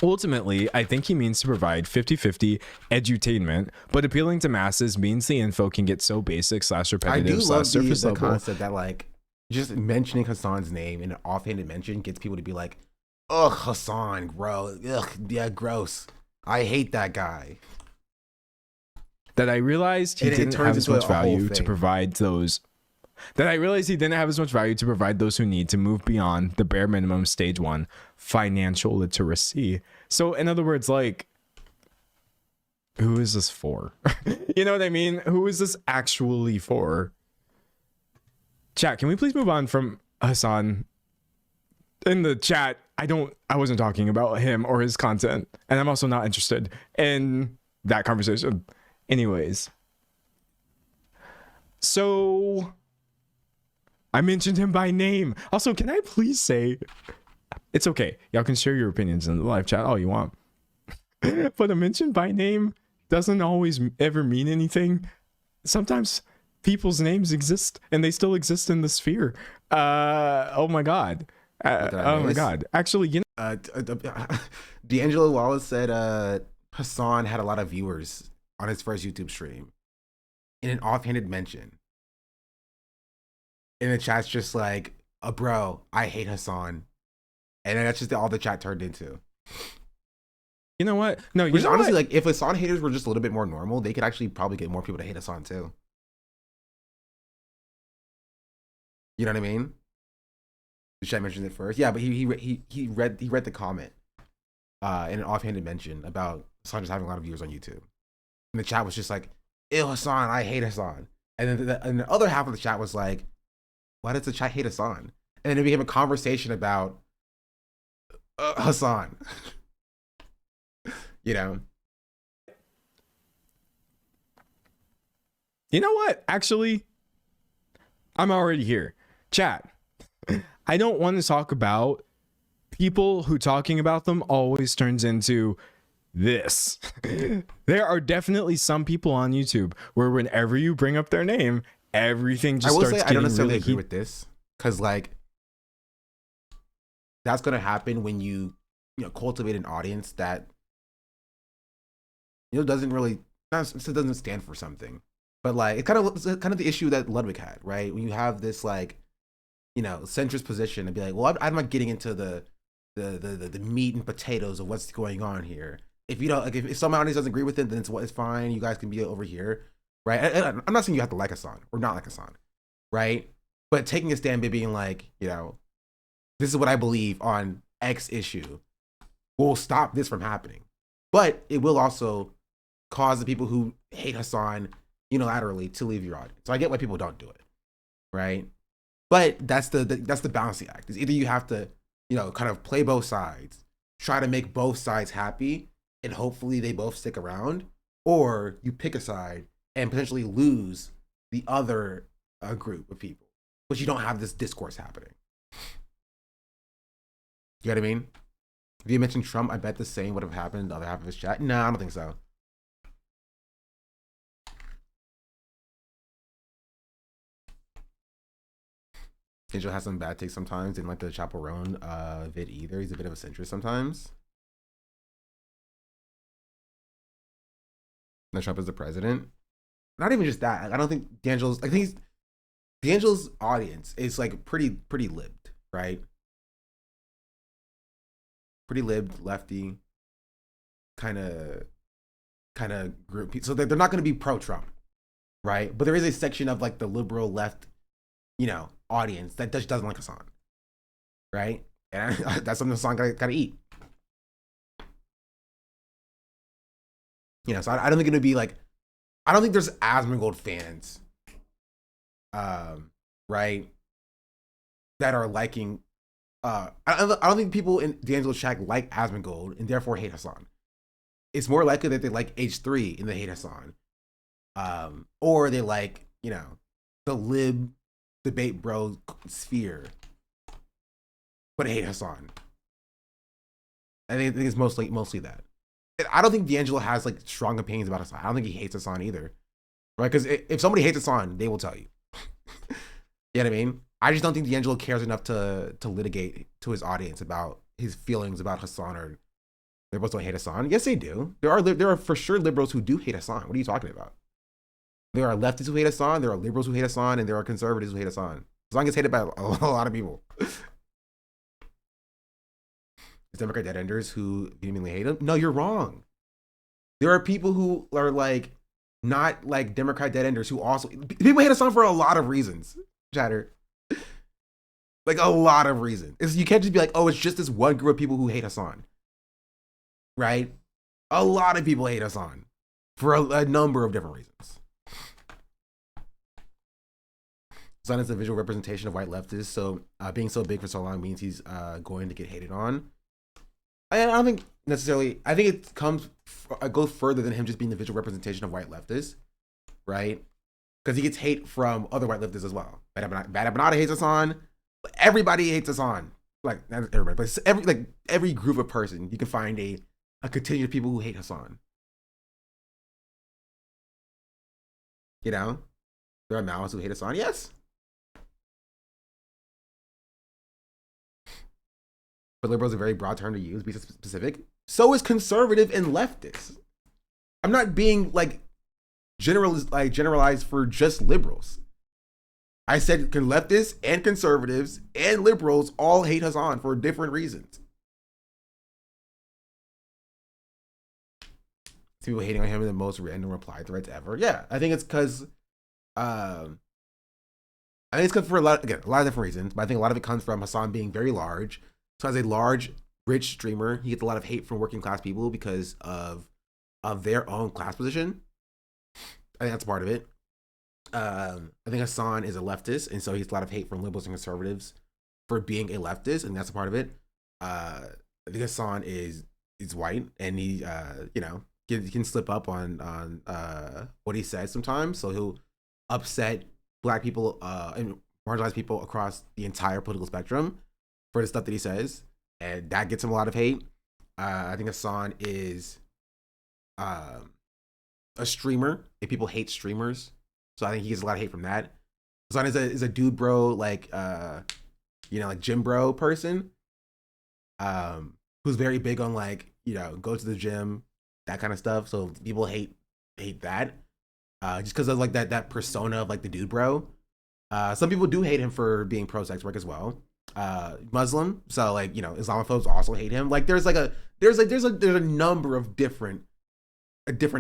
Ultimately, I think he means to provide 50-50 edutainment, but appealing to masses means the info can get so basic / repetitive I do love surface the level. concept that like just mentioning Hasan's name in an offhanded mention gets people to be like, ugh, Hasan, gross. Ugh, yeah, gross. I hate that guy. That I realized he didn't have as much value to provide those. That I realized he didn't have as much value to provide those who need to move beyond the bare minimum stage 1 financial literacy. So in other words, like, who is this for? You know what I mean? Who is this actually for? Chat, can we please move on from Hasan? In the chat, I wasn't talking about him or his content, and I'm also not interested in that conversation. Anyways. So I mentioned him by name. Also, can I please say, it's okay. Y'all can share your opinions in the live chat all you want. But a mention by name doesn't always ever mean anything. Sometimes people's names exist and they still exist in the sphere. Oh my God. Oh my God. Actually, you know. D'Angelo Wallace said Hasan had a lot of viewers on his first YouTube stream in an offhanded mention. And the chat's just like, bro, I hate Hasan. And that's just all the chat turned into. You know what? No, you Which know honestly, what? like, if Hasan haters were just a little bit more normal, they could actually probably get more people to hate Hasan too. You know what I mean? The chat mentioned it first. Yeah, but he read the comment in an offhanded mention about Hasan just having a lot of viewers on YouTube. And the chat was just like, ew, Hasan, I hate Hasan. And then the other half of the chat was like, why does the chat hate Hasan? And then it became a conversation about Hasan. You know? You know what? Actually, I'm already here. Chat. I don't want to talk about people who talking about them always turns into this. There are definitely some people on YouTube where whenever you bring up their name, everything just starts getting I don't necessarily really agree with this, because like that's gonna happen when you cultivate an audience that doesn't really doesn't stand for something. But like it's kind of the issue that Ludwig had, right? When you have this like centrist position and be like, well, I'm not getting into the meat and potatoes of what's going on here. If you don't like, if some audience doesn't agree with it, then it's fine. You guys can be over here, right? And I'm not saying you have to like Hasan or not like Hasan, right? But taking a stand by being like, this is what I believe on X issue will stop this from happening. But it will also cause the people who hate Hasan unilaterally to leave your audience. So I get why people don't do it, right? But that's the balancing act. Is either you have to, kind of play both sides, try to make both sides happy, and hopefully they both stick around, or you pick a side and potentially lose the other group of people, but you don't have this discourse happening. You know what I mean? If you mentioned Trump, I bet the same would have happened to the other half of his chat. No, I don't think so. Angel has some bad takes sometimes. Didn't like the Chaperone vid either. He's a bit of a centrist sometimes. No, Trump is the president. Not even just that. I don't think D'Angelo's. I think D'Angelo's audience is like pretty libbed, right? Pretty libbed, lefty, kind of group. So they're not going to be pro-Trump, right? But there is a section of like the liberal left, audience that just doesn't like Hasan, right? And that's something Hasan gotta eat. So I don't think it'll be like, I don't think there's Asmongold fans, right, that are liking. I don't think people in D'Angelo's chat like Asmongold and therefore hate Hasan. It's more likely that they like H3 and they hate Hasan, or they like the lib debate bro sphere, but hate Hasan. I think it's mostly that. I don't think D'Angelo has like strong opinions about Hasan. I don't think he hates Hasan either, right? Because if somebody hates Hasan, they will tell you. You know what I mean? I just don't think D'Angelo cares enough to litigate to his audience about his feelings about Hasan, or liberals don't hate Hasan. Yes, they do. There are for sure liberals who do hate Hasan. What are you talking about? There are leftists who hate Hasan, there are liberals who hate Hasan, and there are conservatives who hate Hasan. Hasan gets hated by a lot of people. Is Democrat dead enders who vehemently hate him? No, you're wrong. There are people who are like not like Democrat dead enders who also people hate Hasan for a lot of reasons. Chatter. Like a lot of reasons. You can't just be like, oh, it's just this one group of people who hate Hasan. Right? A lot of people hate Hasan for a number of different reasons. Hasan is the visual representation of white leftists, so being so big for so long means he's going to get hated on. I don't think necessarily. I think it goes further than him just being the visual representation of white leftists, right? Because he gets hate from other white leftists as well. Bad Abanada hates Hasan. Everybody hates Hasan. Like not everybody, but every group of person, you can find a contingent of people who hate Hasan. There are Maoists who hate Hasan. Yes. But liberal is a very broad term to use, be specific. So is conservative and leftist. I'm not being like generalized for just liberals. I said leftists and conservatives and liberals all hate Hasan for different reasons. People hating on him in the most random reply threads ever. Yeah, I think it's because for a lot of different reasons, but I think a lot of it comes from Hasan being very large. So as a large, rich streamer, he gets a lot of hate from working class people because of their own class position. I think that's part of it. I think Hasan is a leftist, and so he gets a lot of hate from liberals and conservatives for being a leftist, and that's a part of it. I think Hasan is white, and he can slip up on what he says sometimes. So he'll upset black people and marginalized people across the entire political spectrum for the stuff that he says, and that gets him a lot of hate. I think Hasan is a streamer, and people hate streamers, so I think he gets a lot of hate from that. Hasan is a dude bro, like gym bro person, who's very big on go to the gym, that kind of stuff. So people hate that just because of like that persona of like the dude bro. Some people do hate him for being pro sex work as well. Muslim, so Islamophobes also hate him. Like there's a number of different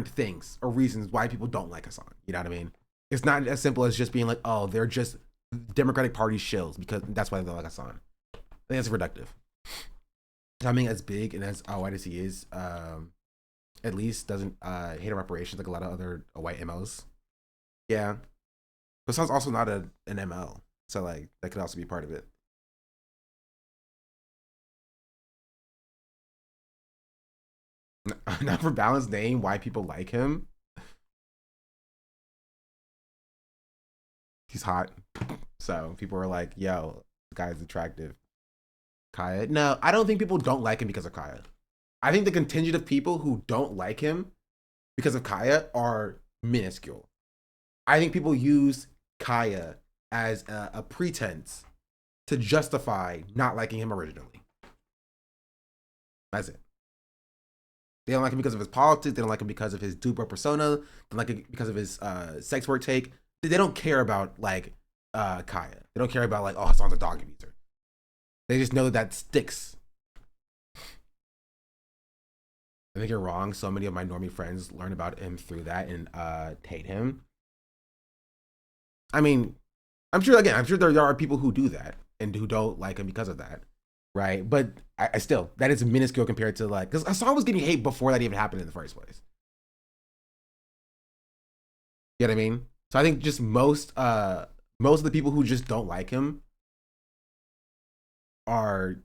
things or reasons why people don't like Hasan. You know what I mean? It's not as simple as just being like, oh, they're just Democratic Party shills because that's why they like Hasan. I think that's reductive. Coming as big and as white as he is, at least doesn't hate on reparations like a lot of other white MLs. Yeah, but Hasan's also not an ML, so like that could also be part of it. Not for balanced name, why people like him. He's hot, so people are like, yo, this guy's attractive. Kaya. No, I don't think people don't like him because of Kaya. I think the contingent of people who don't like him because of Kaya are minuscule. I think people use Kaya as a pretense to justify not liking him originally. That's it. They don't like him because of his politics. They don't like him because of his duper persona. They don't like him because of his sex work take. They don't care about like Kaya. They don't care about like, oh, Hasan's a dog abuser. They just know that that sticks. I think you're wrong. So many of my normie friends learn about him through that and hate him. I mean, I'm sure there are people who do that and who don't like him because of that, right? But I still, that is minuscule compared to like, because Hasan was getting hate before that even happened in the first place. You know what I mean? So I think just most of the people who just don't like him are,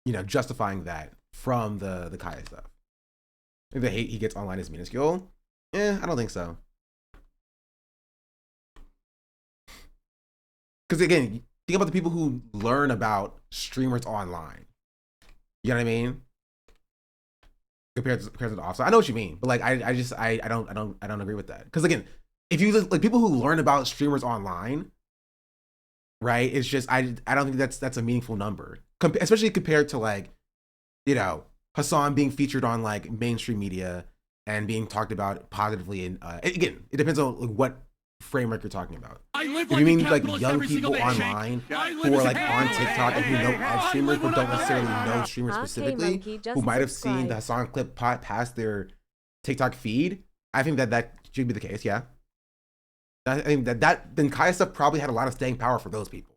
you know, justifying that from the Kaya stuff. I think the hate he gets online is minuscule. I don't think so. Because again, think about the people who learn about streamers online. You know what I mean? Compared to the offside. I know what you mean, but like I don't agree with that. Because again, if you like people who learn about streamers online, right? It's just I don't think that's a meaningful number, especially compared to like, you know, Hasan being featured on like mainstream media and being talked about positively. And again, it depends on like, what framework you're talking about. If you mean like young people online who are like on TikTok and who know ad streamers but don't necessarily know streamers specifically, who might have seen the Hasan clip past their TikTok feed, I think that should be the case. Yeah. I think that then Kaya stuff probably had a lot of staying power for those people.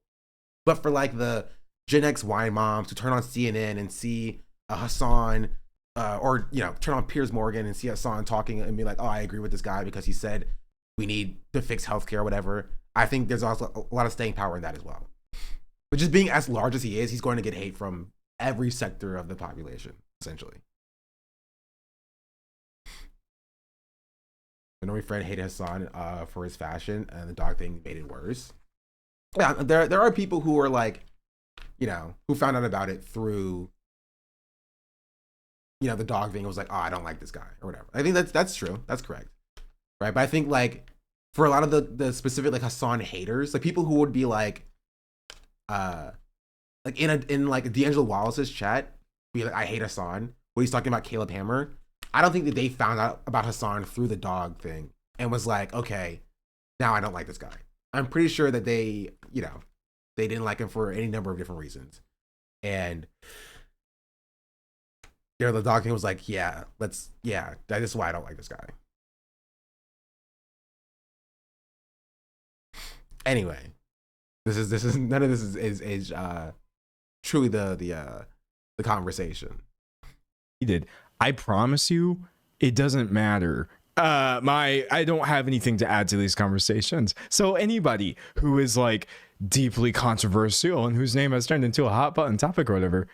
But for like the Gen X wine moms who turn on CNN and see Hasan, or you know, turn on Piers Morgan and see Hasan talking and be like, oh, I agree with this guy because he said we need to fix healthcare or whatever. I think there's also a lot of staying power in that as well. But just being as large as he is, he's going to get hate from every sector of the population, essentially. I know my friend hated Hasan for his fashion, and the dog thing made it worse. Yeah, there are people who are like, you know, who found out about it through, you know, the dog thing. It was like, oh, I don't like this guy or whatever. I think that's true. That's correct, right? But I think like for a lot of the specific like Hasan haters, like people who would be like in like D'Angelo Wallace's chat, be like, I hate Hasan, where he's talking about Caleb Hammer. I don't think that they found out about Hasan through the dog thing and was like, okay, now I don't like this guy. I'm pretty sure that they, you know, they didn't like him for any number of different reasons. And you know, the dog thing was like, that is why I don't like this guy. Anyway, this is none of this is truly the conversation. He did. I promise you, it doesn't matter. I don't have anything to add to these conversations. So anybody who is like deeply controversial and whose name has turned into a hot button topic or whatever,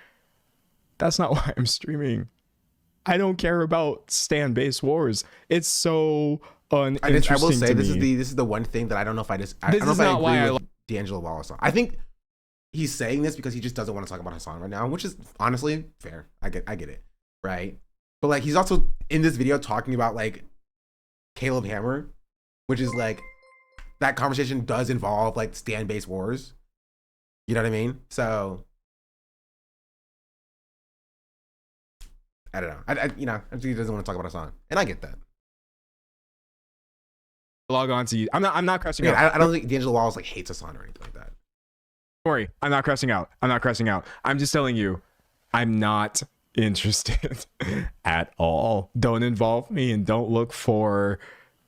that's not why I'm streaming. I don't care about stand-based wars. It's so uninteresting. I will say to this me. is the one thing that I don't know if I This don't know is if I not why agree I with D'Angelo Wallace. I think he's saying this because he just doesn't want to talk about Hasan right now, which is honestly fair. I get it, right? But like he's also in this video talking about like Caleb Hammer, which is like that conversation does involve like stand-based wars. You know what I mean? So I don't know. I I think he doesn't want to talk about Hasan, and I get that. Log on to you. I'm not crashing out. I don't think D'Angelo Wallace like hates Hasan or anything like that. Don't worry, I'm not crashing out. I'm just telling you, I'm not interested at all. Don't involve me and don't look for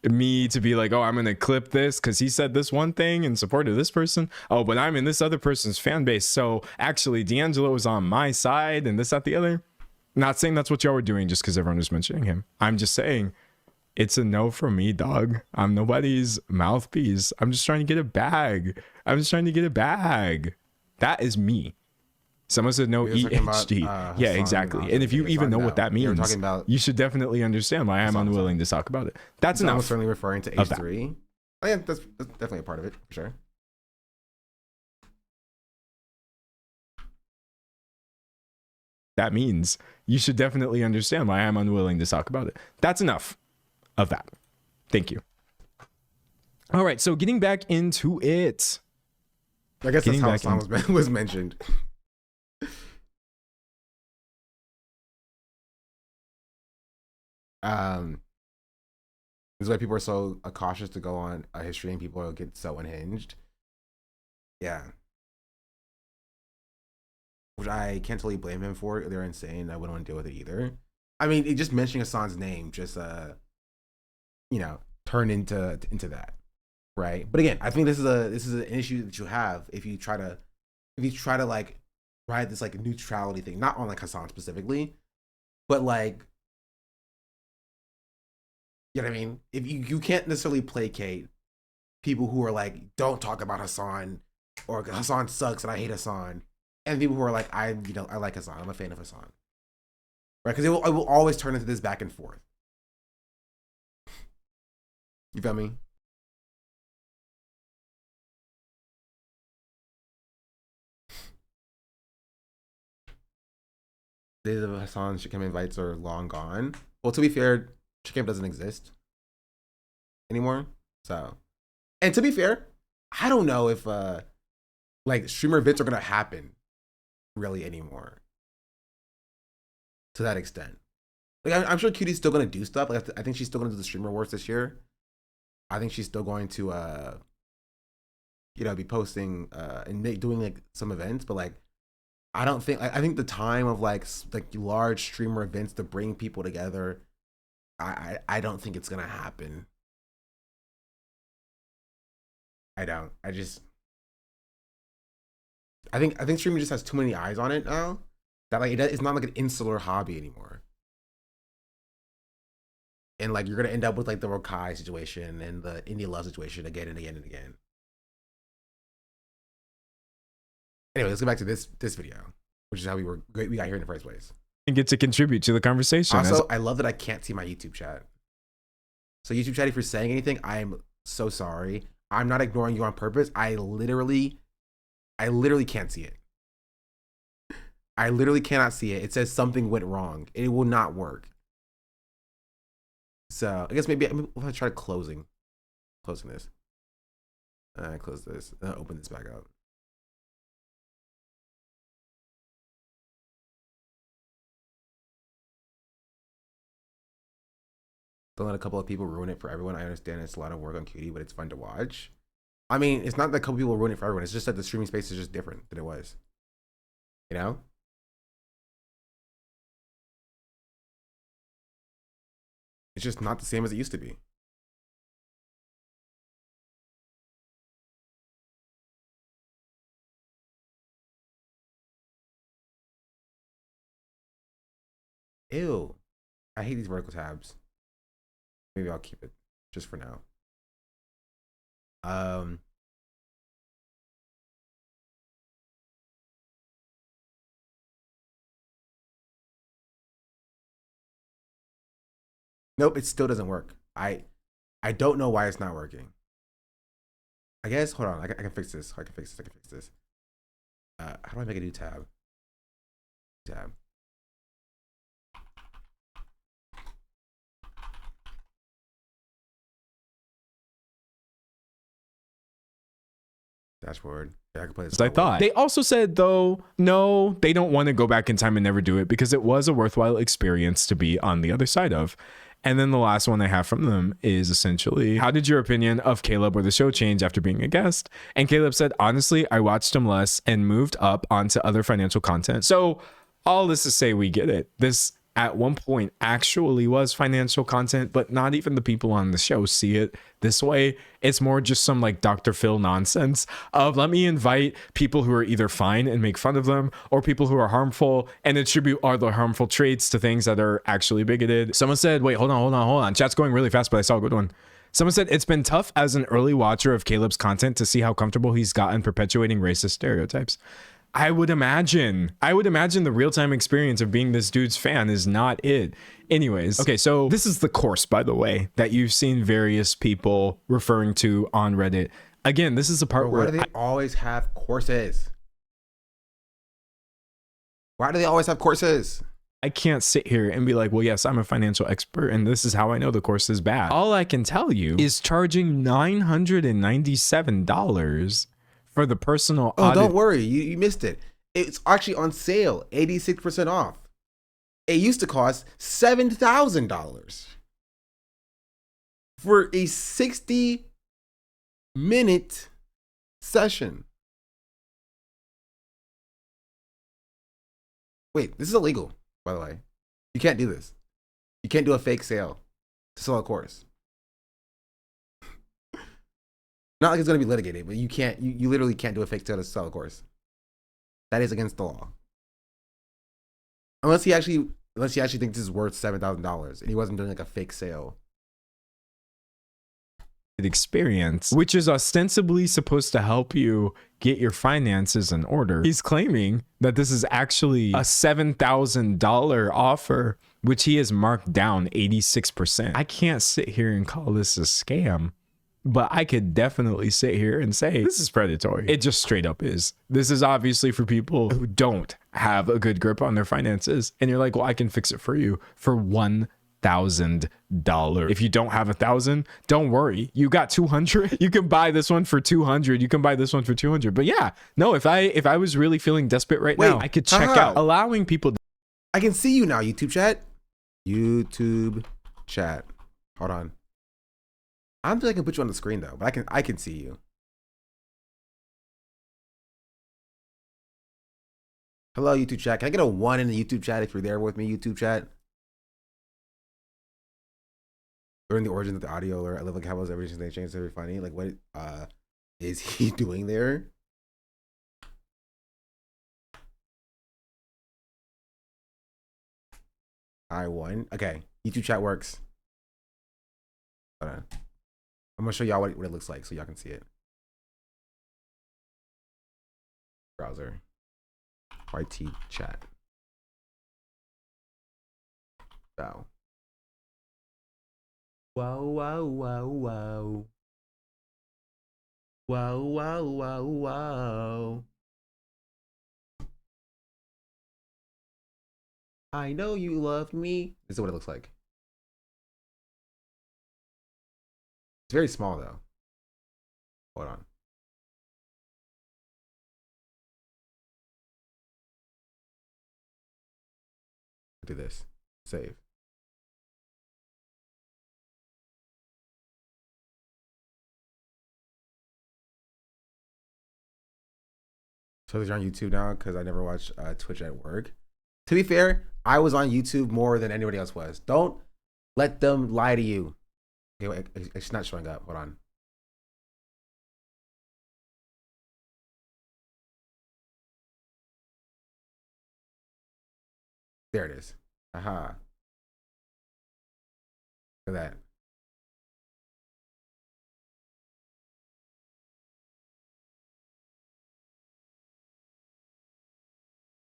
me to be like, oh, I'm gonna clip this because he said this one thing in support of this person. Oh, but I'm in this other person's fan base, so actually D'Angelo is on my side and this, that, the other. Not saying that's what y'all were doing just because everyone was mentioning him. I'm just saying it's a no from me, dog. I'm nobody's mouthpiece. I'm just trying to get a bag. That is me. Someone said no EHD. Yeah, exactly. And if you even know what that means, you should definitely understand why I'm unwilling to talk about it. That's enough. I was certainly referring to H3. Oh, yeah, that's definitely a part of it, for sure. that means, you should definitely understand why I'm unwilling to talk about it. That's enough of that. Thank you. All right, so getting back into it. I guess that's how Hasan was mentioned. This is why people are so cautious to go on a history and people get so unhinged. Yeah. Which I can't totally blame him for. They're insane. I wouldn't want to deal with it either. I mean, just mentioning Hasan's name just, you know, turned into that, right? But again, I think this is an issue that you have if you try to like ride this like neutrality thing, not on like Hasan specifically, but like, you know what I mean? If you can't necessarily placate people who are like, don't talk about Hasan, or Hasan sucks and I hate Hasan, and people who are like, I like Hasan, I'm a fan of Hasan, right? Because it will always turn into this back and forth. You feel me? Days of Hasan Shikam invites are long gone. Well, to be fair, Shikam doesn't exist anymore. So, and to be fair, I don't know if like streamer events are gonna happen really anymore to that extent. Like I'm sure Cutie's still gonna do stuff. Like I think she's still gonna do the streamer awards this year. I think she's still going to you know, be posting and doing like some events, but like I don't think I think the time of like large streamer events to bring people together, I don't think it's gonna happen. I don't. I think streaming just has too many eyes on it now that like it's not like an insular hobby anymore. And like you're gonna end up with like the Rokai situation and the Indie Love situation again and again and again. Anyway, let's go back to this video, which is how we got here in the first place. And get to contribute to the conversation. Also, I love that I can't see my YouTube chat. So YouTube chat, if you're saying anything, I'm so sorry. I'm not ignoring you on purpose. I literally can't see it. I literally cannot see it. It says something went wrong. It will not work. So I guess maybe I'll try closing this. Close this. Open this back up. Don't let a couple of people ruin it for everyone. I understand it's a lot of work on Cutie, but it's fun to watch. I mean, it's not that a couple people ruin it for everyone. It's just that the streaming space is just different than it was. You know? It's just not the same as it used to be. Ew. I hate these vertical tabs. Maybe I'll keep it just for now. Nope, it still doesn't work. I don't know why it's not working. I guess, hold on, I can fix this. I can fix this. How do I make a new tab? Dashboard. Yeah, I can play this. I thought. They also said, though, no, they don't want to go back in time and never do it because it was a worthwhile experience to be on the other side of. And then the last one I have from them is essentially, how did your opinion of Caleb or the show change after being a guest? And Caleb said, honestly, I watched him less and moved up onto other financial content. So all this to say, we get it. This at one point actually was financial content, but not even the people on the show see it this way. It's more just some like Dr. Phil nonsense of let me invite people who are either fine and make fun of them or people who are harmful and attribute all the harmful traits to things that are actually bigoted. Someone said, wait, hold on. Chat's going really fast, but I saw a good one. Someone said, it's been tough as an early watcher of Caleb's content to see how comfortable he's gotten perpetuating racist stereotypes. I would imagine the real-time experience of being this dude's fan is not it. Anyways, okay, so this is the course, by the way, that you've seen various people referring to on Reddit. Again, this is the part where why do they always have courses? Why do they always have courses? I can't sit here and be like, well, yes, I'm a financial expert and this is how I know the course is bad. All I can tell you is charging $997 for the personal Oh, audit. don't worry. You missed it. It's actually on sale, 86% off. It used to cost $7,000 for a 60-minute session. Wait, this is illegal, by the way. You can't do this. You can't do a fake sale to sell a course. Not like it's going to be litigated, but you can't. You literally can't do a fake sale to sell a course. That is against the law. Unless he actually thinks this is worth $7,000 and he wasn't doing like a fake sale. Experience, which is ostensibly supposed to help you get your finances in order. He's claiming that this is actually a $7,000 offer, which he has marked down 86%. I can't sit here and call this a scam, but I could definitely sit here and say this is predatory. It just straight up is. This is obviously for people who don't have a good grip on their finances. And you're like, well, I can fix it for you for $1,000. If you don't have 1,000, don't worry. You got 200. You can buy this one for 200. You can buy this one for 200. But yeah, no, if I was really feeling desperate right now, I could check out allowing people to. I can see you now, YouTube chat. YouTube chat. Hold on. I don't think I can put you on the screen though, but I can see you. Hello, YouTube chat. Can I get a 1 in the YouTube chat if you're there with me, YouTube chat? Learn the origins of the audio, or I live like how was everything they changed to be funny. Like what is he doing there? I won. Okay, YouTube chat works. Hold on. I'm gonna show y'all what it looks like so y'all can see it. Browser. YT chat. Wow. Wow, wow, wow, wow. Wow, wow, wow, wow. I know you love me. This is what it looks like. It's very small though. Hold on. Do this. Save. So these are on YouTube now because I never watched Twitch at work. To be fair, I was on YouTube more than anybody else was. Don't let them lie to you. Okay, wait, it's not showing up. Hold on. There it is. Aha. Look at that.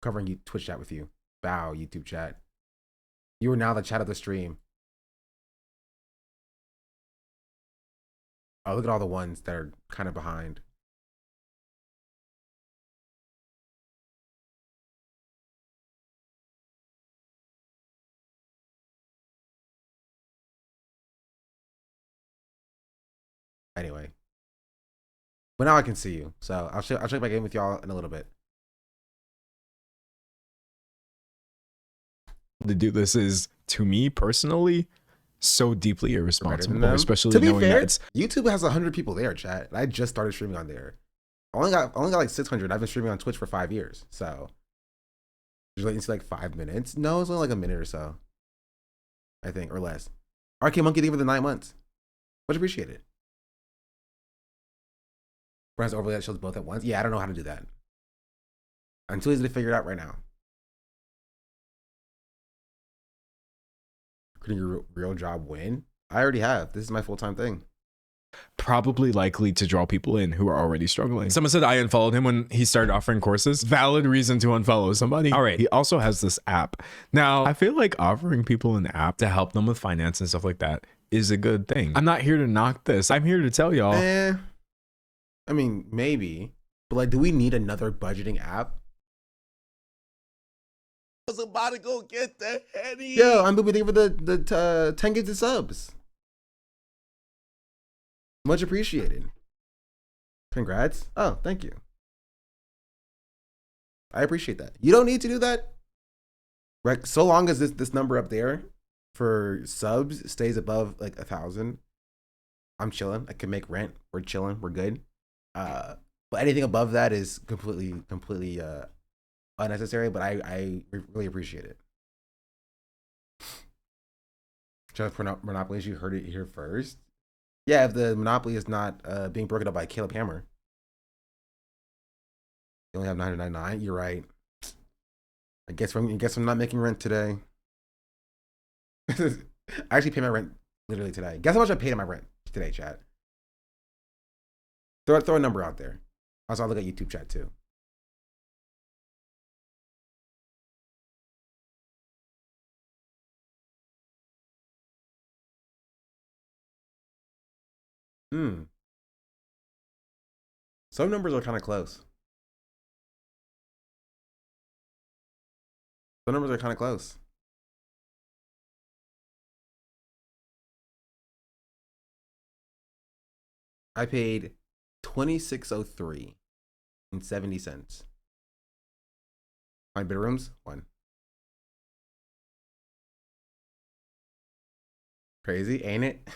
Covering you Twitch chat with you. Bow, YouTube chat. You are now the chat of the stream. Oh, look at all the ones that are kind of behind. Anyway. But now I can see you. So I'll check back in with y'all in a little bit. To do this is, to me personally, so deeply irresponsible, especially to be knowing fair, that it's YouTube has 100 people there, chat. I just started streaming on there. I only got like 600. I've been streaming on Twitch for 5 years, so there's latency like 5 minutes. No, it's only like a minute or so, I think, or less. RK Monkey gave it the 9 months. Much appreciated. Brands overlay that shows both at once. Yeah, I don't know how to do that until he's to figure it out right now. Couldn't your real job win? I already have. This is my full-time thing. probably likely to draw people in who are already struggling. Someone said I unfollowed him when he started offering courses. Valid reason to unfollow somebody. All right. He also has this app. Now, I feel like offering people an app to help them with finance and stuff like that is a good thing. I'm not here to knock this. I'm here to tell y'all. I mean, maybe. But like, do we need another budgeting app? was about to go get the Henny. Yo, I'm moving for the 10 gifted subs. Much appreciated. Congrats. Oh, thank you. I appreciate that. You don't need to do that. Right? So long as this number up there for subs stays above like 1,000, I'm chilling. I can make rent. We're chilling. We're good. But anything above that is completely unnecessary, but I really appreciate it. Just for Monopolies, you heard it here first. Yeah, if the Monopoly is not being broken up by Caleb Hammer. You only have 999. You're right. I guess I'm not making rent today. I actually paid my rent literally today. Guess how much I paid in my rent today, chat? Throw a number out there. Also, I'll look at YouTube chat too. Some numbers are kind of close. Some numbers are kind of close. I paid $26.03 and 70 cents. My bedrooms, 1. Crazy, ain't it?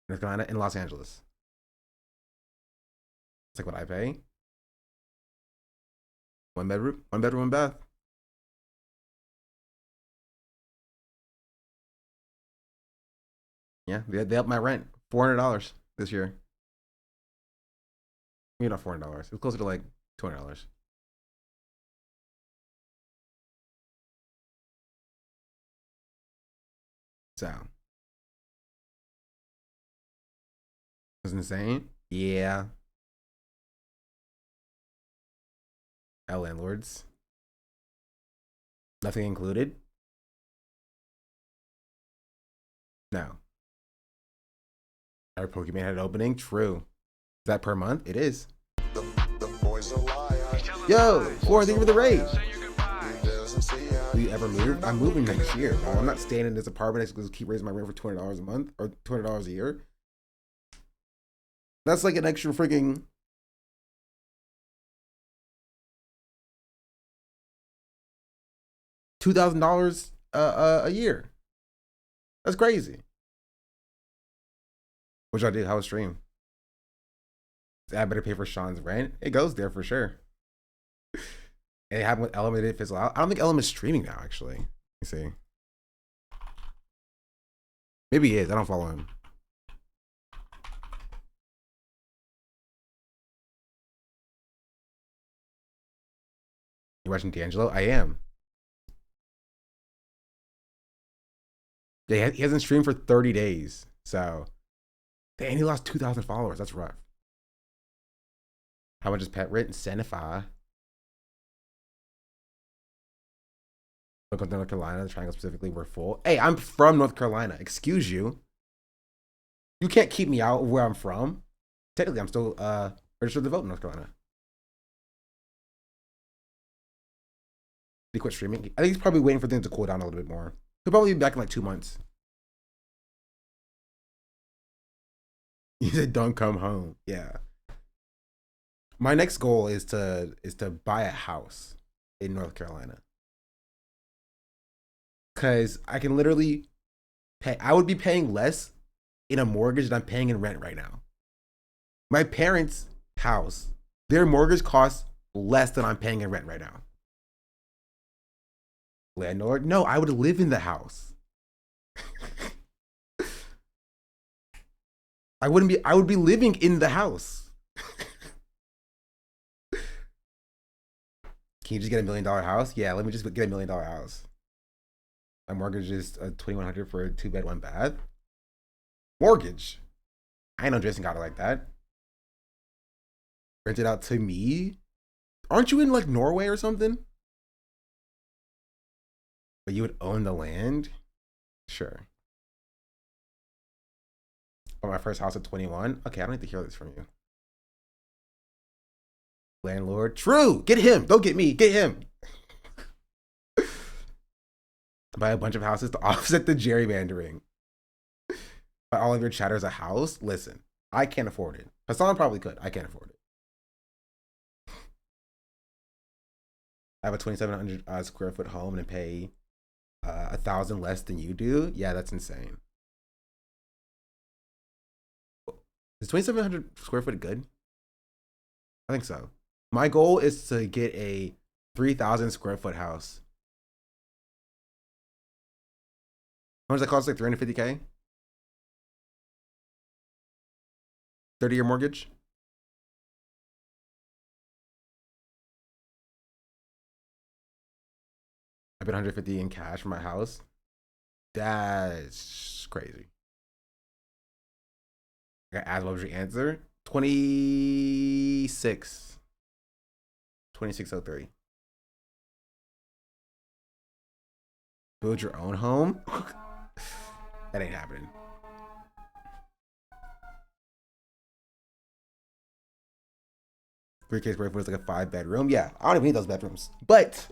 North Carolina and Los Angeles. It's like what I pay. 1 bedroom, 1 bath. Yeah, they upped my rent $400 this year. Maybe not $400. It was closer to like $200. So, it's insane. Yeah. Our landlords. Nothing included. No. Our Pokemon had an opening. True. Is that per month? It is. Yo, Flora, thank you for the raid. Will you ever move? I'm moving next year. No, I'm not staying in this apartment. I just keep raising my rent for $200 a month or $200 a year. That's like an extra freaking $2,000 a year. That's crazy. Which I did. How was stream? I better pay for Sean's rent. It goes there for sure. And it happened with Element. It did fizzle out. I don't think Element is streaming now, actually. Let me see. Maybe he is. I don't follow him. You watching D'Angelo? I am. Yeah, he hasn't streamed for 30 days. So, dang, he lost 2,000 followers. That's rough. How much is pet rent? Senify. Look at North Carolina, the triangle specifically, we're full. Hey, I'm from North Carolina. Excuse you. You can't keep me out of where I'm from. Technically, I'm still registered to vote in North Carolina. He quit streaming. I think he's probably waiting for things to cool down a little bit more. He'll probably be back in like 2 months. He said, "Don't come home." Yeah. My next goal is to buy a house in North Carolina. Because I can literally pay, I would be paying less in a mortgage than I'm paying in rent right now. My parents' house, their mortgage costs less than I'm paying in rent right now. Landlord? No, I would live in the house. I would be living in the house. Can you just get $1 million house? Yeah, let me just get $1 million house. My mortgage is $2,100 for a 2-bed, 1 bath. Mortgage. I ain't no Jason got it like that. Rent it out to me? Aren't you in like Norway or something? But you would own the land? Sure. Bought my first house at 21. Okay, I don't need to hear this from you. Landlord. True. Get him. Don't get me. Get him. Buy a bunch of houses to offset the gerrymandering. Buy all of your chatters a house. Listen, I can't afford it. Hasan probably could. I can't afford it. I have a 2,700 square foot home and pay 1,000 less than you do. Yeah, that's insane. Is 2,700 square foot good? I think so. My goal is to get a 3,000 square foot house. How much does that cost? Like 350K? 30-year mortgage? I paid 150 in cash for my house. That's crazy. I got as luxury answer. 2603. Build your own home? That ain't happening. $3K square foot is like a 5-bedroom. Yeah, I don't even need those bedrooms. But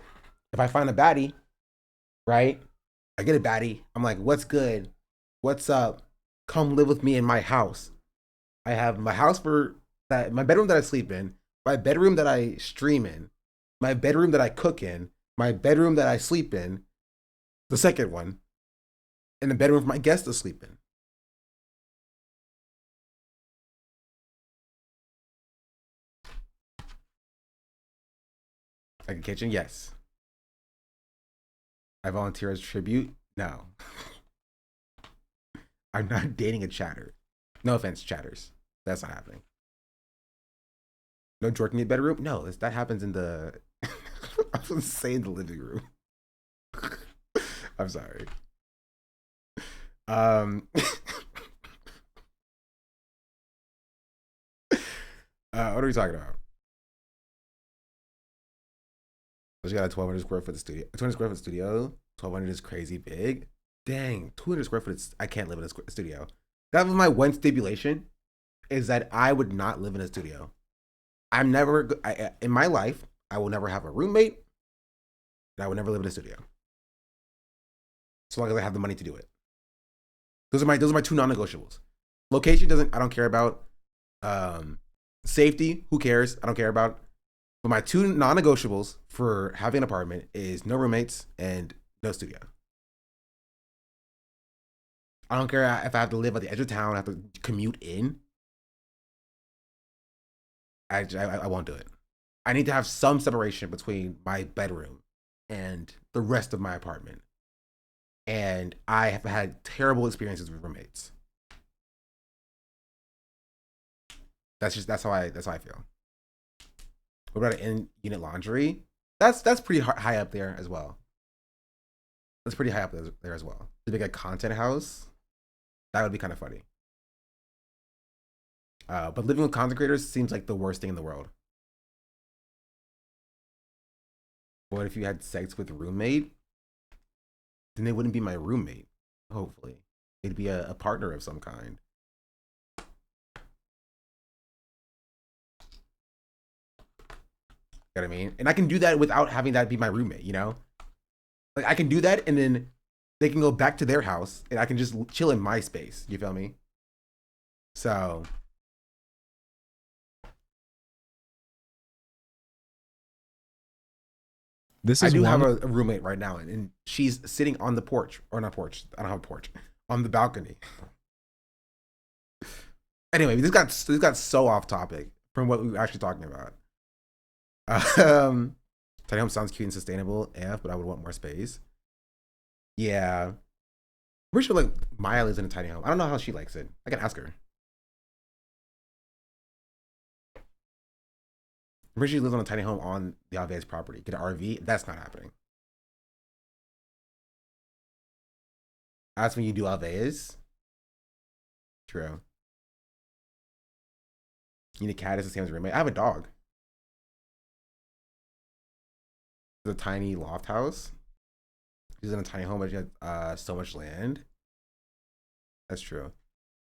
if I find a baddie, right? I get a baddie. I'm like, what's good? What's up? Come live with me in my house. I have my house for that, my bedroom that I sleep in, my bedroom that I stream in, my bedroom that I cook in, my bedroom that I sleep in, the second one, and the bedroom for my guests to sleep in. Like a kitchen, yes. I volunteer as tribute? No. I'm not dating a chatter. No offense, chatters. That's not happening. No jorking in bedroom? No, that happens in the... I was gonna say in the living room. I'm sorry. What are we talking about? So you got a 1,200 square foot studio. 200 square foot studio. 1,200 is crazy big. Dang, 200 square foot. I can't live in a studio. That was my one stipulation, is that I would not live in a studio. I'm never, in my life, I will never have a roommate, and I will never live in a studio. So long as I have the money to do it. Those are my two non-negotiables. Location I don't care about. Safety, who cares? I don't care about. But my two non-negotiables for having an apartment is no roommates and no studio. I don't care if I have to live at the edge of town, I have to commute in. I won't do it. I need to have some separation between my bedroom and the rest of my apartment. And I have had terrible experiences with roommates. That's how I feel. What about an in-unit laundry? That's pretty high up there as well. That's pretty high up there as well. To make a content house, that would be kind of funny. But living with content creators seems like the worst thing in the world. What if you had sex with a roommate? Then they wouldn't be my roommate, hopefully. They'd be a partner of some kind. You know what I mean? And I can do that without having that be my roommate, you know? Like, I can do that, and then they can go back to their house, and I can just chill in my space. You feel me? So... I do have a roommate right now, and she's sitting on the porch. Or not porch. I don't have a porch. On the balcony. Anyway, this got so off topic from what we were actually talking about. Tiny home sounds cute and sustainable, but I would want more space. Yeah. I'm pretty sure like Maya lives in a tiny home. I don't know how she likes it. I can ask her. I'm pretty sure she lives on a tiny home on the Alves property. Get an RV? That's not happening. That's when you do Alves. True. You need a cat as the same as a roommate. I have a dog. It's a tiny loft house. She's in a tiny home, but she has so much land. That's true.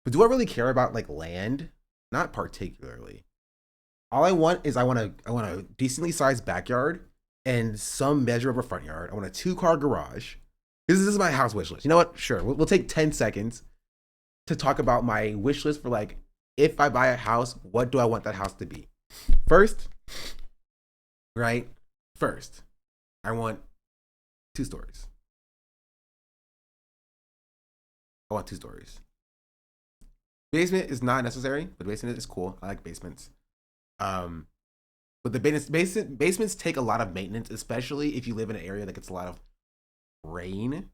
But do I really care about like land? Not particularly. All I want is I want a decently sized backyard and some measure of a front yard. I want a 2-car garage. This is my house wish list. You know what? Sure. We'll take 10 seconds to talk about my wish list for like, if I buy a house, what do I want that house to be? First, right? First, I want 2 stories. I want 2 stories. Basement is not necessary, but basement is cool. I like basements. But the basements take a lot of maintenance, especially if you live in an area that gets a lot of rain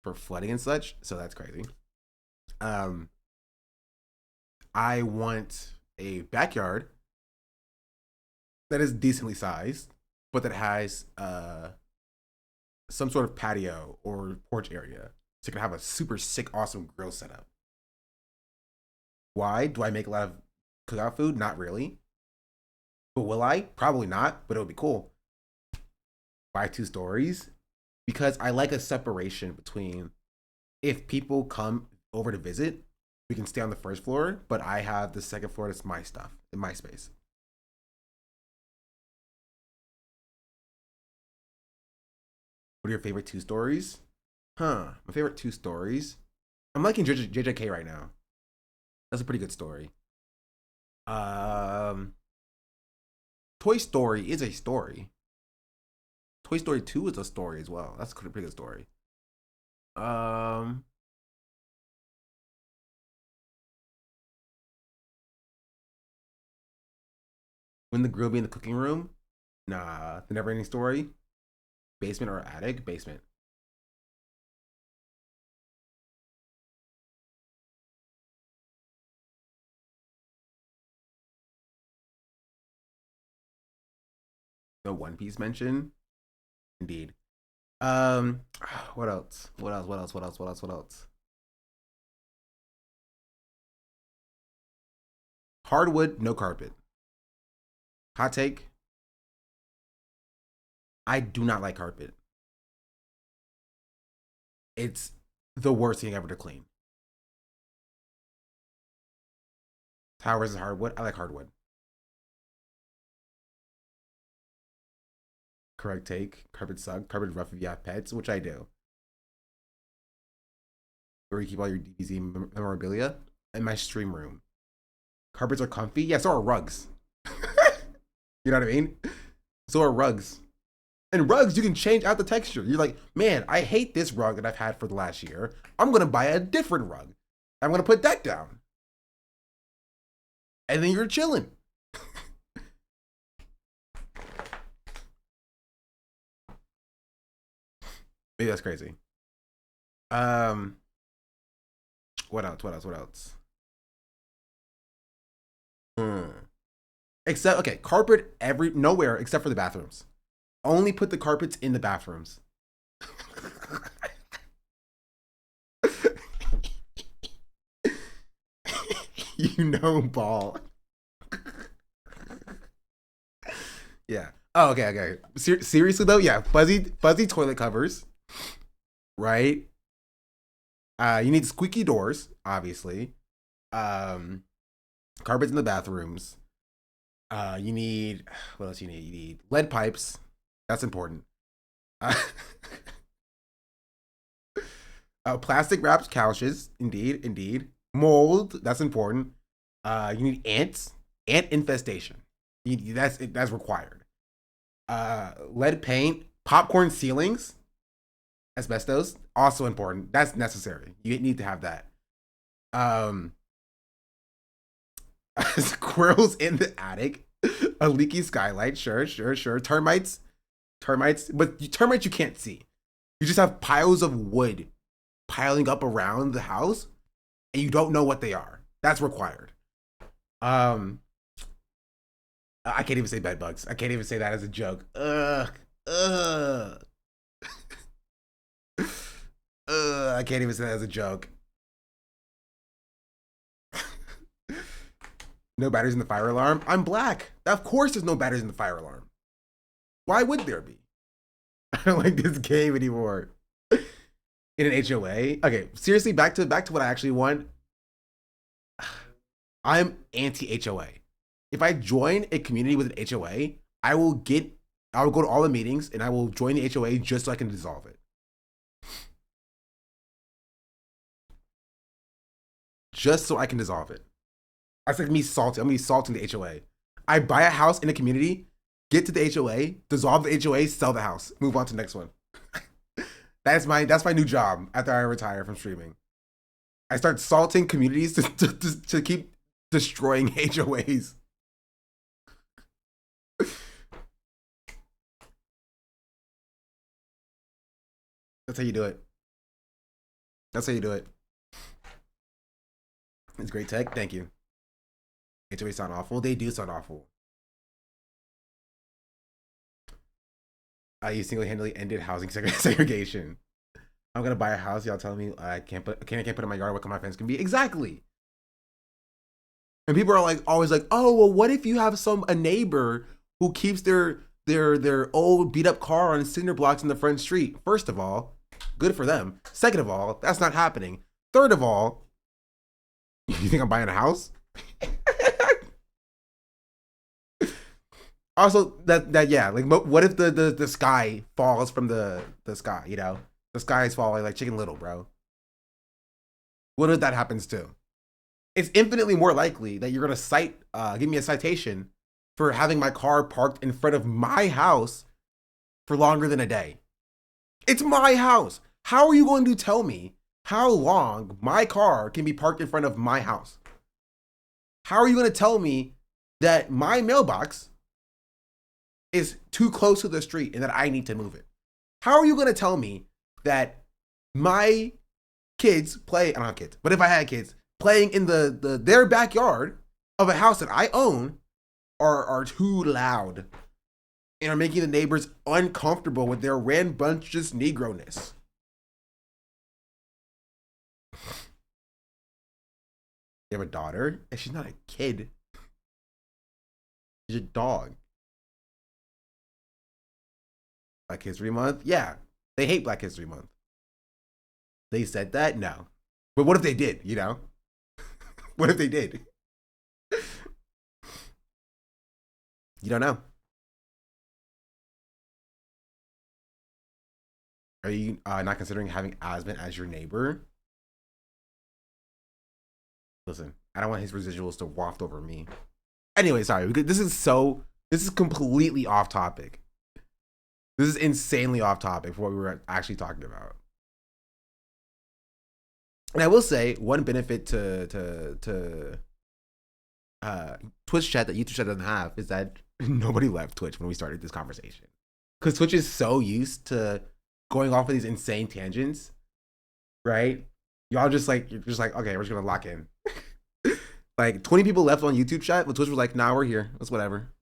for flooding and such. So that's crazy. I want a backyard that is decently sized, but that has some sort of patio or porch area, so you can have a super sick, awesome grill setup. Why? Do I make a lot of cookout food? Not really. But will I? Probably not, but it would be cool. Why 2 stories? Because I like a separation between, if people come over to visit, we can stay on the first floor, but I have the second floor that's my stuff, in my space. What are your favorite 2 stories? My favorite 2 stories? I'm liking JJK right now. That's a pretty good story. Toy Story is a story. Toy Story 2 is a story as well. That's a pretty good story. When the grill be in the cooking room? Nah, the never ending story. Basement or attic? Basement. The One Piece mention? Indeed. What else? What else? Hardwood, no carpet. Hot take. I do not like carpet. It's the worst thing ever to clean. Tile versus hardwood. I like hardwood. Correct take. Carpet suck. Carpet rough if you have pets, which I do. Where you keep all your DBZ memorabilia? In my stream room. Carpets are comfy. Yeah, so are rugs. You know what I mean? So are rugs. And rugs, you can change out the texture. You're like, man, I hate this rug that I've had for the last year. I'm going to buy a different rug. I'm going to put that down. And then you're chilling. Maybe that's crazy. What else? Except, okay, carpet nowhere except for the bathrooms. Only put the carpets in the bathrooms. You know, ball. Yeah. Oh, okay. Seriously though, yeah, fuzzy toilet covers, right? You need squeaky doors, obviously. Carpets in the bathrooms. You need, what else you need? You need lead pipes. That's important. Plastic wrapped couches. Indeed. Mold. That's important. You need ants. Ant infestation. That's required. Lead paint. Popcorn ceilings. Asbestos. Also important. That's necessary. You need to have that. Squirrels in the attic. A leaky skylight. Sure. Termites, but termites you can't see. You just have piles of wood piling up around the house, and you don't know what they are. That's required. I can't even say bed bugs. I can't even say that as a joke. I can't even say that as a joke. No batteries in the fire alarm. I'm black. Of course there's no batteries in the fire alarm. Why would there be? I don't like this game anymore. In an HOA. Okay, seriously, back to what I actually want. I'm anti-HOA. If I join a community with an HOA, I will go to all the meetings and I will join the HOA just so I can dissolve it. just so I can dissolve it. That's like me salting. I'm gonna be salting the HOA. I buy a house in a community, get to the HOA, dissolve the HOA, sell the house, move on to the next one. That's my new job after I retire from streaming. I start salting communities to keep destroying HOAs. That's how you do it. That's how you do it. It's great tech. Thank you. HOA sound awful. They do sound awful. You single-handedly ended housing segregation. I'm gonna buy a house. Y'all telling me I can't put it in my yard. What can my fence can be? Exactly. And people are like always like, oh well, what if you have a neighbor who keeps their old beat up car on cinder blocks in the front street? First of all, good for them. Second of all, that's not happening. Third of all, you think I'm buying a house? Also, yeah, like what if the sky falls from the sky, you know? The sky is falling like Chicken Little, bro. What if that happens too? It's infinitely more likely that you're gonna give me a citation for having my car parked in front of my house for longer than a day. It's my house. How are you going to tell me how long my car can be parked in front of my house? How are you going to tell me that my mailbox is too close to the street and that I need to move it? How are you going to tell me that my kids I don't have kids, but if I had kids playing in their backyard of a house that I own are too loud and are making the neighbors uncomfortable with their rambunctious Negro-ness? You have a daughter, and she's not a kid. She's a dog. Black History Month? Yeah, they hate Black History Month. They said that? No. But what if they did, you know? What if they did? You don't know. Are you not considering having Asmund as your neighbor? Listen, I don't want his residuals to waft over me. Anyway, sorry. This is completely off topic. This is insanely off topic for what we were actually talking about. And I will say one benefit to Twitch chat that YouTube chat doesn't have is that nobody left Twitch when we started this conversation. Because Twitch is so used to going off of these insane tangents, right? Y'all you're just like, okay, we're just gonna lock in. Like 20 people left on YouTube chat, but Twitch was like, nah, we're here. That's whatever.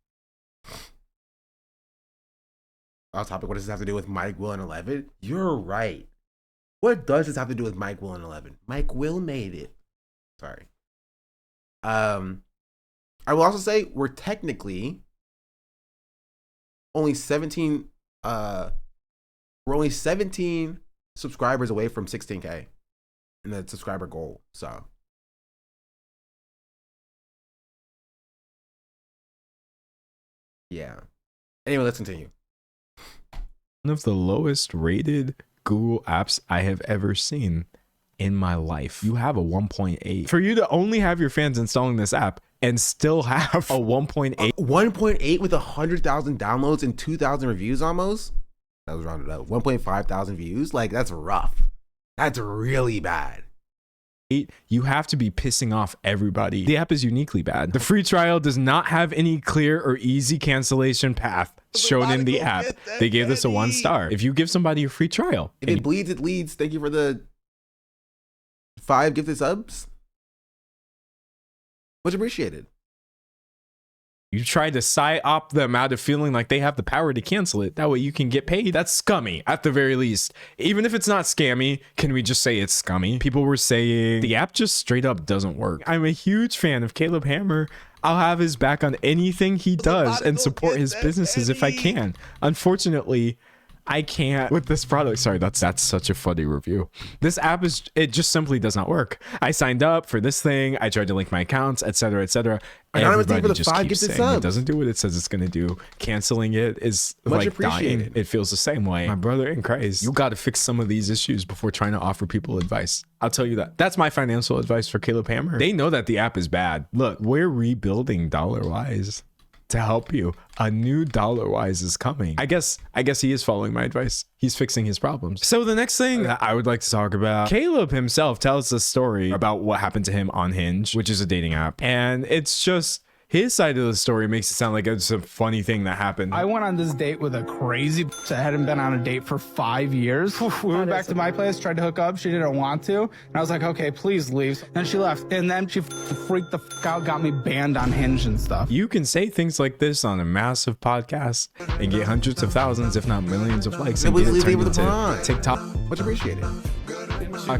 Off topic, what does this have to do with Mike, Will, and 11? You're right. What does this have to do with Mike, Will, and 11? Mike Will made it. Sorry. I will also say we're technically only 17 subscribers away from 16K in the subscriber goal. So yeah. Anyway, let's continue. One of the lowest rated Google apps I have ever seen in my life. You have a 1.8. For you to only have your fans installing this app and still have a 1.8. 1.8 with 100,000 downloads and 2,000 reviews almost? That was rounded up. 1.5 thousand views? Like, that's rough. That's really bad. You have to be pissing off everybody. The app is uniquely bad. The free trial does not have any clear or easy cancellation path shown in the app. They gave this a 1 star. If you give somebody a free trial. If it bleeds, it leads. Thank you for the 5 gifted subs. Much appreciated. You try to psy-op them out of feeling like they have the power to cancel it. That way you can get paid. That's scummy, at the very least. Even if it's not scammy, can we just say it's scummy? People were saying the app just straight up doesn't work. I'm a huge fan of Caleb Hammer. I'll have his back on anything he does and support his businesses if I can. Unfortunately, I can't with this product. Sorry, that's such a funny review. This app it just simply does not work. I signed up for this thing. I tried to link my accounts, etc., etc. Everybody just keeps saying it doesn't do what it says it's going to do. Canceling it is like dying. It feels the same way. My brother in Christ, you got to fix some of these issues before trying to offer people advice. I'll tell you that. That's my financial advice for Caleb Hammer. They know that the app is bad. Look, we're rebuilding DollarWise to help you. A new DollarWise is coming. I guess he is following my advice. He's fixing his problems. So the next thing that I would like to talk about, Caleb himself tells a story about what happened to him on Hinge, which is a dating app. And it's just his side of the story makes it sound like it's a funny thing that happened. I went on this date with a crazy I hadn't been on a date for 5 years. We went back to my place, tried to hook up. She didn't want to. And I was like, okay, please leave. And she left. And then she freaked the out, got me banned on Hinge and stuff. You can say things like this on a massive podcast and get hundreds of thousands, if not millions of likes, and get it turned into TikTok. Much appreciated.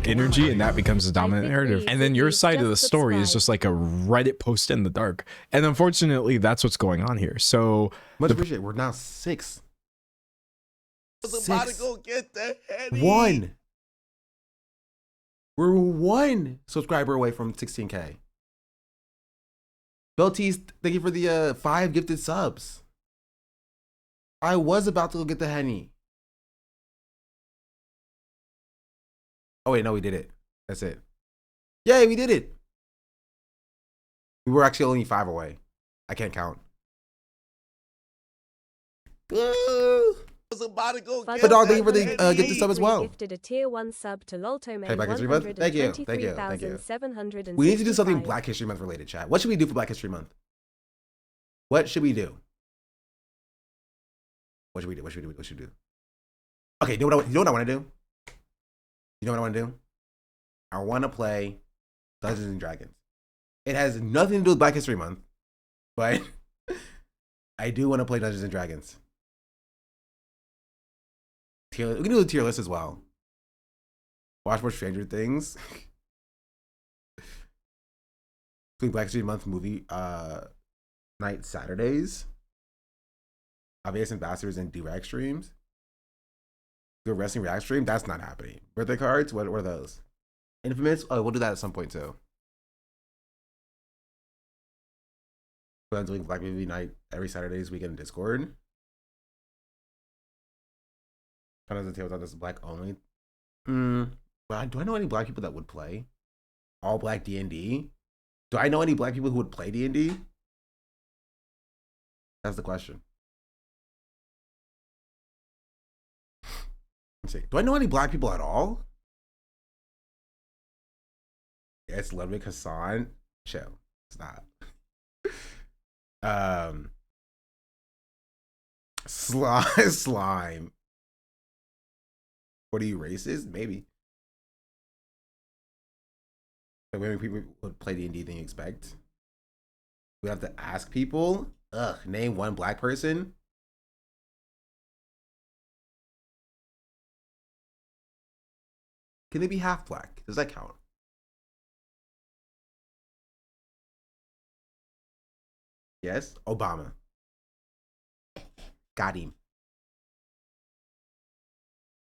Energy, and that becomes the dominant narrative. And then your side of the story is just like a Reddit post in the dark. And unfortunately, that's what's going on here. So much appreciated. We're now 6. I was about to go get the Henny. 1. We're 1 subscriber away from 16K. Belties, thank you for the 5 gifted subs. I was about to go get the Henny. Oh wait, no, we did it. That's it. Yay, we did it. We were actually only 5 away. I can't count. I was about to go get But dog, thank you for the gifted sub as well. Gifted a tier 1 sub to Lolto Hey, Black History Month. Thank you. We need to do something Black History Month related, chat. What should we do for Black History Month? What should we do? What should we do? What should we do? What should we do? Okay, you know what I want to do? You know what I want to do? I want to play Dungeons and Dragons. It has nothing to do with Black History Month, but I do want to play Dungeons and Dragons. We can do the tier list as well. Watch more Stranger Things. Black History Month movie night Saturdays. Obvious Ambassadors and D-Rag streams. The wrestling react stream, that's not happening. Birthday cards, what are those? Infamous, oh, we'll do that at some point too. I'm doing Black Movie Night every Saturday's weekend in Discord. Kind of the table this is Black only. But do I know any Black people that would play all Black D&D? Do I know any Black people who would play D&D? That's the question. Let's see. Do I know any Black people at all? Yeah, it's Ludwig Hasan. Chill. It's not. Slime. What are you, racist? Maybe. Like, when people would play D&D than you expect. We have to ask people. Ugh, name one Black person. Can they be half Black? Does that count? Yes, Obama. Got him.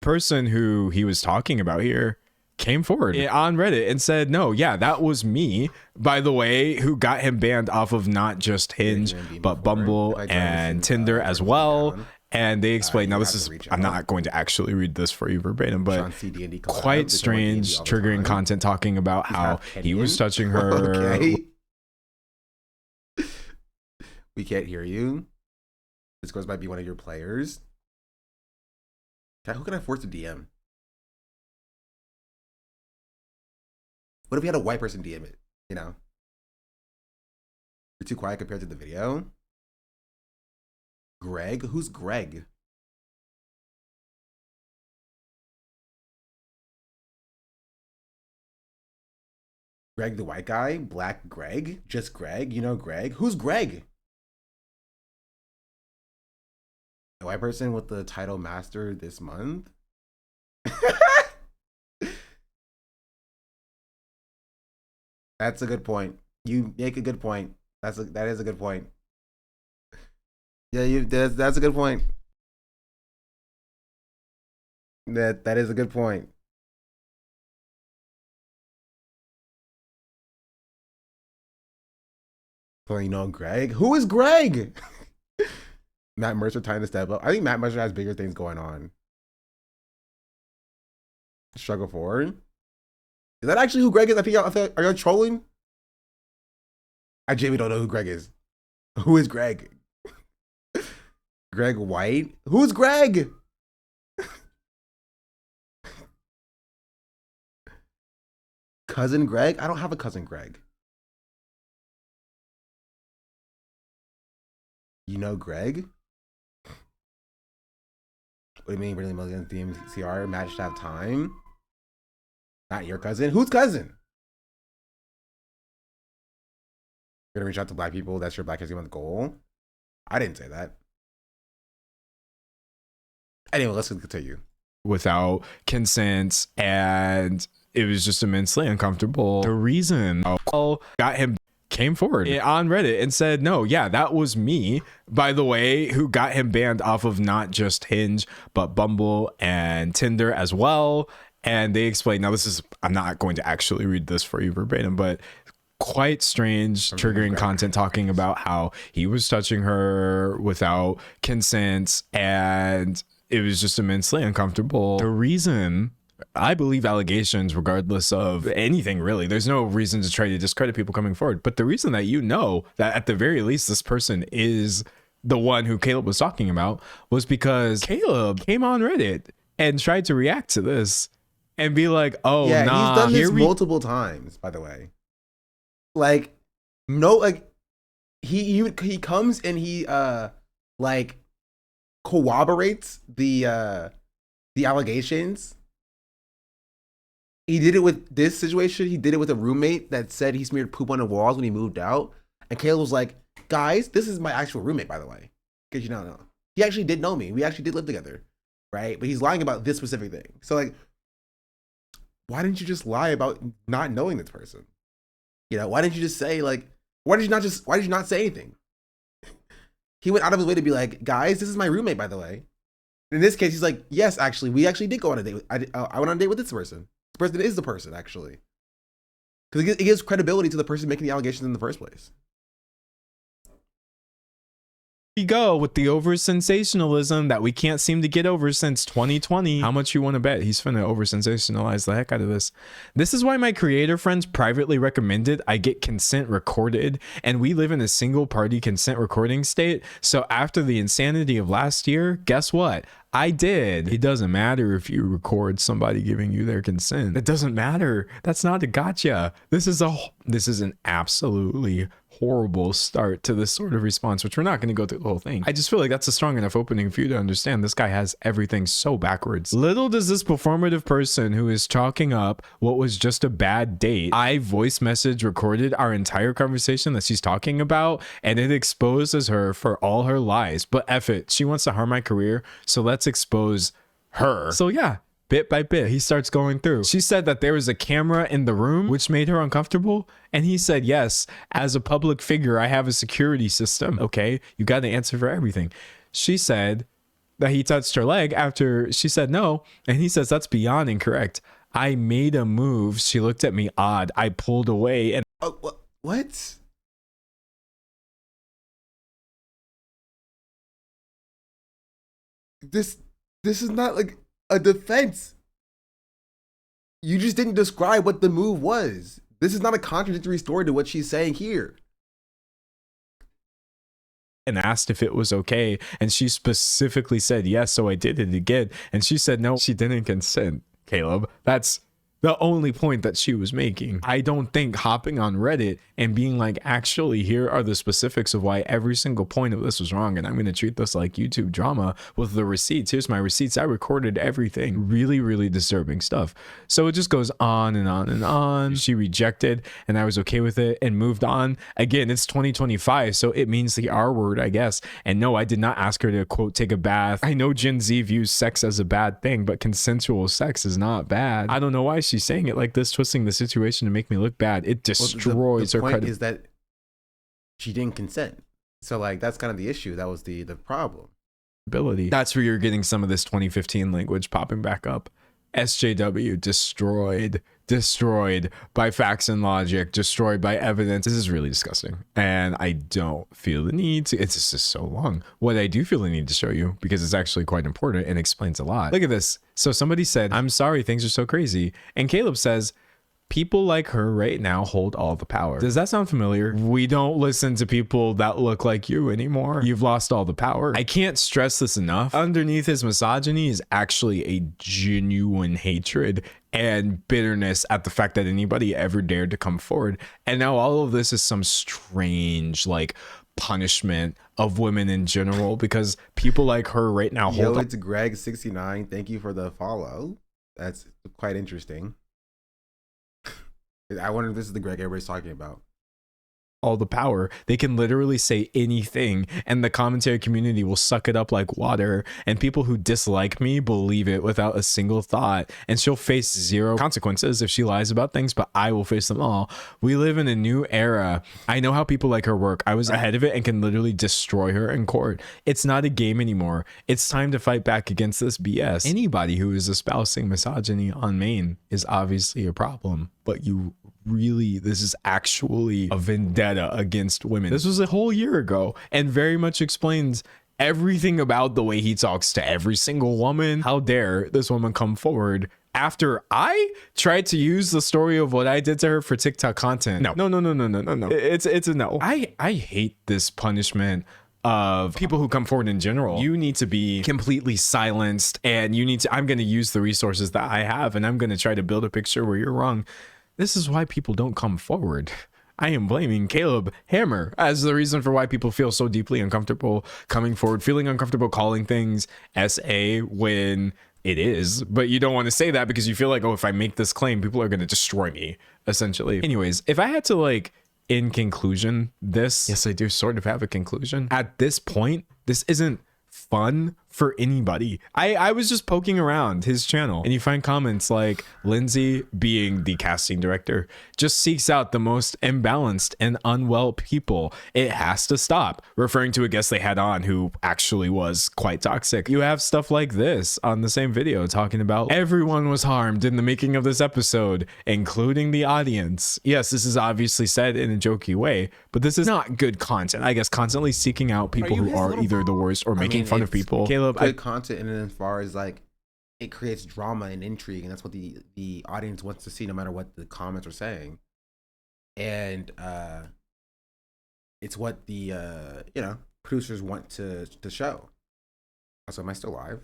Person who he was talking about here came forward on Reddit and said, no, yeah, that was me, by the way, who got him banned off of not just Hinge, but Bumble and Tinder as well. And they explained, now this is, I'm not going to actually read this for you verbatim, but quite strange, triggering content talking about how he was touching her. Okay. We can't hear you. This goes might be one of your players. Who can I force to DM? What if we had a white person DM it? You know? You're too quiet compared to the video. Greg? Who's Greg? Greg the white guy? Black Greg? Just Greg? You know Greg? Who's Greg? A white person with the title master this month? That's a good point. You make a good point. That is a good point. Yeah, that's a good point. That is a good point. So you know Greg? Who is Greg? Matt Mercer trying to step up. I think Matt Mercer has bigger things going on. Struggle forward. Is that actually who Greg is? I think are y'all trolling? I genuinely don't know who Greg is. Who is Greg? Greg White? Who's Greg? Cousin Greg? I don't have a cousin Greg. You know Greg? What do you mean, really million DMCR? Match to have time? Not your cousin? Whose cousin? You're gonna reach out to black people. That's your Black History Month goal. I didn't say that. Anyway, let's continue. Without consent, and it was just immensely uncomfortable. The reason got him came forward on Reddit and said, no, yeah, that was me, by the way, who got him banned off of not just Hinge, but Bumble and Tinder as well. And they explained, now this is, I'm not going to actually read this for you verbatim, but quite strange, triggering content talking about how he was touching her without consent, and it was just immensely uncomfortable. The reason, I believe allegations, regardless of anything really, there's no reason to try to discredit people coming forward. But the reason that you know that at the very least this person is the one who Caleb was talking about was because Caleb came on Reddit and tried to react to this and be like, oh, yeah, nah, he's done this multiple times, by the way. Like, no, like he comes and he like corroborates the allegations. He did it with this situation. He did it with a roommate that said he smeared poop on the walls when he moved out. And Caleb was like, guys, this is my actual roommate, by the way. Because you don't know. He actually did know me. We actually did live together. Right? But he's lying about this specific thing. So, like, why didn't you just lie about not knowing this person? You know, why didn't you just say, like, why did you not say anything? He went out of his way to be like, guys, this is my roommate, by the way. In this case, he's like, yes, actually, we actually did go on a date. I went on a date with this person. This person is the person, actually. Because it gives credibility to the person making the allegations in the first place. We go with the over sensationalism that we can't seem to get over since 2020. How much you want to bet he's finna over sensationalize the heck out of this? This is why my creator friends privately recommended I get consent recorded, and we live in a single party consent recording state. So after the insanity of last year, guess what? I did. It doesn't matter if you record somebody giving you their consent. It doesn't matter. That's not a gotcha. This is an absolutely horrible start to this sort of response, which we're not going to go through the whole thing. I just feel like that's a strong enough opening for you to understand this guy has everything so backwards. Little does this performative person who is chalking up what was just a bad date, I voice message recorded our entire conversation that she's talking about, and it exposes her for all her lies. But F it, she wants to harm my career, so let's expose her. So yeah, bit by bit, he starts going through. She said that there was a camera in the room, which made her uncomfortable. And he said, yes, as a public figure, I have a security system. Okay, you got to answer for everything. She said that he touched her leg after she said no. And he says, that's beyond incorrect. I made a move. She looked at me odd. I pulled away and... What? This is not like a defense. You just didn't describe what the move was. This is not a contradictory story to what she's saying here. And asked if it was okay, and she specifically said yes, so I did it again. And she said no, she didn't consent. Caleb, that's the only point that she was making. I don't think hopping on Reddit and being like, actually, here are the specifics of why every single point of this was wrong, and I'm going to treat this like YouTube drama with the receipts. Here's my receipts. I recorded everything. Really, really disturbing stuff. So it just goes on and on and on. She rejected, and I was okay with it and moved on. Again, it's 2025, so it means the R word, I guess. And no, I did not ask her to, quote, take a bath. I know Gen Z views sex as a bad thing, but consensual sex is not bad. I don't know why she's saying it like this, twisting the situation to make me look bad. It destroys her credibility. Is that she didn't consent. So like that's kind of the issue. That was the problem. ability. That's where you're getting some of this 2015 language popping back up. SJW destroyed by facts and logic, destroyed by evidence. This is really disgusting, and I don't feel the need to. It's just so long. What I do feel the need to show you, because it's actually quite important and explains a lot. Look at this. So somebody said, I'm sorry, things are so crazy, and Caleb says, people like her right now hold all the power. Does that sound familiar? We don't listen to people that look like you anymore. You've lost all the power. I can't stress this enough. Underneath his misogyny is actually a genuine hatred and bitterness at the fact that anybody ever dared to come forward. And now all of this is some strange, like, punishment of women in general, because people like her right now hold. Yo, it's Greg69. Thank you for the follow. That's quite interesting. I wonder if this is the Greg everybody's talking about. All the power. They can literally say anything and the commentary community will suck it up like water, and people who dislike me believe it without a single thought, and she'll face zero consequences if she lies about things, but I will face them all. We live in a new era. I know how people like her work. I was ahead of it and can literally destroy her in court. It's not a game anymore. It's time to fight back against this BS. Anybody who is espousing misogyny on main is obviously a problem, but this is actually a vendetta against women. This was a whole year ago and very much explains everything about the way he talks to every single woman. How dare this woman come forward after I tried to use the story of what I did to her for TikTok content? No. It's a no. I hate this punishment of people who come forward in general. You need to be completely silenced, and I'm going to use the resources that I have, and I'm going to try to build a picture where you're wrong. This is why people don't come forward. I am blaming Caleb Hammer as the reason for why people feel so deeply uncomfortable coming forward, feeling uncomfortable calling things SA when it is, but you don't want to say that because you feel like, oh, if I make this claim, people are going to destroy me, essentially. Anyways, if I had to, like, in conclusion, yes, I do sort of have a conclusion. At this point, this isn't fun for anybody. I was just poking around his channel, and you find comments like Lindsay, being the casting director, just seeks out the most imbalanced and unwell people. It has to stop, referring to a guest they had on who actually was quite toxic. You have stuff like this on the same video talking about everyone was harmed in the making of this episode, including the audience. Yes, this is obviously said in a jokey way, but this is not good content. I guess constantly seeking out people who are either the worst or making fun of people. Caleb, good content, and as far as like it creates drama and intrigue, and that's what the audience wants to see, no matter what the comments are saying. And it's what the producers want to show. Also, am I still live?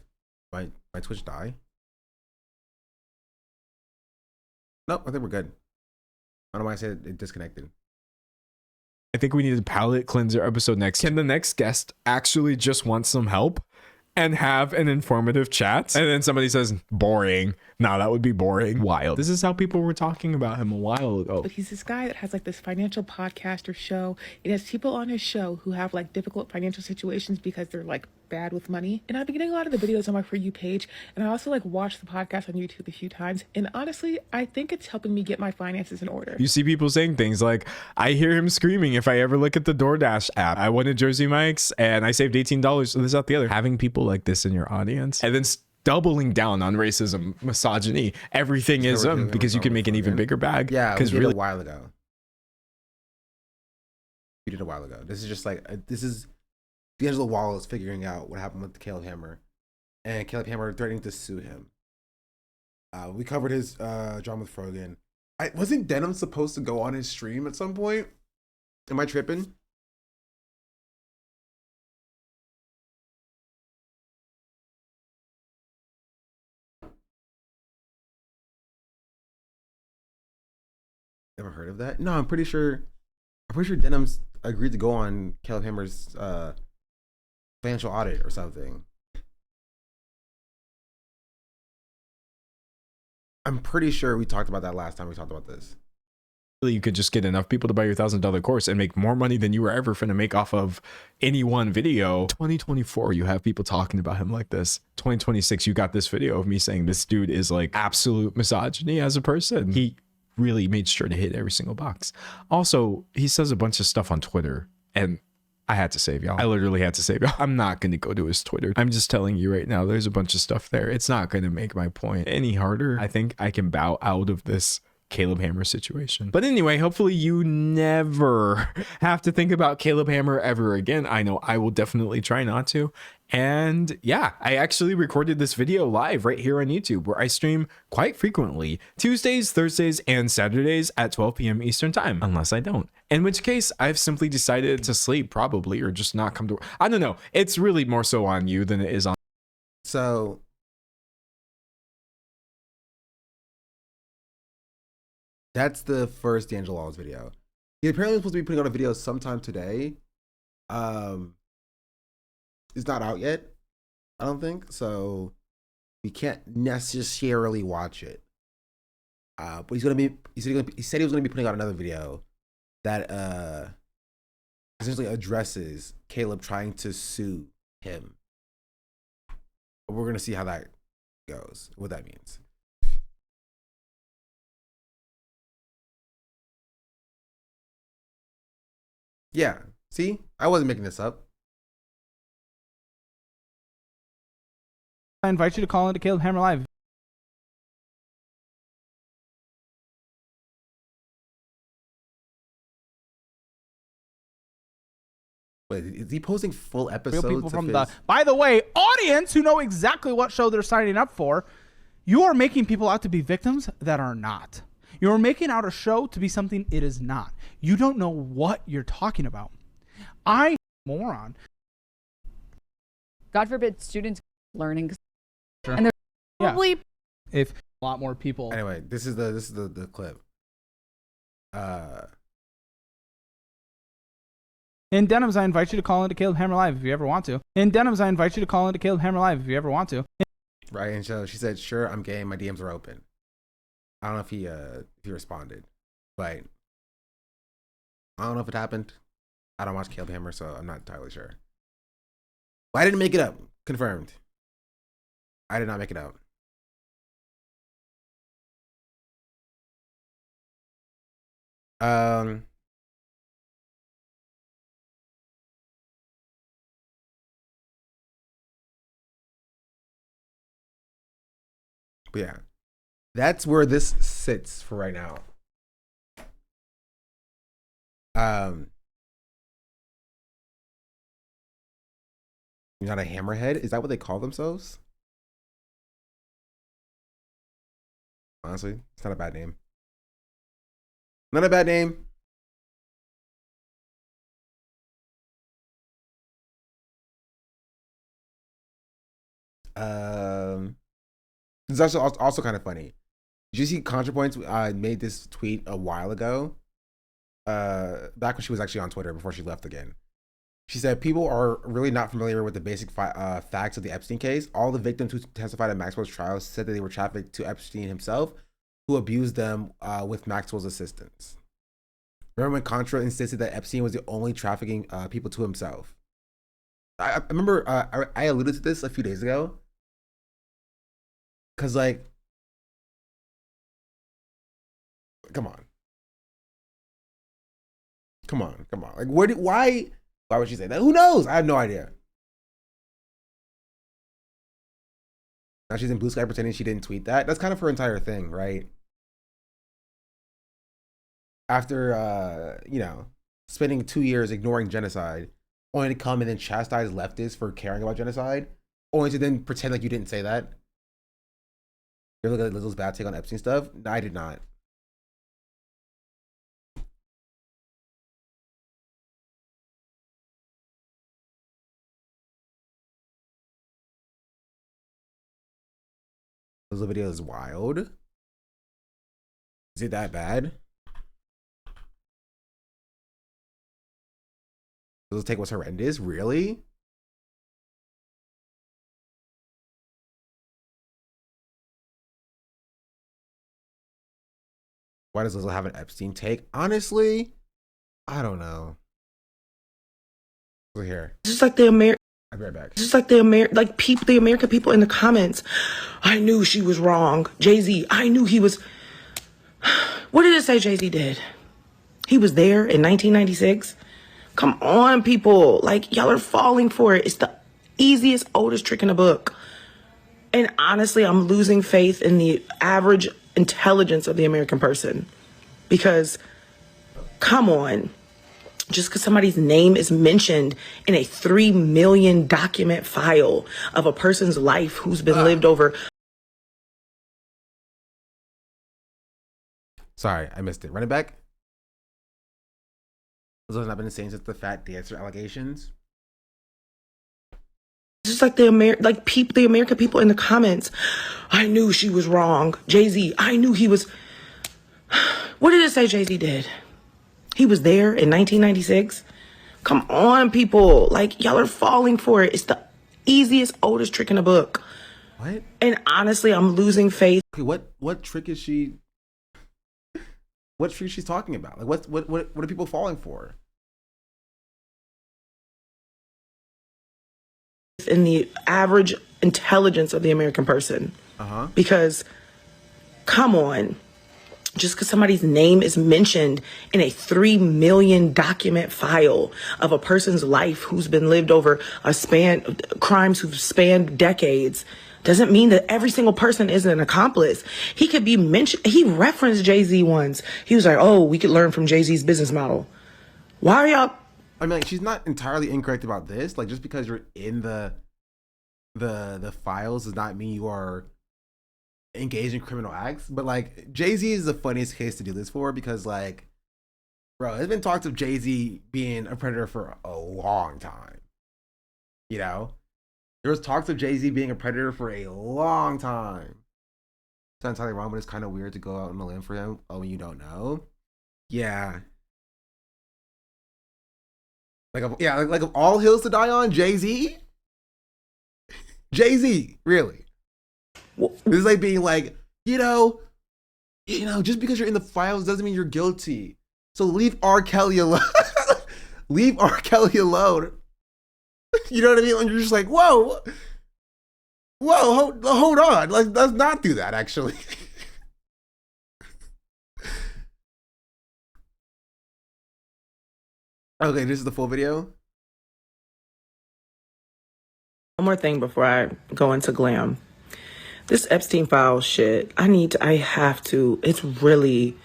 My Twitch die? Nope, I think we're good. I don't know why I said it disconnected. I think we need a palate cleanser episode next. Can the next guest actually just want some help and have an informative chat? And then somebody says, boring. Nah, that would be boring. Wild. This is how people were talking about him a while ago. But he's this guy that has like this financial podcast or show. It has people on his show who have like difficult financial situations because they're like bad with money. And I've been getting a lot of the videos on my For You page. And I also like watch the podcast on YouTube a few times. And honestly, I think it's helping me get my finances in order. You see people saying things like, I hear him screaming if I ever look at the DoorDash app. I wanted Jersey Mike's and I saved $18 for this, that, the other. Having people like this in your audience and then doubling down on racism, misogyny, everything is because you can make an even bigger bag. Yeah, because really a while ago. We did a while ago. This is just like this is D'Angelo Wallace figuring out what happened with Caleb Hammer, and Caleb Hammer threatening to sue him. We covered his drama with Frogan. Wasn't Denim supposed to go on his stream at some point? Am I tripping? Never heard of that? No, I'm pretty sure Denim's agreed to go on Caleb Hammer's financial audit or something. I'm pretty sure we talked about that last time we talked about this. You could just get enough people to buy your $1,000 course and make more money than you were ever finna make off of any one video. 2024, you have people talking about him like this. 2026, you got this video of me saying this dude is like absolute misogyny as a person. He really made sure to hit every single box. Also, he says a bunch of stuff on Twitter, and I had to save y'all. I literally had to save y'all. I'm not going to go to his Twitter. I'm just telling you right now, there's a bunch of stuff there. It's not going to make my point any harder. I think I can bow out of this Caleb Hammer situation. But anyway, hopefully you never have to think about Caleb Hammer ever again. I know I will definitely try not to. And yeah, I actually recorded this video live right here on YouTube, where I stream quite frequently Tuesdays, Thursdays, and Saturdays at 12 p.m. Eastern time, unless I don't. In which case, I've simply decided to sleep probably, or just not come to work. I don't know. It's really more so on you than it is on. So that's the first D'Angelo Wallace video. He apparently was supposed to be putting out a video sometime today. It's not out yet, I don't think. So we can't necessarily watch it. But he said he was gonna be putting out another video that essentially addresses Caleb trying to sue him. We're gonna see how that goes, what that means. Yeah, see, I wasn't making this up. I invite you to call into Caleb Hammer Live. Wait, is he posting full episodes? Real people from the, by the way, audience who know exactly what show they're signing up for. You are making people out to be victims that are not. You're making out a show to be something it is not. You don't know what you're talking about. Moron. God forbid students learning, and they're probably if a lot more people. Anyway, this is the clip. In Denims, I invite you to call into Caleb Hammer Live if you ever want to. In Denims, I invite you to call into Caleb Hammer Live if you ever want to. Right, and so she said, "Sure, I'm game. My DMs are open." I don't know if he responded, but I don't know if it happened. I don't watch Caleb Hammer, so I'm not entirely sure. But I didn't make it up. Confirmed. I did not make it up. But yeah, that's where this sits for right now. You're not a hammerhead? Is that what they call themselves? Honestly, it's not a bad name. Not a bad name. This is also kind of funny. Did you see ContraPoints made this tweet a while ago? Back when she was actually on Twitter before she left again. She said, people are really not familiar with the basic facts of the Epstein case. All the victims who testified at Maxwell's trial said that they were trafficked to Epstein himself, who abused them with Maxwell's assistance. Remember when Contra insisted that Epstein was the only trafficking people to himself? I remember I alluded to this a few days ago. Because, like, come on. Like, why would she say that? Who knows? I have no idea. Now she's in Blue Sky pretending she didn't tweet that. That's kind of her entire thing, right? After, spending 2 years ignoring genocide, only to come and then chastise leftists for caring about genocide, only to then pretend like you didn't say that. You ever look at Lizzo's bad take on Epstein stuff? No, I did not. Lizzo video is wild. Is it that bad? Lizzo's take was horrendous? Really? Why does Lizzo have an Epstein take? Honestly, I don't know. Look here. It's just like the American. I'll be right back. It's just like the American people in the comments. I knew she was wrong. Jay-Z, I knew he was. What did it say Jay-Z did? He was there in 1996 Come on, people. Like, y'all are falling for it. It's the easiest, oldest trick in the book. And honestly, I'm losing faith in the average intelligence of the American person. Because, come on, just because somebody's name is mentioned in a 3 million document file of a person's life who's been lived over. Sorry, I missed it. Run it back. Those have not been insane since the fat dancer allegations. Just like the American people in the comments. I knew she was wrong. Jay-Z, I knew he was. What did it say Jay-Z did? He was there in 1996. Come on, people. Like, y'all are falling for it. It's the easiest, oldest trick in the book. What? And honestly, I'm losing faith. Okay, what trick is she? What trick she's talking about? Like, what are people falling for? In the average intelligence of the American person. Because, come on, just because somebody's name is mentioned in a 3 million document file of a person's life who's been lived over crimes who've spanned decades, doesn't mean that every single person is an accomplice. He could be mentioned. He referenced Jay-Z once. He was like, oh, we could learn from Jay-Z's business model. Why are y'all? I mean, like, she's not entirely incorrect about this. Like, just because you're in the files does not mean you are engaged in criminal acts. But like, Jay-Z is the funniest case to do this for, because like, bro, there's been talks of Jay-Z being a predator for a long time. You know, there was talks of Jay-Z being a predator for a long time. It's not entirely wrong, but it's kind of weird to go out on a limb for him. Oh, you don't know? Yeah. Like, of all hills to die on, Jay-Z? Jay-Z, really? This is like being like, you know, just because you're in the files doesn't mean you're guilty. So leave R. Kelly alone. Leave R. Kelly alone. You know what I mean? And you're just like, whoa, hold on. Let's not do that, actually. Okay, this is the full video. One more thing before I go into glam. This Epstein file shit, I have to, it's really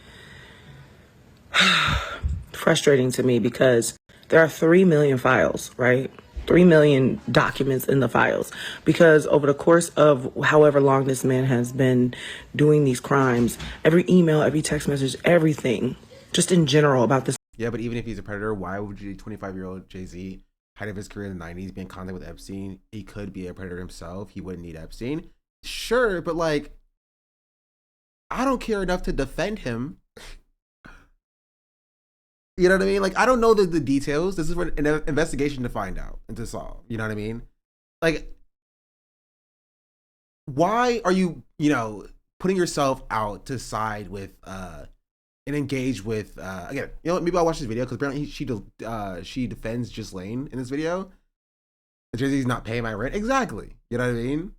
frustrating to me because there are 3 million files, right? 3 million documents in the files, because over the course of however long this man has been doing these crimes, every email, every text message, everything, just in general about this. Yeah, but even if he's a predator, why would you, 25-year-old Jay-Z, height of his career in the 90s, be in contact with Epstein? He could be a predator himself. He wouldn't need Epstein. Sure, but like, I don't care enough to defend him. You know what I mean? Like, I don't know the details. This is for an investigation to find out and to solve. You know what I mean? Like, why are you, putting yourself out to side with and engage with again, maybe I'll watch this video because apparently she defends Ghislaine in this video. Jay-Z's not paying my rent. Exactly. You know what I mean?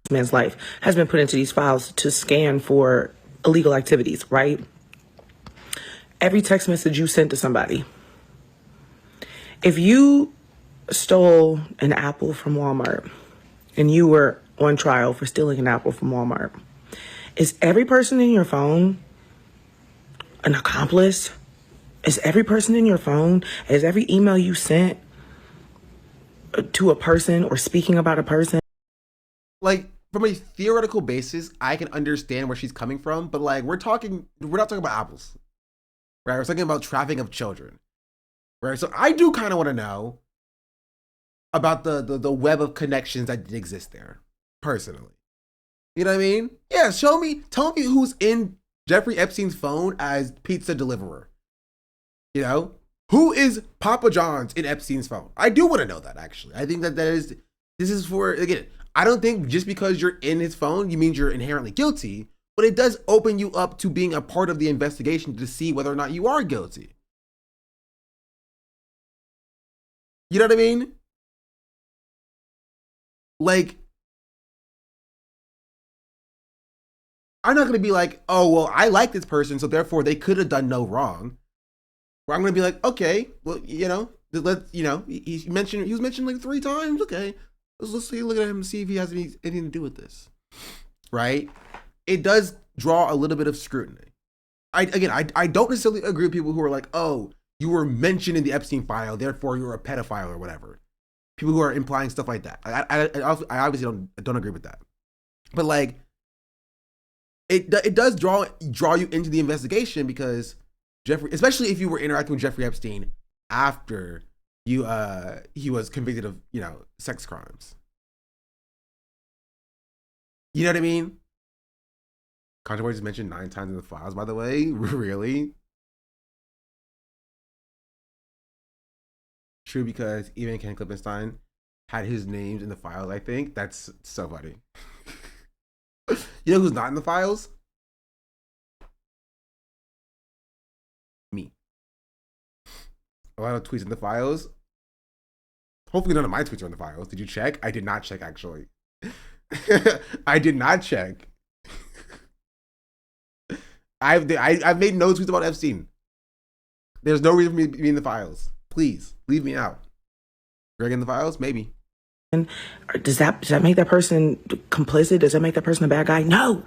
This man's life has been put into these files to scan for illegal activities, right? Every text message you sent to somebody. If you stole an apple from Walmart and you were on trial for stealing an apple from Walmart, is every person in your phone an accomplice? Is every person in your phone, is every email you sent to a person or speaking about a person? Like, from a theoretical basis, I can understand where she's coming from, but like, we're not talking about apples, right? We're talking about trafficking of children, right? So I do kind of want to know about the web of connections that did exist there, personally. You know what I mean? Yeah, tell me who's in Jeffrey Epstein's phone as pizza deliverer. You know, who is Papa John's in Epstein's phone? I do want to know that, actually. I think this is for, again, I don't think just because you're in his phone, you mean you're inherently guilty, but it does open you up to being a part of the investigation to see whether or not you are guilty. You know what I mean? Like, I'm not going to be like, oh, well, I like this person, so therefore they could have done no wrong. where I'm gonna be like, okay, well, you know, he was mentioned like 3 times. Okay, let's take a look at him and see if he has anything to do with this, right? It does draw a little bit of scrutiny. I don't necessarily agree with people who are like, oh, you were mentioned in the Epstein file, therefore you're a pedophile or whatever. People who are implying stuff like that. I obviously don't agree with that. But like, it does draw you into the investigation because Jeffrey, especially if you were interacting with Jeffrey Epstein after he was convicted of, you know, sex crimes. You know what I mean? Controversy is mentioned 9 times in the files, by the way. Really? True, because even Ken Klippenstein had his names in the files, I think. That's so funny. You know who's not in the files? Me. A lot of tweets in the files. Hopefully none of my tweets are in the files. Did you check? I did not check, actually. I did not check. I've made no tweets about Epstein. There's no reason for me to be in the files. Please, leave me out. Greg in the files? Maybe. And does that make that person complicit? Does that make that person a bad guy? No.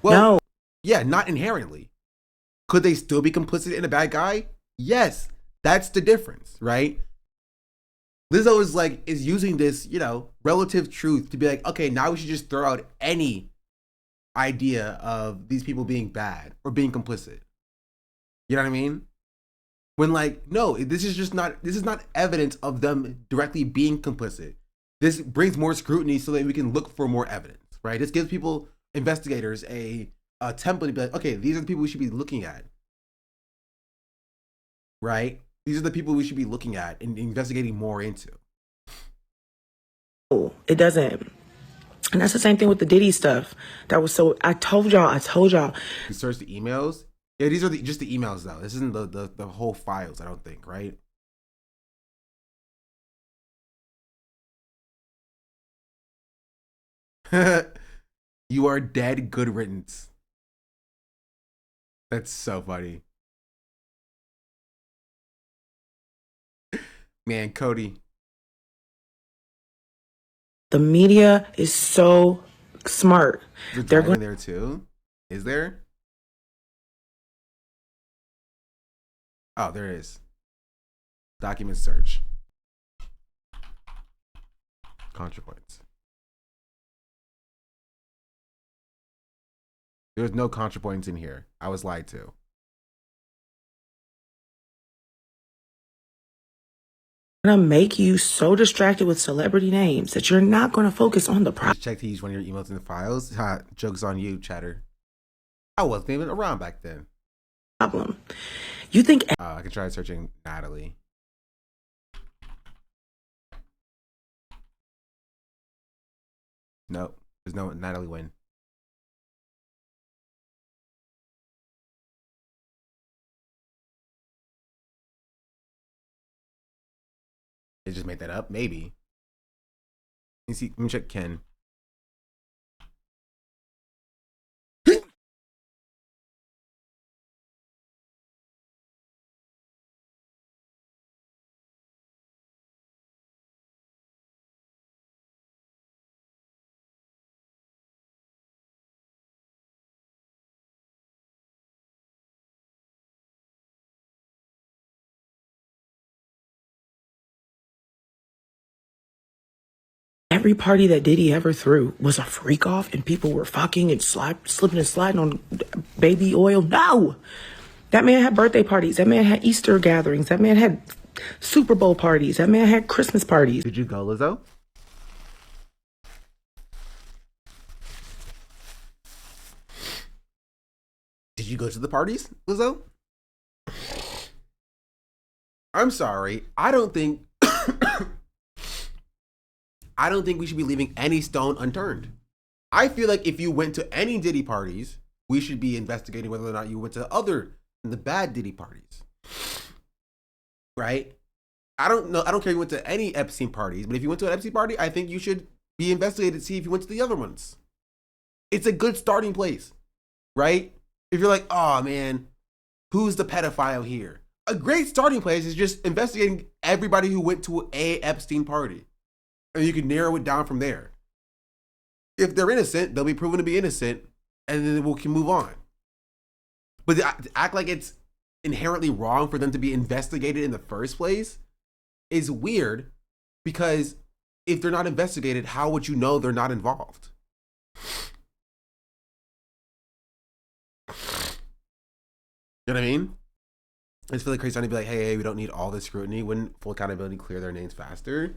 Well, no. Yeah, not inherently. Could they still be complicit in a bad guy? Yes. That's the difference, right? Lizzo is using this, you know, relative truth to be like, okay, now we should just throw out any idea of these people being bad or being complicit. You know what I mean? When like, no, this is not evidence of them directly being complicit. This brings more scrutiny so that we can look for more evidence, right? This gives people, investigators, a template to be like, okay, these are the people we should be looking at, right? These are the people we should be looking at and investigating more into. Oh, it doesn't. And that's the same thing with the Diddy stuff. That was so, I told y'all. You search the emails. Yeah, these are just the emails though. This isn't the whole files, I don't think, right? You are dead, good riddance. That's so funny. Man, Cody. The media is so smart. They're going there too. Is there? Oh, there is. Document search. ContraPoints. There's no ContraPoints in here. I was lied to. Gonna make you so distracted with celebrity names that you're not gonna focus on the problem. Check to use one of your emails in the files. Ha, joke's on you, chatter. I wasn't even around back then. Problem. You think I can try searching Natalie. Nope. There's no Natalie Wynn. They just made that up? Maybe. Let me check Ken. every party that Diddy ever threw was a freak off and people were fucking and slipping and sliding on baby oil? No! That man had birthday parties. That man had Easter gatherings. That man had Super Bowl parties. That man had Christmas parties. Did you go, Lizzo? Did you go to the parties, Lizzo? I'm sorry. I don't think we should be leaving any stone unturned. I feel like if you went to any Diddy parties, we should be investigating whether or not you went to the bad Diddy parties. Right? I don't know. I don't care if you went to any Epstein parties, but if you went to an Epstein party, I think you should be investigated to see if you went to the other ones. It's a good starting place, right? If you're like, oh man, who's the pedophile here? a great starting place is just investigating everybody who went to a Epstein party. And you can narrow it down from there. If they're innocent, they'll be proven to be innocent, and then we can move on. But to act like it's inherently wrong for them to be investigated in the first place is weird, because if they're not investigated, how would you know they're not involved? You know what I mean? It's really crazy to be like, hey, we don't need all this scrutiny. Wouldn't full accountability clear their names faster?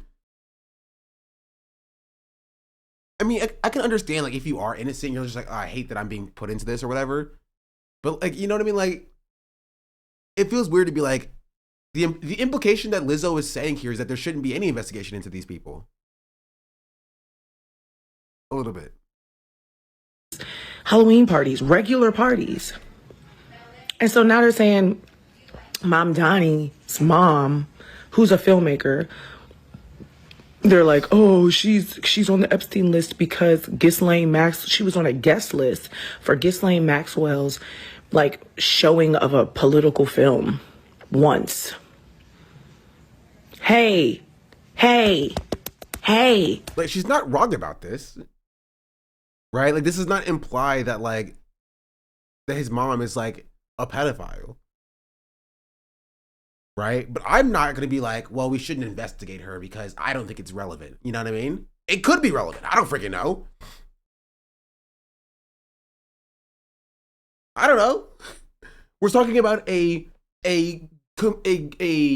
I mean, I can understand, like, if you are innocent, you're just like, oh, I hate that I'm being put into this or whatever. But, like, you know what I mean? Like, it feels weird to be like, the implication that Lizzo is saying here is that there shouldn't be any investigation into these people. A little bit. Halloween parties, regular parties. And so now they're saying Mom Donnie's mom, who's a filmmaker, they're like, oh, she's on the Epstein list because she was on a guest list for Ghislaine Maxwell's like showing of a political film once. Hey. Like, she's not wrong about this. Right? Like, this does not imply that, like, that his mom is like a pedophile. Right? But I'm not going to be like, well, we shouldn't investigate her because I don't think it's relevant. You know what I mean? It could be relevant. I don't freaking know. I don't know. We're talking about a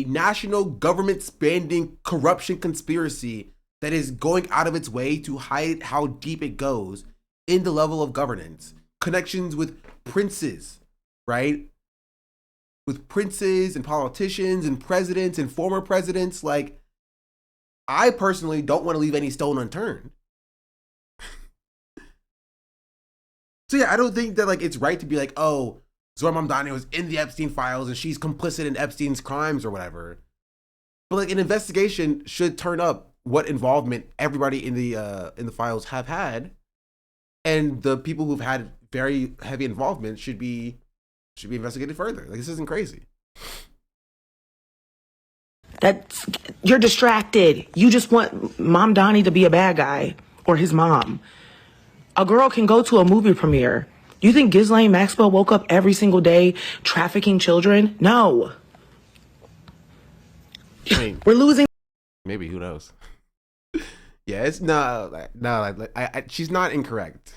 national government spending corruption conspiracy that is going out of its way to hide how deep it goes in the level of governance. Connections with princes, right? With princes and politicians and presidents and former presidents. Like, I personally don't want to leave any stone unturned. So yeah, I don't think that, like, it's right to be like, oh, Zora Mamdani was in the Epstein files and she's complicit in Epstein's crimes or whatever. But, like, an investigation should turn up what involvement everybody in the files have had, and the people who've had very heavy involvement should be investigated further. Like, this isn't crazy. You're distracted. You just want Mom Donnie to be a bad guy, or his mom. A girl can go to a movie premiere. You think Ghislaine Maxwell woke up every single day trafficking children? No. I mean, we're losing. Maybe, who knows? Yeah, it's she's not incorrect.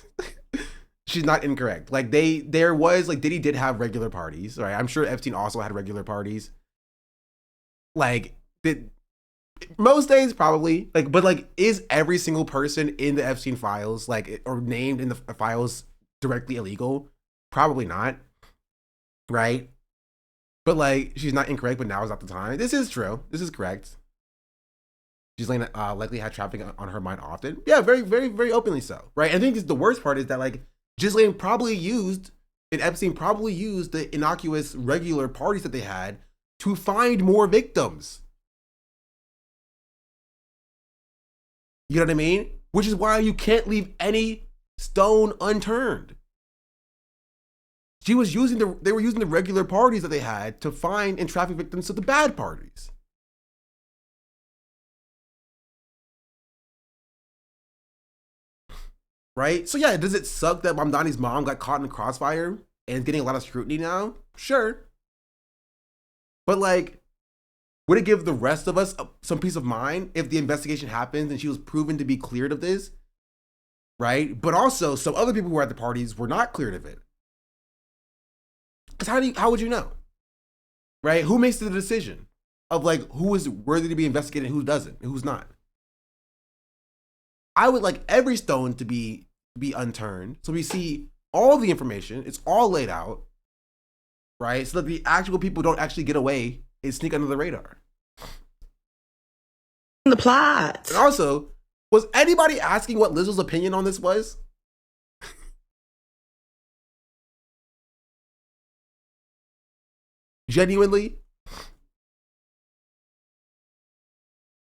She's not incorrect. Like, Diddy did have regular parties, right? I'm sure Epstein also had regular parties. Like, most days probably, like, but like, is every single person in the Epstein files, like, or named in the files directly illegal? Probably not, right? But like, she's not incorrect, but now is not the time. This is true. This is correct. Ghislaine likely had trafficking on her mind often. Yeah, very, very, very openly so, right? I think the worst part is that, like, Ghislaine and Epstein probably used the innocuous regular parties that they had to find more victims. You know what I mean? Which is why you can't leave any stone unturned. They were using the regular parties that they had to find and traffic victims to the bad parties. Right? So yeah, does it suck that Mamdani's mom got caught in the crossfire and is getting a lot of scrutiny now? Sure. But like, would it give the rest of us some peace of mind if the investigation happens and she was proven to be cleared of this? Right? But also, some other people who were at the parties were not cleared of it. Because how would you know? Right? Who makes the decision of like who is worthy to be investigated and who doesn't, and who's not? I would like every stone to be unturned, so we see all the information. It's all laid out, right? So that the actual people don't actually get away and sneak under the radar. The plot. And also, was anybody asking what Lizzo's opinion on this was? Genuinely?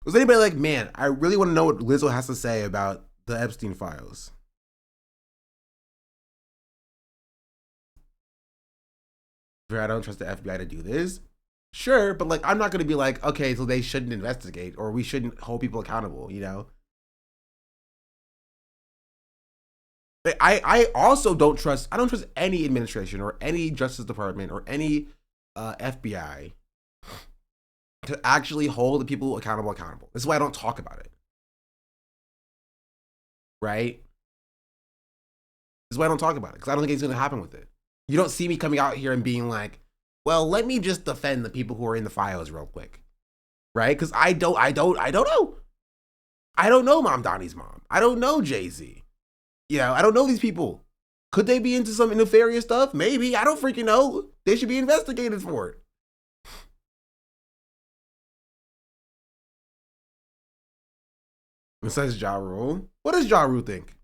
Was anybody like, man, I really want to know what Lizzo has to say about the Epstein files? I don't trust the FBI to do this. Sure, but like I'm not gonna be like, okay, so they shouldn't investigate or we shouldn't hold people accountable, you know? I also don't trust any administration or any Justice Department or any FBI to actually hold the people accountable. This is why I don't talk about it. Right? This is why I don't talk about it, because I don't think it's gonna happen with it. You don't see me coming out here and being like, well, let me just defend the people who are in the files real quick. Right? Because I don't know. I don't know Mom Donnie's mom. I don't know Jay-Z. You know, I don't know these people. Could they be into some nefarious stuff? Maybe. I don't freaking know. They should be investigated for it. It says Ja Rule. What does Ja Rule think?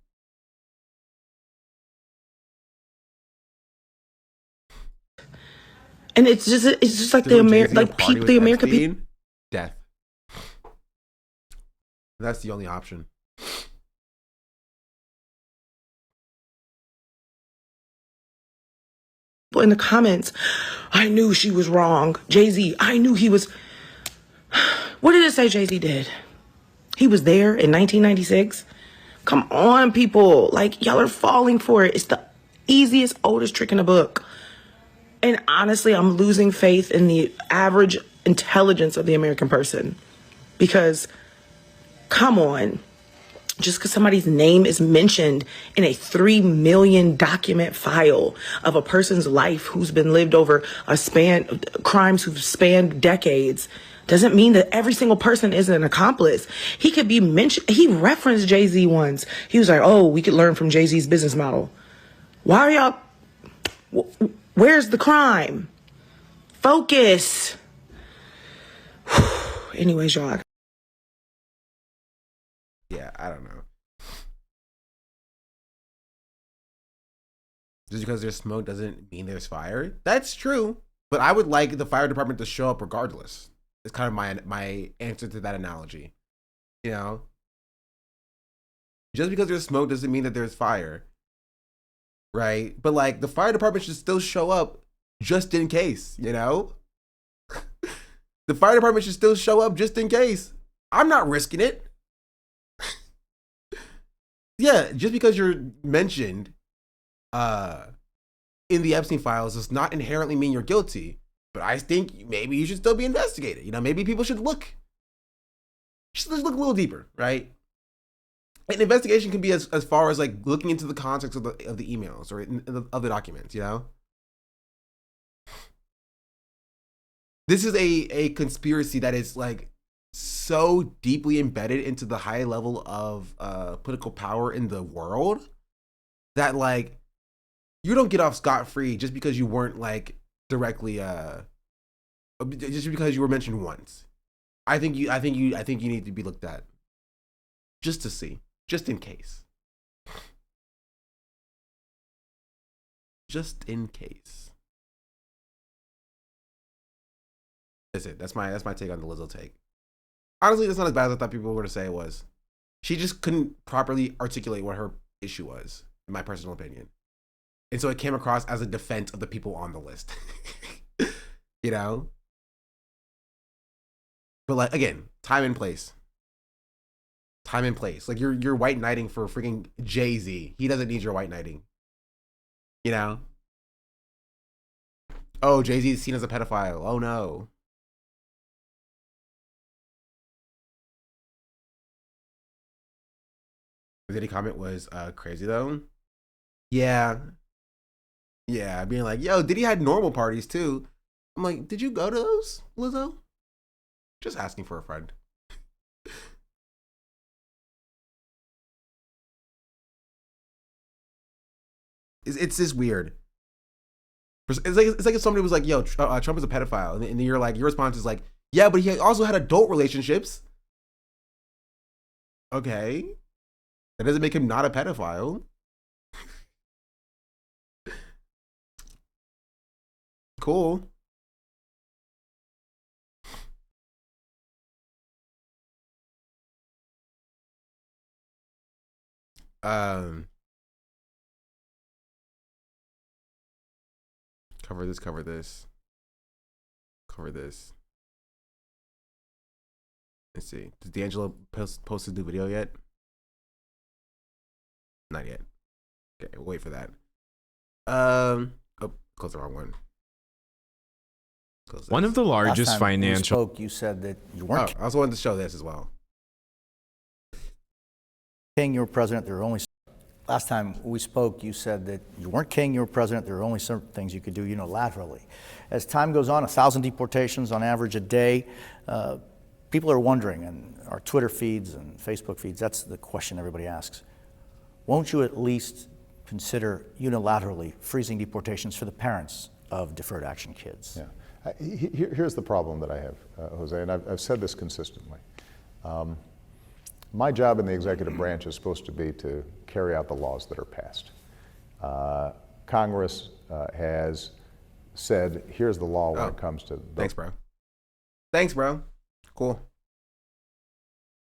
And it's just like the American people. Death. That's the only option. In the comments, I knew she was wrong. Jay-Z, I knew he was. What did it say Jay-Z did? He was there in 1996. Come on, people. Like, y'all are falling for it. It's the easiest, oldest trick in the book. And honestly, I'm losing faith in the average intelligence of the American person. Because, come on. Just because somebody's name is mentioned in a 3 million document file of a person's life who's been lived over crimes who've spanned decades, doesn't mean that every single person is an accomplice. He could be mentioned. He referenced Jay-Z once. He was like, oh, we could learn from Jay-Z's business model. Why are y'all, where's the crime? Focus. Anyways, y'all. Yeah, I don't know. Just because there's smoke doesn't mean there's fire. That's true, but I would like the fire department to show up regardless. It's kind of my answer to that analogy. You know, just because there's smoke doesn't mean that there's fire, right? But like the fire department should still show up just in case. You know, the fire department should still show up just in case. I'm not risking it. Yeah, just because you're mentioned in the Epstein files does not inherently mean you're guilty. But I think maybe you should still be investigated. You know, maybe people should look a little deeper, right? An investigation can be as far as like looking into the context of the emails or of the documents. You know, this is a conspiracy that is like so deeply embedded into the high level of political power in the world that like you don't get off scot-free just because you weren't like directly just because you were mentioned once. I think you need to be looked at just to see, just in case. Just in case. That's it. That's my take on the Lizzo take. Honestly, that's not as bad as I thought people were going to say it was. She just couldn't properly articulate what her issue was, in my personal opinion. And so it came across as a defense of the people on the list. You know? But like, again, time and place. Time and place. Like you're white knighting for freaking Jay-Z. He doesn't need your white knighting. You know? Oh, Jay-Z is seen as a pedophile. Oh no. The Diddy comment was crazy though. Yeah. Yeah, being like, yo, Diddy had normal parties too. I'm like, did you go to those, Lizzo? Just asking for a friend. It's just weird. It's like if somebody was like, yo, Trump is a pedophile. And you're like, your response is like, yeah, but he also had adult relationships. Okay. That doesn't make him not a pedophile. Cool. Cover this. cover this. Let's see. Did D'Angelo post his new video yet? Not yet. Okay, we'll wait for that. Oh, close the wrong one. One of the largest financial. Spoke, you said that you weren't. I also wanted to show this as well. King, you were president. There were only. Last time we spoke, you said that you weren't king, you were president. There were only certain things you could do unilaterally. As time goes on, 1,000 deportations on average a day. People are wondering, and our Twitter feeds and Facebook feeds, that's the question everybody asks. Won't you at least consider unilaterally freezing deportations for the parents of deferred action kids? Yeah. Here's the problem that I have, Jose, and I've said this consistently. My job in the executive branch is supposed to be to carry out the laws that are passed. Congress has said, here's the law when it comes to... Thanks, bro. Thanks, bro. Cool.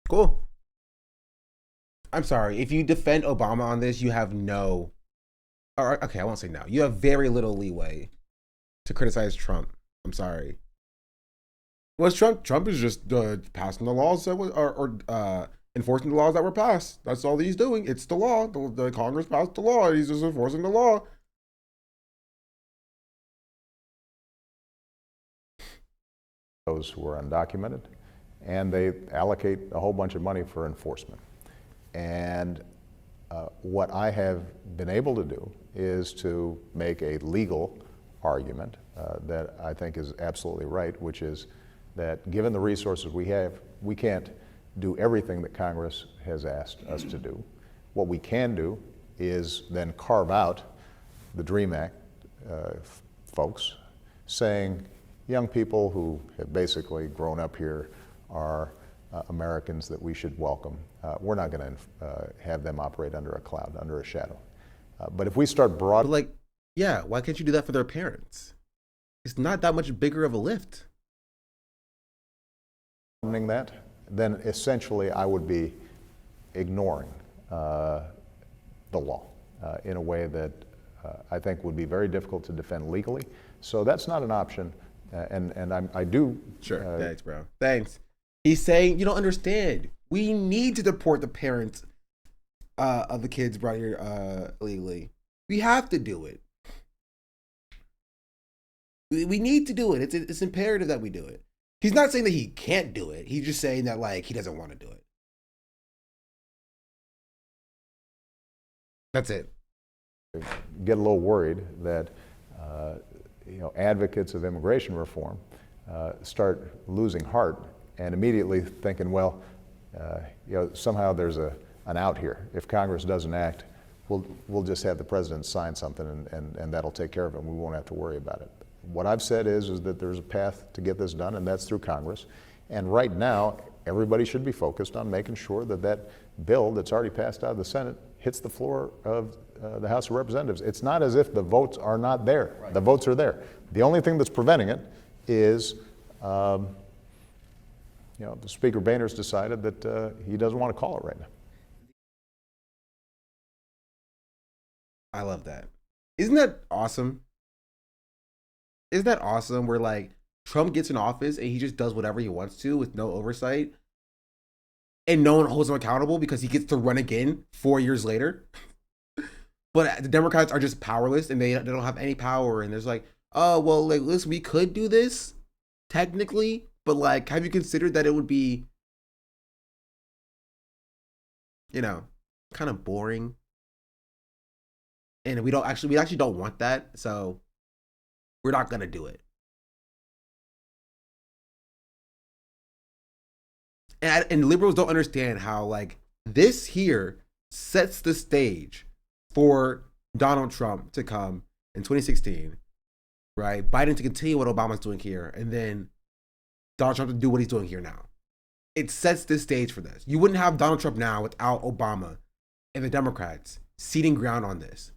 Cool. I'm sorry. If you defend Obama on this, you have no... Or, okay, I won't say no. You have very little leeway to criticize Trump. I'm sorry. What's Trump? Trump is just passing the laws that or enforcing the laws that were passed. That's all he's doing. It's the law. The Congress passed the law. He's just enforcing the law. Those who are undocumented, and they allocate a whole bunch of money for enforcement. And what I have been able to do is to make a legal argument that I think is absolutely right, which is that given the resources we have, we can't do everything that Congress has asked us to do. What we can do is then carve out the DREAM Act folks, saying young people who have basically grown up here are Americans that we should welcome. We're not going to have them operate under a cloud, under a shadow. But if we start broad... But like, yeah, why can't you do that for their parents? It's not that much bigger of a lift. That, then essentially I would be ignoring the law in a way that I think would be very difficult to defend legally. So that's not an option, and I do... Sure, thanks, bro. Thanks. He's saying, you don't understand. We need to deport the parents of the kids brought here illegally. We have to do it. We need to do it. It's imperative that we do it. He's not saying that he can't do it. He's just saying that, like, he doesn't want to do it. That's it. Get a little worried that advocates of immigration reform start losing heart and immediately thinking, well, somehow there's an out here. If Congress doesn't act, we'll just have the president sign something and that'll take care of it and we won't have to worry about it. What I've said is that there's a path to get this done, and that's through Congress. And right now, everybody should be focused on making sure that that bill that's already passed out of the Senate hits the floor of the House of Representatives. It's not as if the votes are not there. Right. The votes are there. The only thing that's preventing it is, the Speaker Boehner's decided that he doesn't want to call it right now. I love that. Isn't that awesome? Isn't that awesome where like Trump gets in office and he just does whatever he wants to with no oversight and no one holds him accountable because he gets to run again 4 years later? But the Democrats are just powerless and they don't have any power, and there's like, oh, well, like, listen, we could do this technically, but like, have you considered that it would be, kind of boring? And we actually don't want that, so we're not gonna do it. And liberals don't understand how like this here sets the stage for Donald Trump to come in 2016, right? Biden to continue what Obama's doing here, and then Donald Trump to do what he's doing here now. It sets the stage for this. You wouldn't have Donald Trump now without Obama and the Democrats ceding ground on this.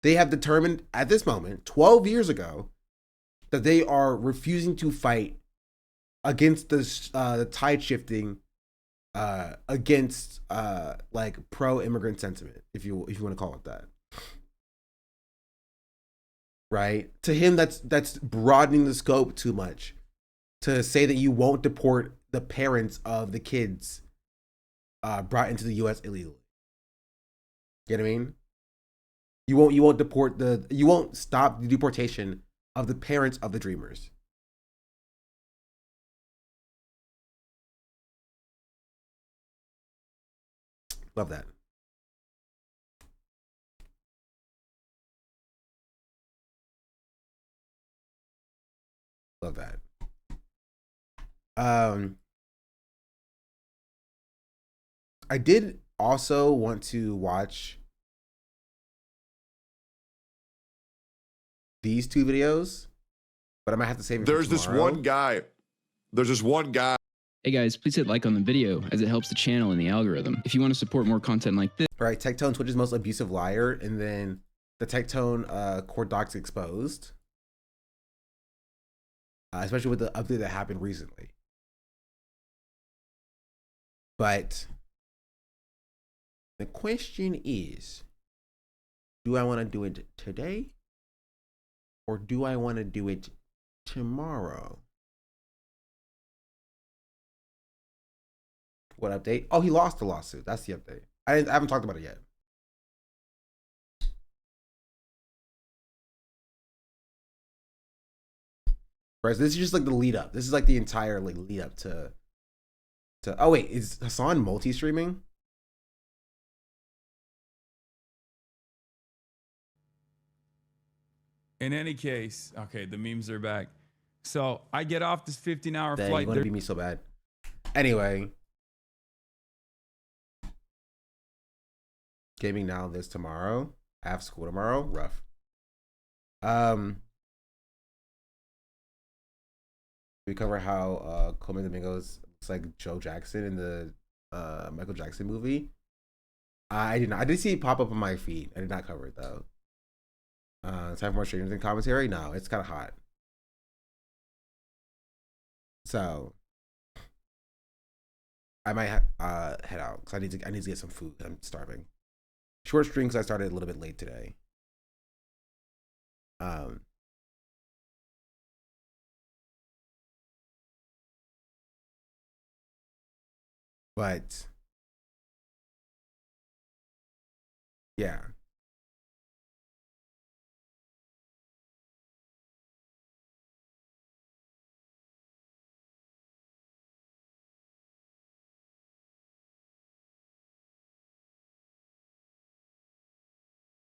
They have determined at this moment, 12 years ago, that they are refusing to fight against the tide shifting, against like pro-immigrant sentiment, if you want to call it that. Right? To him, that's broadening the scope too much. to say that you won't deport the parents of the kids brought into the U.S. illegally. You know what I mean? You won't stop the deportation of the parents of the dreamers. Love that. Love that. I did also want to watch these two videos, but I might have to save it. There's this one guy. Hey guys, please hit like on the video as it helps the channel and the algorithm. If you want to support more content like this. All right, Tectone, Twitch's most abusive liar, and then the Tectone court docs exposed, especially with the update that happened recently. But the question is, do I want to do it today, or do I want to do it tomorrow? What update? Oh, he lost the lawsuit. That's the update. I haven't talked about it yet. Right, so this is just like the lead up. This is like the entire like lead up to. Oh wait, is Hasan multi-streaming? In any case, okay, the memes are back. So I get off this 15-hour Dang, flight. you want to beat me so bad. Anyway. Gaming now, this tomorrow. I have school tomorrow. Rough. We cover how Coleman Domingos looks like Joe Jackson in the Michael Jackson movie. I did not. I did see it pop up on my feed. I did not cover it though. Time for more streams and commentary. No, it's kind of hot. So I might head out because I need to get some food. I'm starving. Short stream because I started a little bit late today. But yeah.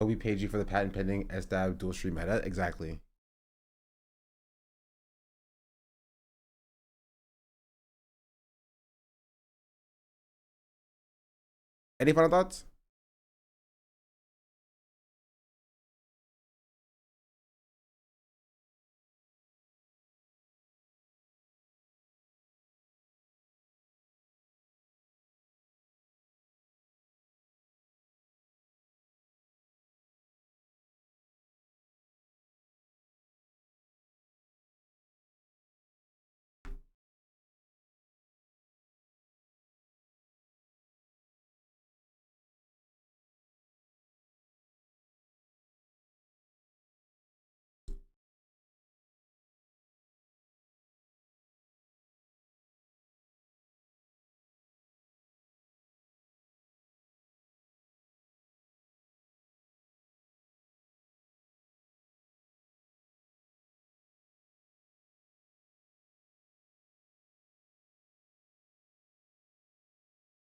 We paid you for the patent pending SDAB dual stream meta. Exactly. Any final thoughts?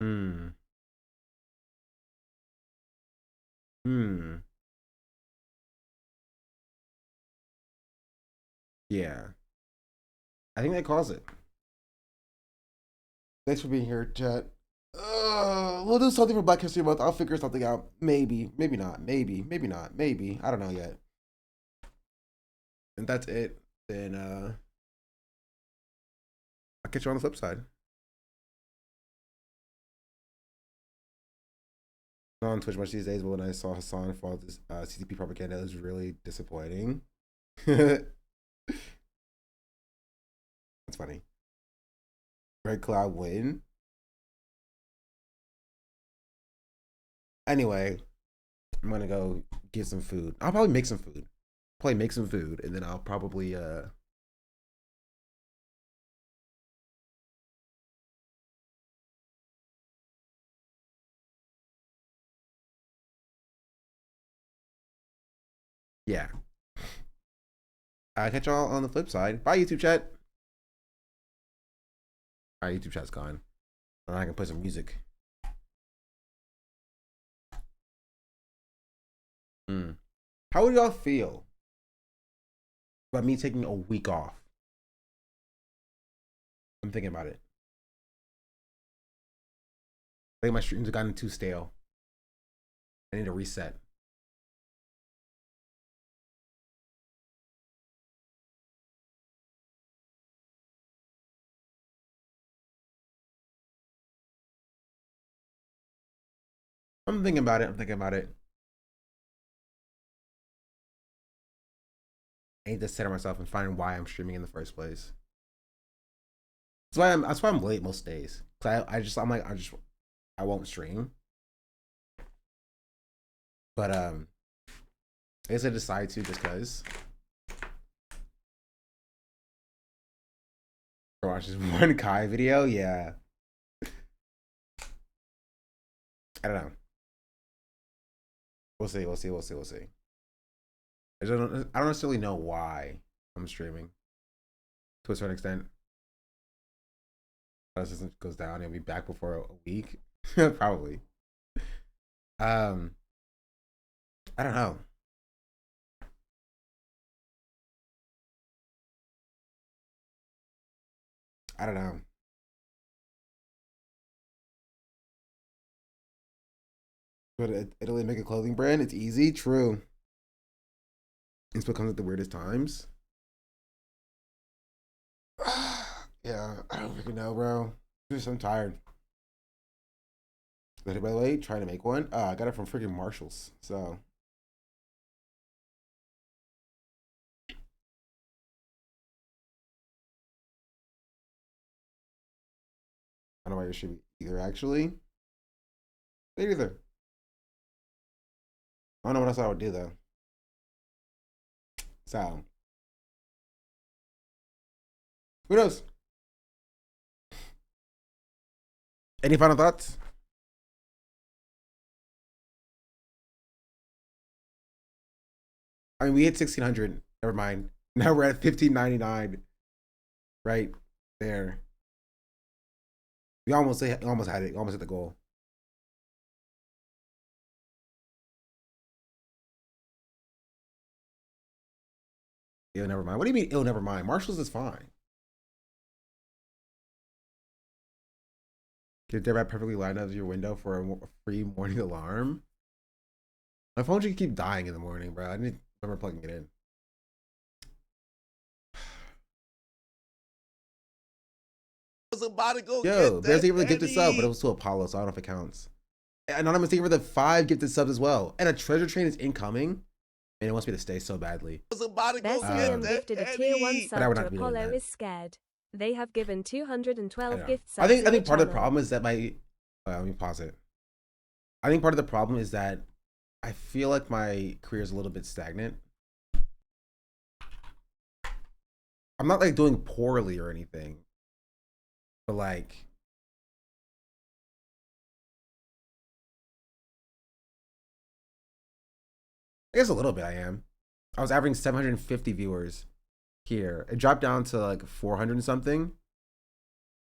Hmm. Yeah. I think that calls it. Thanks for being here, chat. We'll do something for Black History Month. I'll figure something out. Maybe, maybe not. Maybe not. Maybe. I don't know yet. And that's it. Then I'll catch you on the flip side. Not on Twitch much these days, but when I saw Hasan fall this CCP propaganda, it was really disappointing. That's funny. Red Cloud win. Anyway, I'm gonna go get some food. I'll probably make some food. And then I'll probably Yeah. I'll catch y'all on the flip side. Bye, YouTube chat. All right, YouTube chat's gone. And I can play some music. How would y'all feel about me taking a week off? I'm thinking about it. I think my streams have gotten too stale. I need a reset. I'm thinking about it. I'm thinking about it. I need to center myself and find why I'm streaming in the first place. That's why I'm late most days. Cause I won't stream. But I guess I decide to just cause. Watch this one Kai video, yeah. I don't know. We'll see. I don't necessarily know why I'm streaming to a certain extent. If this goes down, it'll be back before a week. Probably. I don't know. I don't know. But Italy make a clothing brand. It's easy. True. It's what comes at the weirdest times. Yeah, I don't freaking know, bro. I'm tired. By the way, trying to make one. I got it from freaking Marshalls. So. I don't know why you should be either, actually. Either. I don't know what else I would do, though. So. Who knows? Any final thoughts? I mean, we hit 1,600. Never mind. Now we're at 1,599. Right there. We almost had it. Almost hit the goal. Ew, never mind. What do you mean, ew, never mind? Marshalls is fine. Get there by perfectly lined up your window for a free morning alarm. My phone should keep dying in the morning, bro. I need to remember plugging it in. Yo, there's even a gifted sub, but it was to Apollo, so I don't know if it counts. Anonymous, thank you for the 5 gifted subs as well. And a treasure train is incoming. And it wants me to stay so badly. Besliam gifted a tier 1 sub to Apollo is scared. They have given 212 gift subs. I think part of the problem is that let me pause it. I think part of the problem is that I feel like my career is a little bit stagnant. I'm not like doing poorly or anything. But like I guess a little bit I am. I was averaging 750 viewers here. It dropped down to like 400 and something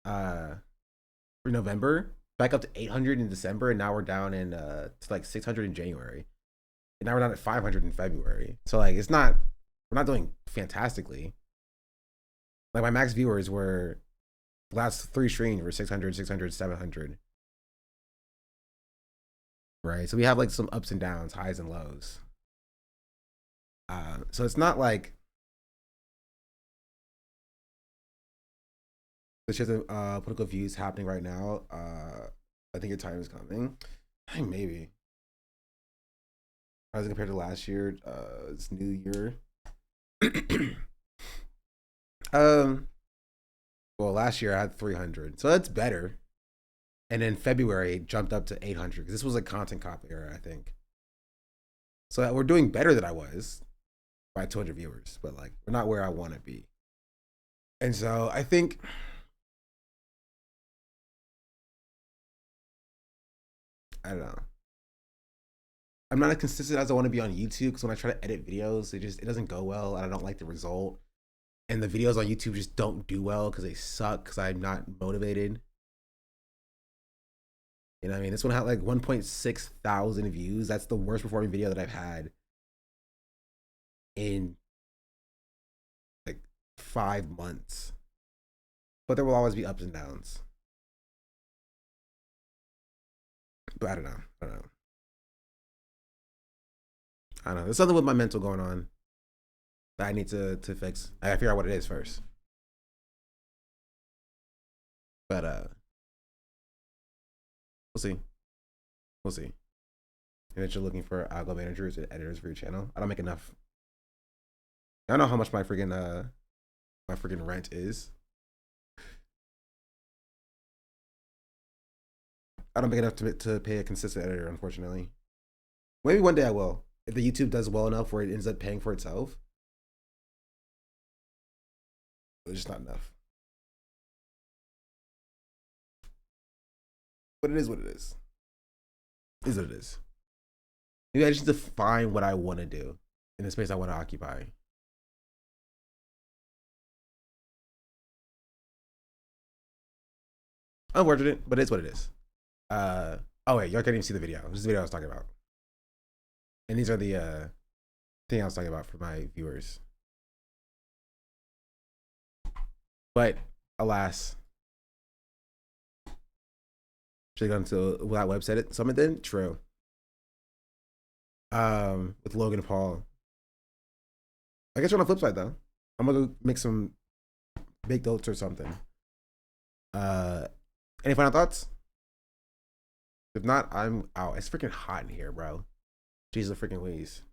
for November. Back up to 800 in December, and now we're down in to like 600 in January. And now we're down at 500 in February. So like we're not doing fantastically. Like my max viewers were last 3 streams were 600, 600, 700. Right? So we have like some ups and downs, highs and lows. So it's not like there's just political views happening right now. I think your time is coming. I think maybe. As compared to last year, it's new year. Well, last year I had 300, so that's better. And then February it jumped up to 800 because this was a content copy era, I think. So we're doing better than I was by 200 viewers, but like we're not where I want to be. And so I think I don't know. I'm not as consistent as I want to be on YouTube, because when I try to edit videos, it doesn't go well, and I don't like the result. And the videos on YouTube just don't do well because they suck, because I'm not motivated. You know what I mean? This one had like 1.6 thousand views. That's the worst performing video that I've had in like 5 months. But there will always be ups and downs. But I don't know. I don't know. There's something with my mental going on that I need to fix. I gotta figure out what it is first. But we'll see. We'll see. And that you're looking for algo managers and editors for your channel. I don't make enough. I don't know how much my freaking rent is. I don't make enough to pay a consistent editor, unfortunately. Maybe one day I will. If the YouTube does well enough where it ends up paying for itself. It's just not enough. But it is what it is. It is what it is. Maybe I just need to find what I want to do in the space I want to occupy. Unfortunate, but it's what it is. Oh wait, y'all can't even see the video. This is the video I was talking about. And these are the thing I was talking about for my viewers. But alas, should have gone to that website summit then? True. With Logan Paul. I guess on the flip side though, I'm gonna go make some baked oats or something. Any final thoughts? If not, I'm out. It's freaking hot in here, bro. Jesus freaking Louise.